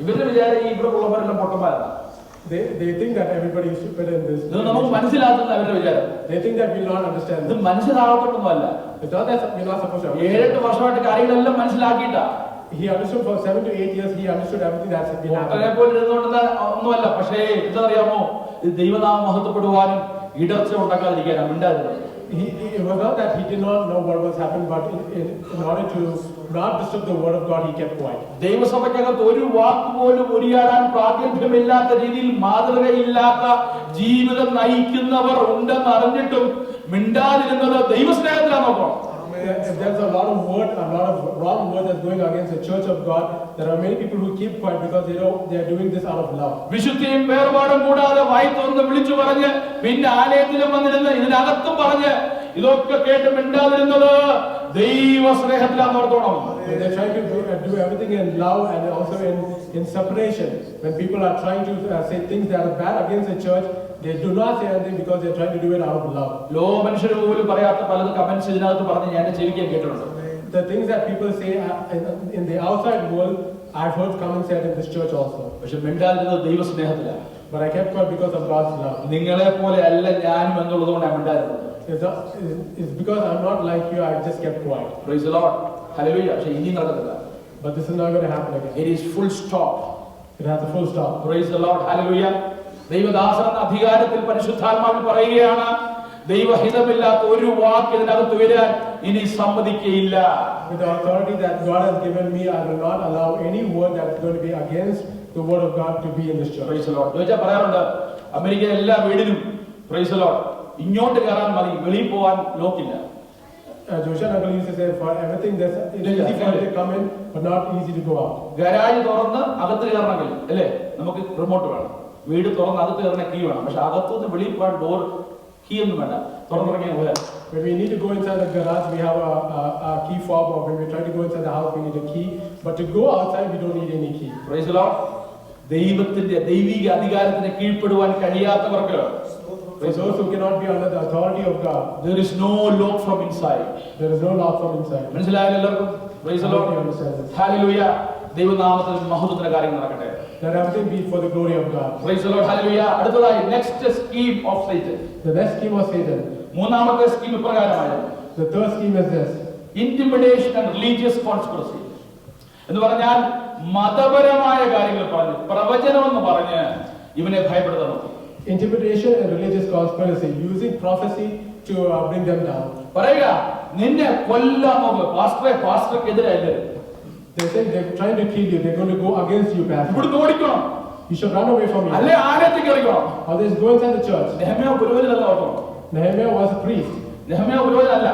ഇവരുടെ വിചാരം ഈ ഇവിടെ ഉള്ളവരെല്ലാം പൊട്ടന്മാരാണ്. They think that everybody is stupid in this. ഇത് നമുക്ക് മനസ്സിലാകുന്ന അവരുടെ വിചാരം. They think that we will not understand ഇത് this. മനസ്സിലാകത്തൊന്നുമല്ല. It's not that we're not supposed to understand. 7-8 വർഷമായിട്ട് കാര്യങ്ങളെല്ലാം മനസ്സിലാക്കിയിട്ടാ. He understood for 7 to 8 years. He understood everything that's been happening. അതേപോലെ ഇരുന്നുകൊണ്ടെന്ന് ഒന്നുമല്ല. പക്ഷേ എന്താണെന്നറിയാമോ, ഇത് ദൈവനാമം മഹത്വപ്പെടുവാനും ഇടർച്ച ഉണ്ടാക്കാതിരിക്കാനാണ് മിണ്ടാതിരുന്നത്. It was not that he did not know what was happening, but in order to not disturb the word of God, he kept quiet. ദൈവസഭയ്ക്കകത്ത് ഒരു വാക്ക് പോലും ഉരിയാടാൻ പ്രാഗൽഭ്യമില്ലാത്ത രീതിയിൽ മാതൃകയില്ലാത്ത ജീവിതം നയിക്കുന്നവർ ഉണ്ടെന്ന് അറിഞ്ഞിട്ടും മിണ്ടാതിരുന്നത് ദൈവസ്നേഹത്തിലാണ് നോക്കണം. If there's a lot of wrong word that's going against the church of God, there are many people who keep quiet because they are doing this out of love. വിശുദ്ധിയും വേർപാടും കൂടാതെ വായി തുറന്ന് വിളിച്ചു പറഞ്ഞ് പിന്നെ ആലയത്തിലും വന്നിരുന്ന് ഇതിനകത്തും പറഞ്ഞ് ഇതൊക്കെ കേട്ട് മിണ്ടാതിരുന്നത് ദൈവസ്നേഹത്തിലാന്ന് ഓർത്തോണം. They're trying to do everything in love and also in separation. When people are trying to say things that are bad against the church, they do not say anything because they're trying to do it out of love. ലോ മനുഷ്യർ പോലും പറയാത്ത പലത് കമന്റ്സ് ഇതിനകത്ത് പറഞ്ഞ് ഞാൻ ചെവിക്കാൻ കേട്ടിട്ടുണ്ട്. The things that people say in the outside world, I've heard comments said in this church also. പക്ഷെ മിണ്ടാതിരുന്നത് ദൈവസ്നേഹത്തിലാണ്. But I kept quiet because of God's love. നിങ്ങളെ പോലെ അല്ല ഞാനും എന്നുള്ളത് കൊണ്ടാണ് മിണ്ടാതിരുന്നത്. It's because I'm not like you, I just kept quiet. Praise the Lord. Hallelujah. പക്ഷെ ഇനി നടക്കത്തില്ല. But this is not going to happen again. It is full stop. It has a full stop. Praise the Lord. Hallelujah. ദൈവദാസൻ എന്ന അധികാരത്തിൽ പരിശുദ്ധാത്മാവിൽ പറയുകയാണ്, ദൈവഹിതമില്ലാത്ത ഒരു വാക്ക് ഇതിനകത്ത് വരാൻ ഇനി സമ്മതിക്കയില്ല. With the authority that God has given me, I will not allow any word that's going to be against the word of God to be in this church. Praise the Lord. ചോദിച്ചാൽ പറയാറുണ്ട്, അമേരിക്കയിലെ എല്ലാ വീടിനും praise the Lord ഇങ്ങോട്ട് കയറാൻ മതി, വെളിയിൽ പോകാൻ ലോക്കില്ല. Joshua Uncle used to say, for everything that's easy for you to come in, but not easy to go out. Garage തുറന്ന് അകത്ത് കയറണമെങ്കിൽ അല്ലേ നമുക്ക് റിമോട്ട് വേണം. വീട് തുറന്ന് അകത്ത് കയറുന്ന കീ വേണം. പക്ഷെ അകത്തുനിന്ന് വെളിയിൽ പോകാൻ ഡോർ കീ ഒന്നും വേണ്ട, തുറന്നിറങ്ങിയാൽ പോയാൽ. When we need to go inside the garage, we have a key fob, or when we try to go inside the house, we need a key. But to go outside, we don't need any key. Praise the Lord. ദൈവത്തിന്റെ ദൈവിക അധികാരത്തിന് കീഴ്പ്പെടുവാൻ കഴിയാത്തവർക്ക്, For those who cannot be under the authority of God, there is no lock from inside. there is no lock from inside. മനസ്സിലായല്ലോ എല്ലാവർക്കും? Praise the Lord. Hallelujah. ദൈവനാമത്തിൽ മഹത്വത്തിന്റെ കാര്യങ്ങൾ നടക്കട്ടെ. Let everything be for the glory of God. Praise the Lord. Hallelujah. അടുത്തതായി next scheme of Satan. The next scheme of Satan. മൂന്നാമത്തെ scheme ഇപ്രകാരമായിരുന്നു. The third scheme is this. Intimidation and religious conspiracy. എന്ന് പറഞ്ഞാൽ മതപരമായ കാര്യങ്ങൾ പറഞ്ഞ് പ്രവചനം എന്ന് പറഞ്ഞ് ഇവനെ ഭയപ്പെടുത്താൻ നോക്കി. intimidation and religious conspiracy, using prophecy to bring them down. പറയുക നിന്നെ കൊല്ലാൻ നോക്കുക പാസ്റ്റർക്കെതിരല്ലേ. They say they're trying to kill you. They're going to go against you, pastor. ഇവിടുന്ന് ഓടിക്കണം, You should run away from me. അല്ലെ ആലയത്തേക്ക് ഇറങ്ങണം. Or they go inside the church. നെഹമ്യാ പുരോഹിതനല്ല ഓർക്കണം. Nehemiah was a priest. നെഹമ്യാ പുരോഹിതനല്ല.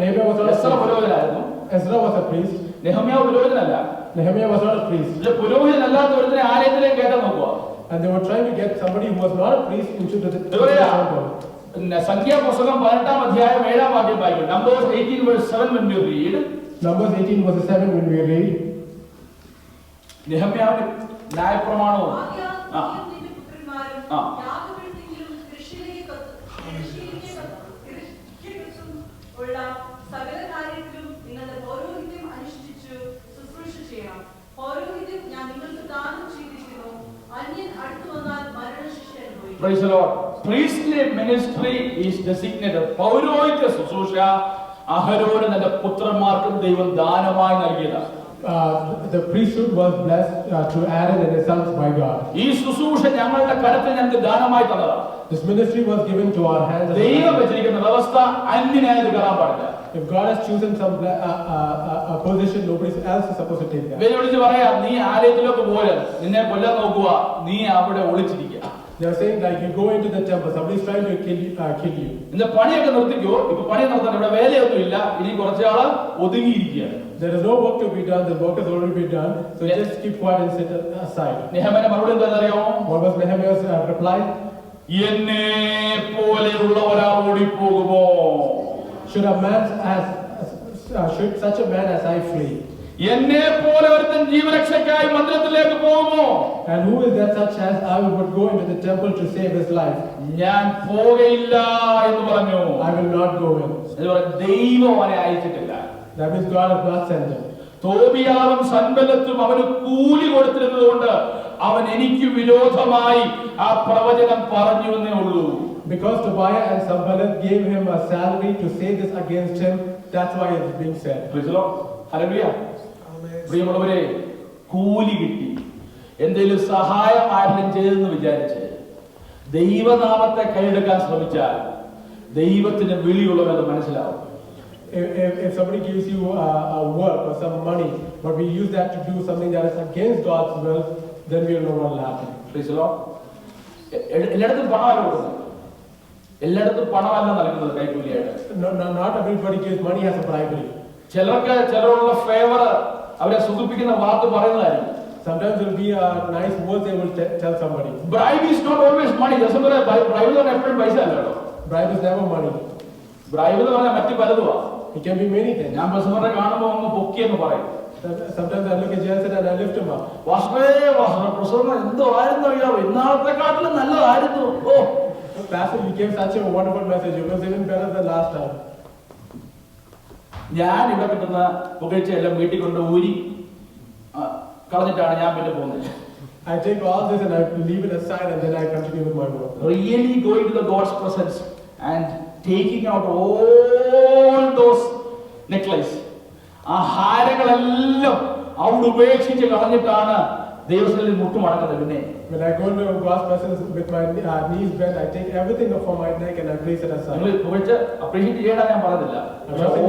Nehemiah was not a Ezra priest. പുരോഹിതനായിരുന്നു. Ezra was a priest. നെഹമ്യാ പുരോഹിതനല്ല. Nehemiah was not a priest. ഇല്ല, പുരോഹിതനല്ലാത്ത ഒരുത്തനെ ആലയത്തിലേക്ക് കയറ്റാൻ നോക്കുക. And they were trying to get somebody who was not a priest into the temple. പിന്നെ സംഖ്യാപുസ്തകം 18-ാം അധ്യായം 7-ാം വാക്യം വായിക്കും. Numbers 18:7 when we read. Numbers 18:7 when we read. നെഹമ്യാവിന്റെ ന്യായപ്രമാണവും സകല കാര്യത്തിലും നിങ്ങളുടെ പൗരോഹിത്യം അനുഷ്ഠിച്ചു ശുശ്രൂഷ ചെയ്യണം. പൗരോഹിത്യം ഞാൻ നിങ്ങൾക്ക് ദാനം ചെയ്തിരിക്കുന്നു. അന്യൻ അടുത്തു വന്നാൽ മരണശിക്ഷ അനുഭവിക്കും. Praise the Lord. Priestly ministry is designated. പൗരോഹിത്യ ശുശ്രൂഷ അഹരോന് തന്റെ പുത്രന്മാർക്കും ദൈവം ദാനമായി നൽകിയതാണ്. The priesthood was blessed to Aaron and his sons by God. ഈ ശുശ്രൂഷ ഞങ്ങളുടെ കരത്തിൽ ഞങ്ങൾക്ക് ദാനമായി തന്നതാണ്. This ministry was given to our hands. ദൈവം വെച്ചിരിക്കുന്ന വ്യവസ്ഥ അന്യനായത് കയറാൻ പാടില്ല. If God has chosen some a position, nobody else is supposed to take that. വിളിച്ച് പറയാ, നീ ആലയത്തിലേക്ക് പോലെ നിന്നെ കൊല്ലാൻ നോക്കുക, നീ അവിടെ ഒളിച്ചിരിക്കുക. They are saying like you go into the temple, somebody is trying to kill you. ഇന്ന് പണിയൊക്കെ നിർത്തിക്കോ, ഇപ്പൊ പണി നിർത്താൻ ഇവിടെ വേലയൊന്നും ഇല്ല, ഇനി കുറച്ചാള് ഒതുങ്ങിയിരിക്കുക. There is no work to be done. The work has already been done. So just keep quiet and sit aside. നെഹമ്യാവിന്റെ മറുപടി എന്താണെന്നറിയോ? What was Nehemiah's reply? എന്നെ പോലെയുള്ള ഒരാൾ ഓടിപ്പോകുമോ? Should such a man as I flee? എന്നെ പോലെ ഒരുത്തൻ ജീവരക്ഷയ്ക്കായി മന്ദിരത്തിലേക്ക് പോകുമോ? And who is that such as I would go into the temple to save his life? ഞാൻ പോകയില്ല എന്ന് പറഞ്ഞു. I will not go in. ദൈവം അവനെ അയച്ചിട്ടില്ല. That means God has not sent him. തോബിയാവും സൻബല്ലത്തും അവന് കൂലി കൊടുത്തിരുന്നത് കൊണ്ട് അവൻ എനിക്ക് വിരോധമായി ആ പ്രവചനം പറഞ്ഞു എന്നേ ഉള്ളൂ. Because Tobiah and Sanballat gave him a salary to say this against him, that's why it's being said. Praise the Lord. Hallelujah. പ്രിയമുള്ളവരെ, കൂലി കിട്ടി, എന്തെങ്കിലും സഹായം ആരെങ്കിലും ചെയ്തെന്ന് വിചാരിച്ച് ദൈവനാമത്തെ കൈയെടുക്കാൻ ശ്രമിച്ചാൽ ദൈവത്തിന് വിളിയുള്ളവെന്ന് മനസ്സിലാവും. If somebody gives you a work or some money, but we use that to do something that is against God's will, then we will know what will happen. Praise the Lord. എല്ലായിടത്തും പണമല്ല കൊടുക്കുന്നത്, എല്ലായിടത്തും പണമല്ല നൽകുന്നത് കൈക്കൂലിയായിട്ട്. Not everybody gives money as a bribery. ചിലരുള്ള ഫേവർ അവരെ സുഖിപ്പിക്കുന്ന വാക്ക് പറയുന്നതായിരിക്കും. Sometimes there will be a nice word they will tell somebody. Bribe is not always money. Bribe is not എപ്പോഴും പൈസ അല്ലല്ലോ. Bribe is never money. Bribe എന്ന് പറഞ്ഞാൽ മറ്റു പലതുവാ. It can be many things. ഞാൻ ബസ്സുകാരെ കാണുമ്പോൾ ഒന്ന് പൊക്കിയെന്ന് പറയും. Sometimes I look at Jensen and I lift him up. പ്രസംഗം എന്തോ ആയിരുന്നു അറിയാമോ, ഇന്നാളത്തെക്കാട്ടിലും നല്ലതായിരുന്നു. ഓ Pastor, you gave such a wonderful message. It was even better than last time. ഞാൻ ഇവിടെ കിട്ടുന്ന പുകഴ്ച എല്ലാം വീട്ടിൽ കൊണ്ട് ഊരി കളഞ്ഞിട്ടാണ് ഞാൻ പിന്നെ പോകുന്നത്. I take all this and I leave it aside and then I continue with my work. Really going to the God's presence and taking out all those necklaces, ആ ഹാരങ്ങളെല്ലാം അവിടെ ഉപേക്ഷിച്ച് കളഞ്ഞിട്ടാണ് ദൈവത്തിൽ മുട്ടുമടക്കുന്നത്. പിന്നെ when I go into God's presence with my knees bent, I take everything from my neck and I place it aside. നിങ്ങൾ പുകഴ്ച അപ്രീഷിയേറ്റ് ചെയ്യണം ഞാൻ പറഞ്ഞില്ല.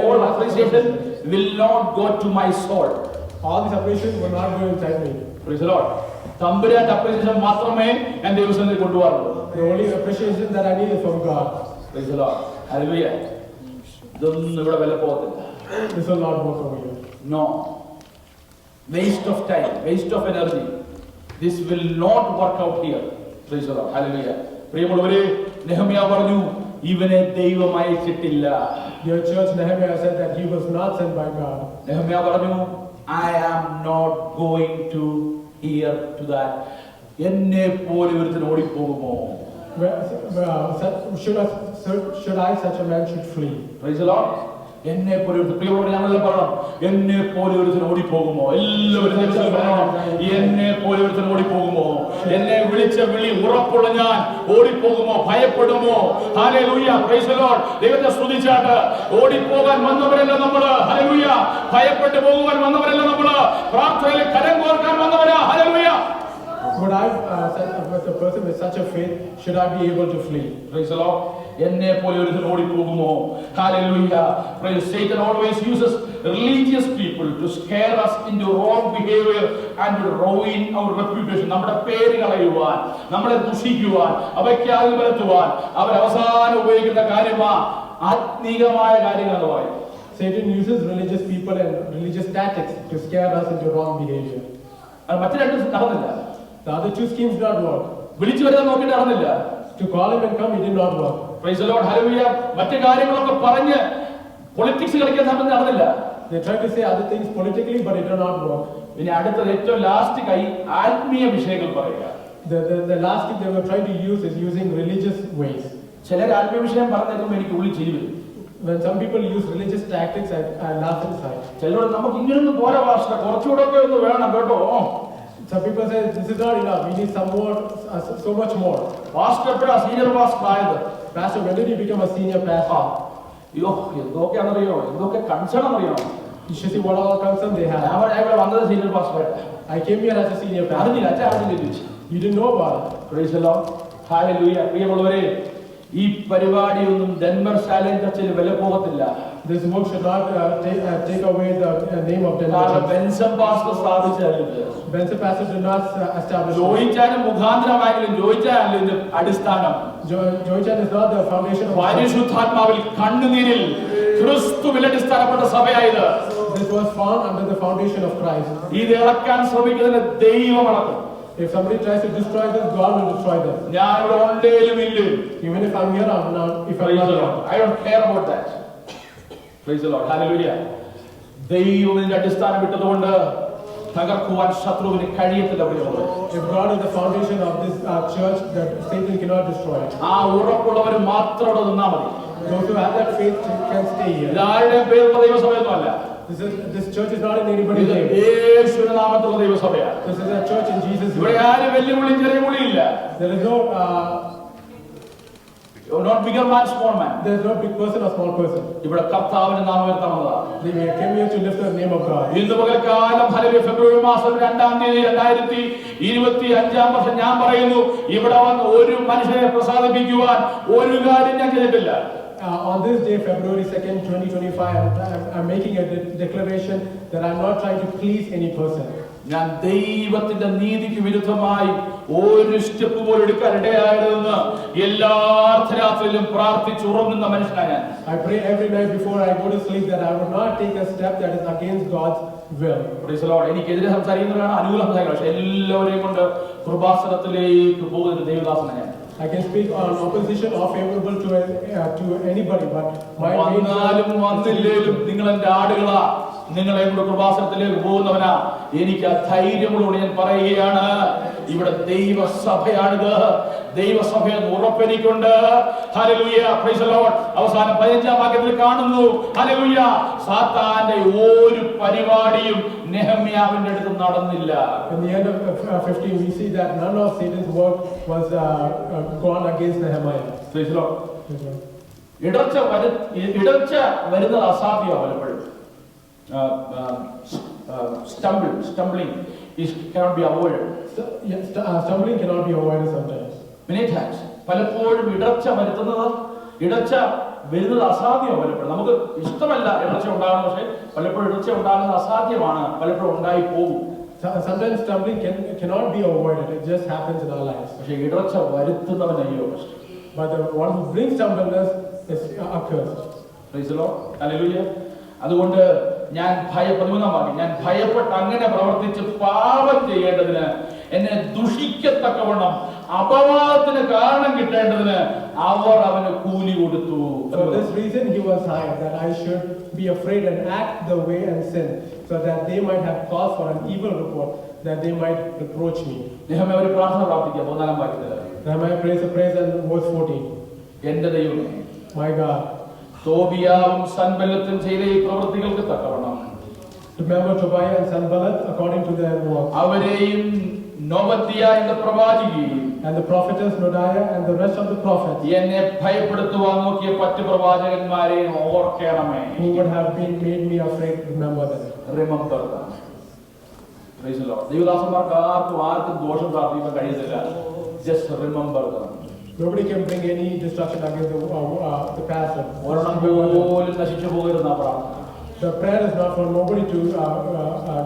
All appreciation will not go to my soul. All this appreciation will not go inside me. Praise the Lord. തമ്പുരാന്റെ അപ്രീഷിയേഷൻ മാത്രമേ ഞാൻ ദൈവസന്നിധിയിൽ കൊണ്ടുപോകാറുള്ളൂ. The only appreciation that I need is from God. Praise the Lord. Hallelujah. ഇതൊന്നും ഇവിടെ വില പോകത്തില്ല. This will not work over here. No. Waste of time, waste of energy. This will not work out here. Praise the Lord. Hallelujah. പ്രിയമുള്ളവരെ, നെഹമ്യാ പറഞ്ഞു ഇവനെ ദൈവം അയച്ചിട്ടില്ല. Dear church, Nehemiah said that he was not sent by God. നെഹമ്യാ പറഞ്ഞു I am not going to hear to that. എന്നെ പോലെ ഒരുത്തൻ ഓടിപ്പോകുമോ? Should I, such a man, should flee? Praise the Lord. എന്നെ പോലെ ഒരു പ്രിയമുള്ള ഞങ്ങളെല്ലാം പറയണം, എന്നെ പോലെ ഒരുത്തൻ ഓടിപ്പോകുമോ? എല്ലാവരും എന്നെ പോലെ ഒരുത്തൻ ഓടിപ്പോകുമോ? എന്നെ വിളിച്ച വിളി ഉറപ്പുള്ള ഞാൻ ഓടിപ്പോകുമോ? ഭയപ്പെടുമോ? ഹല്ലേലൂയ. Praise the Lord. ദൈവത്തെ സ്തുതിച്ചാട്ട് ഓടിപ്പോകാൻ വന്നവരല്ല നമ്മള്. ഹല്ലേലൂയ. ഭയപ്പെട്ടു പോകുവാൻ വന്നവരല്ല നമ്മള്. പ്രാർത്ഥനയിൽ കരം കോർക്കാൻ വന്നവരാ. Hallelujah. Would I a person with such a faith, should I be able to flee? Praise the Lord. എന്നെ പോലെ ഒരു ഓടിപ്പോകുമോ? Hallelujah. Praise. Satan always uses religious people to scare us into wrong behavior and to ruin our reputation. നമ്മുടെ പേര് കളയുവാൻ, നമ്മളെ ദുഷിക്കുവാൻ, അവയ്ക്കാതെ വരുത്തുവാൻ അവർ അവസാനം ഉപയോഗിക്കുന്ന കാര്യമാ ആത്മീകമായ കാര്യങ്ങൾ പറയും. Satan uses religious people and religious tactics to scare us into wrong behavior. അത് മറ്റു രണ്ടും നടന്നില്ല. The other two schemes did not work. വിളിച്ചു വരാൻ നോക്കിയിട്ട് നടന്നില്ല. To call him and come, it did not work. Praise the Lord. Hallelujah. മറ്റു കാര്യങ്ങളൊക്കെ പറഞ്ഞ് പൊളിറ്റിക്സ് കളിക്കാൻ സമയത്ത് നടന്നില്ല. They tried to say other things politically, but it did not work. ഇനി അടുത്തത് ഏറ്റവും ലാസ്റ്റ് കൈ ആത്മീയ വിഷയങ്ങൾ പറയുക. The last thing they were trying to use is using religious ways. ചിലർ ആത്മീയ വിഷയം പറഞ്ഞേക്കുമ്പോൾ എനിക്ക് ഉള്ളിൽ ചിരി വരും. When some people use religious tactics, I laugh inside. ചിലരോട് നമുക്ക് ഇങ്ങനൊന്നും പോരാ ഭാഷ, കുറച്ചുകൂടെ ഒക്കെ ഒന്ന് വേണം കേട്ടോ. Some people say this is not enough. We need some more, so much more. Pastor എപ്പോഴാ സീനിയർ പാസ്റ്റർ ആയത്? Pastor, when did you become a senior pastor? അയ്യോ എന്തൊക്കെയാണെന്നറിയോ, എന്തൊക്കെ കൺസേൺ അറിയോ? You should see what all concern they have. ഞാൻ വന്നത് senior pastor. I came here as a senior pastor. അറിഞ്ഞില്ല, അച്ഛൻ അറിഞ്ഞില്ല. You didn't know about it. Praise the Lord. Hallelujah. പ്രിയമുള്ളവരെ, ഈ പരിപാടിയൊന്നും ഡെൻവർ ശാലേം ചർച്ചിൽ വില പോകത്തില്ല. This work should not take away the name of Denver Church. Benson pastor സ്ഥാപിച്ചത്. Benson pastor did not establish. ജോയിച്ചാനും മുഖാന്തരമായെങ്കിലും ജോയിച്ചാനല്ല ഇതിന്റെ അടിസ്ഥാനം. Joichan is not the foundation of. പരിശുദ്ധാത്മാവിൽ കണ്ണുനീരിൽ ക്രിസ്തുവിൽ അടിസ്ഥാനപ്പെട്ട സഭയായത്. This was found under the foundation of Christ. ഇത് ഇളക്കാൻ ശ്രമിക്കുന്നതിന് ദൈവം ഇളക്കും. If somebody tries to destroy this, God will destroy them. ഞാൻ ഇവിടെ ഉണ്ടേലും ഇല്ലും. Even if I'm here, I'm not. If I'm not here, I don't care about that. Praise the Lord. Hallelujah. ദൈവം ഇതിന്റെ അടിസ്ഥാനം ഇട്ടതുകൊണ്ട് തകർക്കുവാൻ ശത്രുവിന് കഴിയത്തില്ല. if God is the foundation of this church, that Satan cannot destroy it. ആ ഉറപ്പുള്ളവർ മാത്രം അവിടെ നിന്നാ മതി. Those who have that faith can stay here. ഇതാരുടെയും പേരുള്ള ദൈവസഭയൊന്നുമല്ല. This church is not in anybody's name. യേശുവിന്റെ നാമത്തിലുള്ള ദൈവസഭയാണ്. This is a church in Jesus' name. ഇവിടെ ആരും വലിയ പുള്ളിയും ചെറിയ പുള്ളിയില്ല. There is no not bigger man, small man. there is no big person or small person. ഇവിടെ കർത്താവിന്റെ നാമം ഉയർത്താവുന്നതാ. They came here to lift the name of God. ഇന്ന് പകൽക്കാലം ഫെബ്രുവരി മാസം 2-ാം തീയതി 2025 വർഷം ഞാൻ പറയുന്നു, ഇവിടെ വന്ന് ഒരു മനുഷ്യനെ പ്രസാദിപ്പിക്കുവാൻ ഒരു കാര്യം ഞാൻ ചെയ്തിട്ടില്ല. On this day, February 2nd, 2025, I'm making a declaration that I'm not trying to please any person. ഞാൻ ദൈവത്തിന്റെ നീതിക്ക് വിരുദ്ധമായി ഒരു സ്റ്റെപ്പ് പോലും എടുക്കാൻ ഇടയായതെന്ന് എല്ലാ അർദ്ധരാത്രിയിലും പ്രാർത്ഥിച്ചുറങ്ങുന്ന മനുഷ്യനാണ് ഞാൻ. I pray every night before I go to sleep that I would not take a step that is against God's will. Praise the Lord. എനിക്കെതിരെ സംസാരിക്കുന്നവരാണ്, അനുകൂല സംസാരിക്കുന്നത്, പക്ഷെ എല്ലാവരെയും കൊണ്ട് കൃപാസനത്തിലേക്ക് പോകുന്ന ദൈവദാസനാണ് ഞാൻ. I can speak on opposition or favorable to anybody, but my വന്നാലും വന്നില്ലേലും നിങ്ങൾ എന്റെ ആടുകളാ, നിങ്ങളെ കൂടെ കൃപാസനത്തിലേക്ക് പോകുന്നവനാ. എനിക്ക് ആ ധൈര്യങ്ങളോട് ഞാൻ പറയുകയാണ്, ഇവിടെ ദൈവസഭയാണിത്. ദൈവസഭയെന്ന് ഉറപ്പെനിക്കുണ്ട്. ഹല്ലേലൂയ. Praise the Lord. അവസാനം 15-ാം വാക്യത്തിൽ കാണുന്നു, ഹല്ലേലൂയ, സാത്താന്റെ ഒരു പരിപാടിയും നെഹമ്യാവിന്റെ അടുത്ത് നടന്നില്ല. In the end of 15, we see that none of Satan's work was gone against Nehemiah. Praise the Lord. ഇടർച്ച വരുന്നത് അസാധ്യമാണ് പലപ്പോഴും. Stumbling cannot be avoided. Stumbling cannot be avoided sometimes. Many times. പലപ്പോഴും ഇടർച്ച വരുന്നത് അസാധ്യമാണ്. പലപ്പോഴും നമുക്ക് ഇഷ്ടമല്ല ഇടർച്ച ഉണ്ടാകണം, പക്ഷെ പലപ്പോഴും ഇടർച്ച ഉണ്ടാകുന്നത് അസാധ്യമാണ്, പലപ്പോഴും ഉണ്ടായി പോകും. Sometimes stumbling cannot be avoided. It just happens in our lives. പക്ഷെ ഇടർച്ച വരുത്തുന്നവനയ്യോ കഷ്ടം. But the one who brings stumbleness is accursed. Praise the Lord. Hallelujah. അതുകൊണ്ട് ഞാൻ 13-ാം വാക്യം, ഞാൻ ഭയപ്പെട്ട് അങ്ങനെ പ്രവർത്തിച്ച് പാപം ചെയ്യേണ്ടതിന്, എന്നെ ദുഷിക്കത്തക്കവണ്ണം അപവാദത്തിന് കാരണം കിട്ടേണ്ടതിന് അവർ അവന് കൂലി കൊടുത്തു. For this reason he was hired, that I should be afraid and act the way and sin, so that they might have cause for an evil report, that they might reproach me. നെഹമ്യാ ഒരു പ്രാർത്ഥന പ്രാർത്ഥിക്കുക. 14-ാം വാക്യത്തിൽ Nehemiah prays a prayer in verse 14. എന്റെ ദൈവമേ, My God, തോബിയാവും സൻബല്ലത്തും ചെയ്ത ഈ പ്രവൃത്തികൾക്ക് തക്കവണ്ണം remember Tobiah and Sanballat according to their work, അവരെയും നോബദ്യ എന്ന പ്രവാചികയും and the prophetess Nodiah and the rest of the prophets എന്നെ ഭയപ്പെടുത്തുവാൻ നോക്കിയ 10 പ്രവാചകന്മാരെയും ഓർക്കണമേ. who would have made me afraid, remember them. Remember them. Praise the Lord. ദൈവദാസന്മാർക്ക് ആർക്കും ദോഷം പ്രാർത്ഥിക്കാൻ കഴിയത്തില്ല. Just remember them. Nobody can bring any destruction against the pastor. ഒരെണ്ണം പോലും നശിച്ചു പോകരുതെന്നാ പ്രാർത്ഥന. The prayer is not for nobody to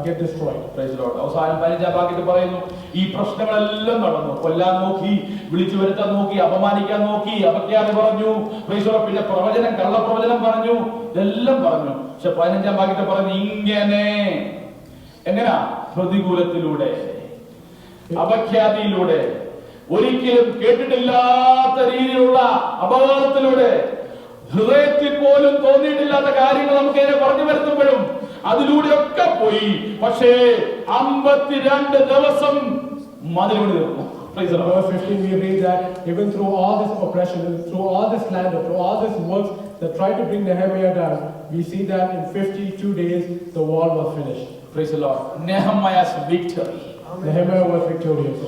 get destroyed. Praise the Lord. അവസാനം 15-ാം വാക്യത്തിൽ പറയുന്നു, ഈ പ്രശ്നങ്ങളെല്ലാം നടന്നു. കൊല്ലാൻ നോക്കി, വിളിച്ചു വരുത്താൻ നോക്കി, അപമാനിക്കാൻ നോക്കി, അപഖ്യാതി പറഞ്ഞു, praise the Lord. പിന്നെ പ്രവചനം, കള്ളപ്രവചനം പറഞ്ഞു, ഇതെല്ലാം പറഞ്ഞു. പക്ഷെ 15-ാം വാക്യത്തിൽ പറഞ്ഞു, ഇങ്ങനെ എങ്ങനാ? പ്രതികൂലത്തിലൂടെ, അപഖ്യാതിയിലൂടെ, ഒരിക്കലും കേട്ടിട്ടില്ലാത്ത രീതിയിലുള്ള അപവാദത്തിലൂടെ, ഹൃദയത്തിൽ പോലും തോന്നിയിട്ടില്ലാത്ത കാര്യങ്ങൾ നമുക്ക് ഇതിനെ പറഞ്ഞു വരുത്തുമ്പോഴും അതിലൂടെയൊക്കെ പോയി. പക്ഷേ 52 ദിവസം മതിൽ പണി തീർന്നു. In verse 15 we read that even through all this oppression, through all this slander, through all this works that tried to bring Nehemiah down, we see that in 52 days the wall was finished. Praise the Lord. Nehemiah's victory. Nehemiah was victorious.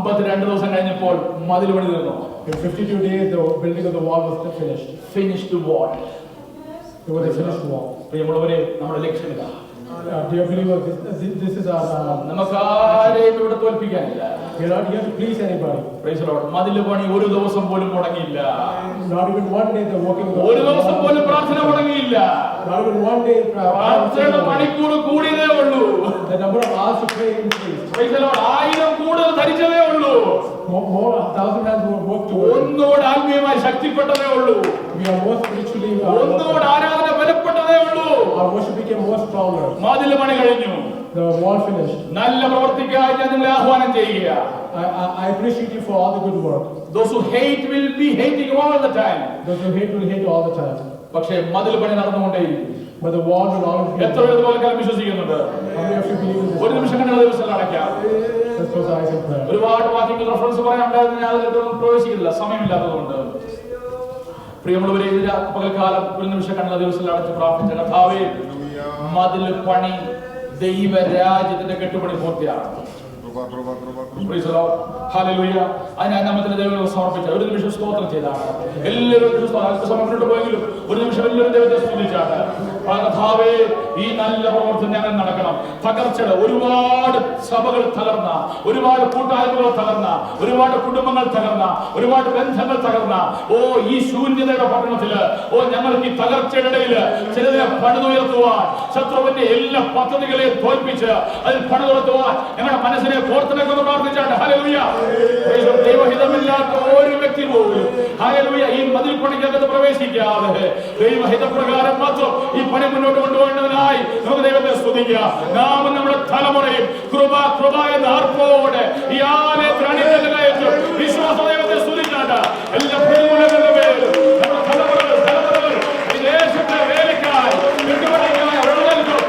52 ദിവസം കഴിഞ്ഞപ്പോൾ മതിൽ പണി തീർന്നു. In 52 days the building of the wall was finished. Finished wall. It was a finished wall. പ്രിയമുള്ളവരെ, നമ്മുടെ ലക്ഷ്യം ഇതാ. Dear believers, this is our നമുക്കാരെയും ഇവിടെ തോൽപ്പിക്കാനില്ല. we are not here to please anybody. Praise the Lord. മതിൽ പണി ഒരു ദിവസം പോലും മുടങ്ങിയില്ല. Not even one day they're working. ഒരു ദിവസം പോലും പ്രാർത്ഥന മുടങ്ങിയില്ല. Not even one day. പ്രാർത്ഥനയുടെ മണിക്കൂർ കൂടിയതേ ഉള്ളൂ. The number of hours to pray increased. Praise the Lord. 1000 കൂടുതൽ ധരിച്ചതേ ഉള്ളൂ. More 1,000 hands more work to. ഒന്നുകൂടെ ആത്മീയമായി ശക്തിപ്പെട്ടതേ ഉള്ളൂ. We are more spiritually. ഒന്നുകൂടെ ആരാധന ബലപ്പെട്ടതേ ഉള്ളൂ. Our worship became more stronger. മതിൽ പണി കഴിഞ്ഞു. The wall finished. നല്ല പ്രവർത്തിക്കായി ഞാൻ നിങ്ങളെ ആഹ്വാനം ചെയ്യുക. I appreciate you for all the good work. Those who hate will be hating all the time. Those who hate will hate all the time. പക്ഷേ മതിൽ പണി നടന്നുകൊണ്ടേയിരിക്കും. But the wall will always be. എത്ര പേര് ഇതുപോലെ വിശ്വസിക്കുന്നുണ്ട്? How many of you believe in this? ഒരു നിമിഷം കണ്ട ദിവസം അടയ്ക്കാം. Let's close our eyes in prayer. ഒരുപാട് വാക്യങ്ങൾ റെഫറൻസ് പറയാനുണ്ടായിരുന്നു, ഞാൻ അതിലൊന്നും പ്രവേശിക്കില്ല, സമയമില്ലാത്തതുകൊണ്ട്. പ്രിയമുള്ളവരെ, ഇതിന് പകൽക്കാലം ഒരു നിമിഷം കണ്ട ദിവസം അടച്ച് പ്രാർത്ഥിച്ച കർത്താവേ, മതിൽ പണി ദൈവരാജ്യത്തിന്റെ കെട്ടുപണി പൂർത്തിയാണ്. Praise the Lord. Hallelujah. അതിനായി നമ്മത്തിന് ദൈവത്തെ സമർപ്പിച്ച ഒരു നിമിഷം സ്തോത്രം ചെയ്താണ്. എല്ലാവരും അല്പസമയം മുന്നോട്ട് പോയെങ്കിലും ഒരു നിമിഷം എല്ലാവരും ദൈവത്തെ സ്തുതിച്ചാണ്. കർത്താവേ, ഈ നല്ല പ്രവർത്തനം ഞങ്ങൾ നടക്കണം. തകർച്ചയുടെ ഒരുപാട് സഭകൾ തകർന്ന, ഒരുപാട് കൂട്ടായ്മകൾ തകർന്ന, ഒരുപാട് കുടുംബങ്ങൾ തകർന്ന, ഒരുപാട് ബന്ധങ്ങൾ തകർന്ന ഈ ശൂന്യതയുടെ പട്ടണത്തില് ഞങ്ങൾക്ക് ഈ തകർച്ചയുടെ ഇടയിൽ ചിലതിനെ പണിതുയർത്തുവാൻ, ശത്രുവിന്റെ എല്ലാ പദ്ധതികളെയും തോൽപ്പിച്ച് അതിൽ പണിതുയർത്തുവാൻ ഞങ്ങളുടെ മനസ്സിനെ കോർത്തിണക്കുന്ന പ്രാർത്ഥിച്ചാണ്. ഹല്ലേലൂയ. ദൈവഹിതമില്ലാത്ത ഒരു വ്യക്തി പോലും ഹല്ലേലൂയ ഈ മതിൽ പണിക്കകത്ത് പ്രവേശിക്കാതെ ദൈവഹിതപ്രകാരം മാത്രം ഈ പണി മുന്നോട്ട് കൊണ്ടുപോകേണ്ടതിനായി നമുക്ക് ദൈവത്തെ സ്തുതിക്കാം. നാം നമ്മുടെ തലമുറയും കൃപ എന്ന ആർപ്പോടെ ഈ ആലയത്തിൽ അണിനിരന്നയച്ചു വിശ്വാസ ദൈവത്തെ സ്തുതിച്ചാണ്. എല്ലാ പ്രതികൂലങ്ങളുടെ പേരും നമ്മുടെ തലമുറകൾ ഈ ദേശത്തെ വേലയ്ക്കായി കെട്ടുപണിക്കായി വെള്ളെടുക്കും.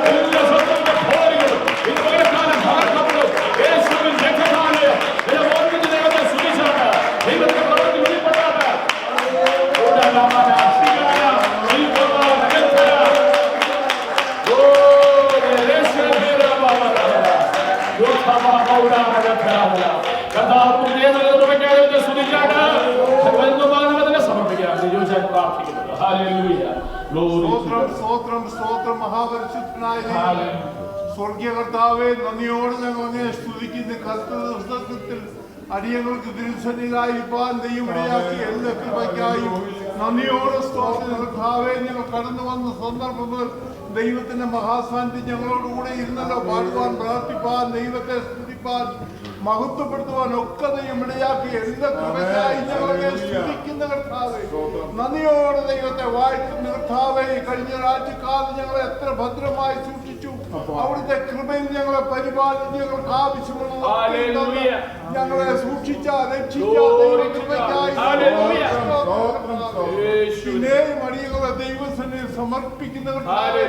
എല്ലാ സ്വന്തങ്ങളുടെ ഭോഗികളും ഇതുപോലെ കാലം തകർക്കപ്പെടും. യേശുവിൻ രക്തത്താലെ ഓർമ്മിച്ച് ദൈവത്തെ സ്തുതിച്ചാണ്. ദൈവത്തെ പ്രവൃത്തി വെളിപ്പെട്ടാണ്. സ്തോത്രം മഹാപരിശുദ്ധനായ സ്വർഗീയ കർത്താവേ, നന്ദിയോടെ ഞങ്ങൾ അങ്ങനെ സ്തുതിക്കുന്ന കർത്തൃത്വത്തിൽ അടിയങ്ങൾക്ക് തിരുസന്നിധിയിലായിരിക്കാൻ ദൈവമിടയാക്കി എല്ലാ കൃപയ്ക്കായും നന്ദിയോടെ സ്തോത്രം കർത്താവേ. ഞങ്ങൾ കടന്നു വന്ന സന്ദർഭങ്ങൾ ദൈവത്തിന്റെ മഹാസാന്നിധ്യം ഞങ്ങളോടുകൂടെ ഇരുന്നല്ലോ. പാടുവാൻ, പ്രാർത്ഥിപ്പാൻ, ദൈവത്തെ സ്തുതിപ്പാൻ, മഹത്വപ്പെടുത്തുവാൻ ഒക്കെ ദൈവം ഇടയാക്കി എല്ലാ കൃപയ്ക്കായി ഞങ്ങളെ സ്തുതിക്കുന്ന കർത്താവേ. നന്ദിയോടെ ദൈവത്തെ വാഴ്ത്തുന്ന കർത്താവേ. കഴിഞ്ഞ രാജ്യക്കാലം ഞങ്ങളെ എത്ര ഭദ്രമായി സൂക്ഷിച്ചു. അവിടുത്തെ കൃപയിൽ ഞങ്ങളെ പരിപാലിച്ച് ഞങ്ങൾക്ക് ആവശ്യമുള്ള ഞങ്ങളെ സൂക്ഷിച്ച രക്ഷിച്ച ദൈവകൃപയ്ക്കായി പിന്നെയും അടിയങ്ങളെ ദൈവസന്നിധിയിൽ സമർപ്പിക്കുന്ന കർത്താവേ.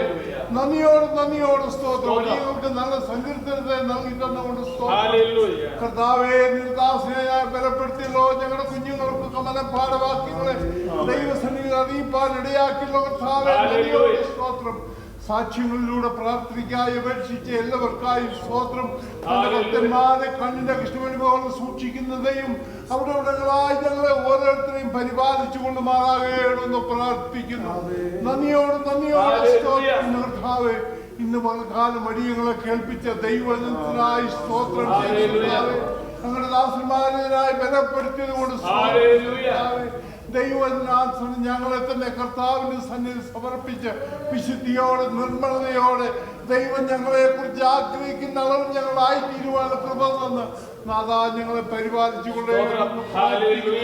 നന്ദിയോടെ സ്തോത്രം. അടിയങ്ങൾക്ക് നല്ല സങ്കീർത്തനത്തെ നൽകി തന്നുകൊണ്ട് സ്തോത്രം കർത്താവേ. നിർദാസിനെ ബലപ്പെടുത്തിയല്ലോ. ഞങ്ങളുടെ കുഞ്ഞുങ്ങൾക്ക് മനഃപാഠവാക്യങ്ങളെ ദൈവസന്നിധിയിൽ അറിയിപ്പാൻ ഇടയാക്കിയല്ലോ കർത്താവേ. സ്തോത്രം. സാക്ഷ്യങ്ങളിലൂടെ പ്രാർത്ഥനയ്ക്കായി അപേക്ഷിച്ച് എല്ലാവർക്കായും സ്തോത്രം. ഭക്തന്മാരെ കണ്ണിന്റെ കൃഷ്ണമനുഭവങ്ങൾ സൂക്ഷിക്കുന്നതെയും അവിടെ ഉടകളായി ഞങ്ങളെ ഓരോരുത്തരെയും പരിപാലിച്ചു കൊണ്ടുമാറാകണമെന്ന് പ്രാർത്ഥിക്കുന്നു. നന്ദിയോട് സ്തോത്രം കർത്താവേ. ഇന്ന് പകൽക്കാലം അടിയങ്ങളെ കേൾപ്പിച്ച ദൈവത്തിനായി സ്തോത്രം ചെയ്യുന്നു. ഞങ്ങളുടെ ദാസന്മാരായി ബലപ്പെടുത്തിയത് കൊണ്ട് ദൈവനാഥൻ ഞങ്ങളെ തന്നെ കർത്താവിന്റെ സന്നിധി സമർപ്പിച്ച് വിശുദ്ധിയോടെ നിർമ്മലതയോടെ ദൈവം ഞങ്ങളെ കുറിച്ച് ആഗ്രഹിക്കുന്ന അളവ് ഞങ്ങളായി തീരുവാനുള്ള കൃപ തന്ന് നാഥാ ഞങ്ങളെ പരിപാലിച്ചുകൊണ്ടേ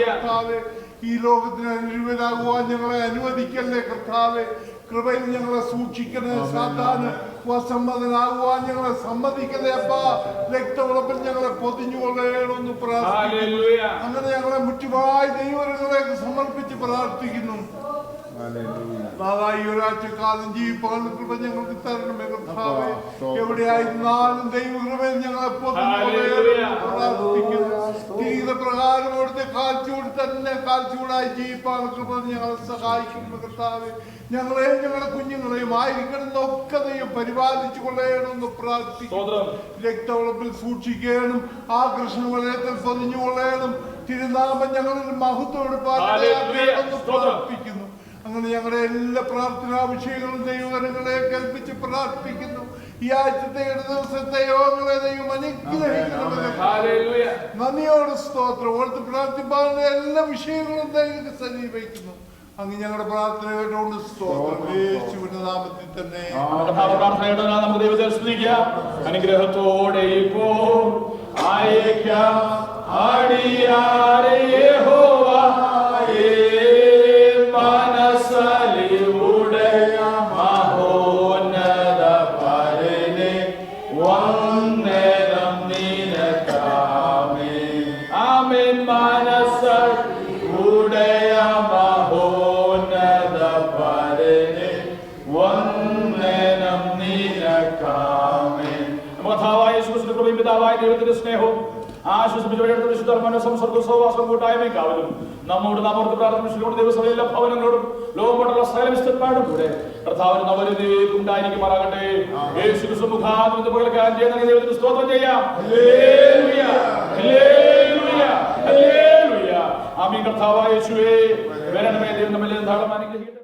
കർത്താവെ. ഈ ലോകത്തിന് അനുരൂപരാകുവാൻ ഞങ്ങളെ അനുവദിക്കല്ലേ കർത്താവെ. കൃപയിൽ ഞങ്ങളെ സൂക്ഷിക്കണേ. സാത്താന് വസമ്മതനാകുവാൻ ഞങ്ങളെ സമ്മതിക്കല്ലേ അപ്പാ. രക്തമുളപ്പിൽ ഞങ്ങളെ പൊതിഞ്ഞുകൊള്ളേണമെന്ന് പ്രാർത്ഥിക്കുന്നു. അങ്ങനെ ഞങ്ങളെ മുറ്റുമായി ദൈവങ്ങളെ സമർപ്പിച്ച് പ്രാർത്ഥിക്കുന്നു. ഈ ഒരാഴ്ചക്കാലം ജീവിപ്പാനുള്ള കൃപ ഞങ്ങൾക്ക് തരണമേ കർത്താവേ. എവിടെയായിരുന്നാലും ദൈവകൃപയിൽ ഞങ്ങളെ പ്രാർത്ഥിക്കുന്നു. പ്രകാരം അവിടുത്തെ കാൽച്ചൂട് തന്നെ കാൽച്ചൂടായി ജീവിപ്പാനുള്ള കൃപ ഞങ്ങളെ സഹായിക്കുന്നു കർത്താവേ. ഞങ്ങളെയും ഞങ്ങളുടെ കുഞ്ഞുങ്ങളെയും ആയിരിക്കണമെന്നൊക്കെ ദൈവം പരിപാലിച്ചു കൊള്ളണമെന്ന് പ്രാർത്ഥിക്കുന്നു. രക്തവളപ്പിൽ സൂക്ഷിക്കണം. ആ കൃഷ്ണവലയത്തിൽ പൊതിഞ്ഞു കൊള്ളണം. തിരുനാമം ഞങ്ങളിൽ മഹത്വം പ്രാർത്ഥിക്കുന്നു. അങ്ങനെ ഞങ്ങളുടെ എല്ലാ പ്രാർത്ഥനാ വിഷയങ്ങളും ദൈവകരങ്ങളെ കൽപ്പിച്ച് പ്രാർത്ഥിക്കുന്നു. ഈ ആഴ്ചത്തെ ദിവസത്തെ യോഗങ്ങളെ ദൈവം അനുഗ്രഹിക്കണമെന്ന് നന്ദിയോട് സ്തോത്രം. ഓർത്ത് പ്രാർത്ഥിപ്പാനുള്ള എല്ലാ വിഷയങ്ങളും ദൈവം സജീവിക്കുന്നു. അങ്ങ് ഞങ്ങളുടെ പ്രാർത്ഥന കേട്ടുകൊണ്ട് സ്തോത്രം. യേശുവിന്റെ നാമത്തിൽ തന്നെ നമുക്ക് ദൈവത്തെ സ്തുതിക്കാം. അനുഗ്രഹത്തോടെ ഇപ്പോൾ അയക്കാം അടിയാരെ യഹോവയെ മനസ്സലിവുടയ മഹോന്നത പരനെ വന്ദനം നിനക്കാമേൻ. ആമേൻ. മനസ്സലിവുടയ മഹോന്നത പരനെ വന്ദനം നിനക്കാമേൻ. കർത്താവായ യേശുക്രിസ്തുവിന്റെ കൃപയും പിതാവായ ദൈവത്തിന്റെ സ്നേഹവും ആശ്വസിപ്പിച്ചവരുടെ വിശുദ്ധ സംസർഗ സഹവാസം കൂട്ടായ്മയും കാവലും നമ്മോട് നാമോർത്ത് പ്രാർത്ഥിച്ചുകൊണ്ട് ദൈവസഭയിലെ ഭവനങ്ങളോടും ലോകമുള്ള സകല വിശുദ്ധന്മാരുടെ കൂടെ കർത്താവിന് നവരതയും ഉണ്ടായിരിക്കുമാറാകട്ടെ. യേശുക്രിസ്തു മുഖാന്തരം പകൽക്കാൻ ചെയ്യുന്ന ദൈവത്തിന് സ്തോത്രം ചെയ്യാം. ഹല്ലേലൂയ, ഹല്ലേലൂയ, ഹല്ലേലൂയ. ആമേൻ. കർത്താവായ യേശുവേ വരണമേ. ദൈവം നമ്മെ ധാരാളം അനുഗ്രഹിക്കട്ടെ.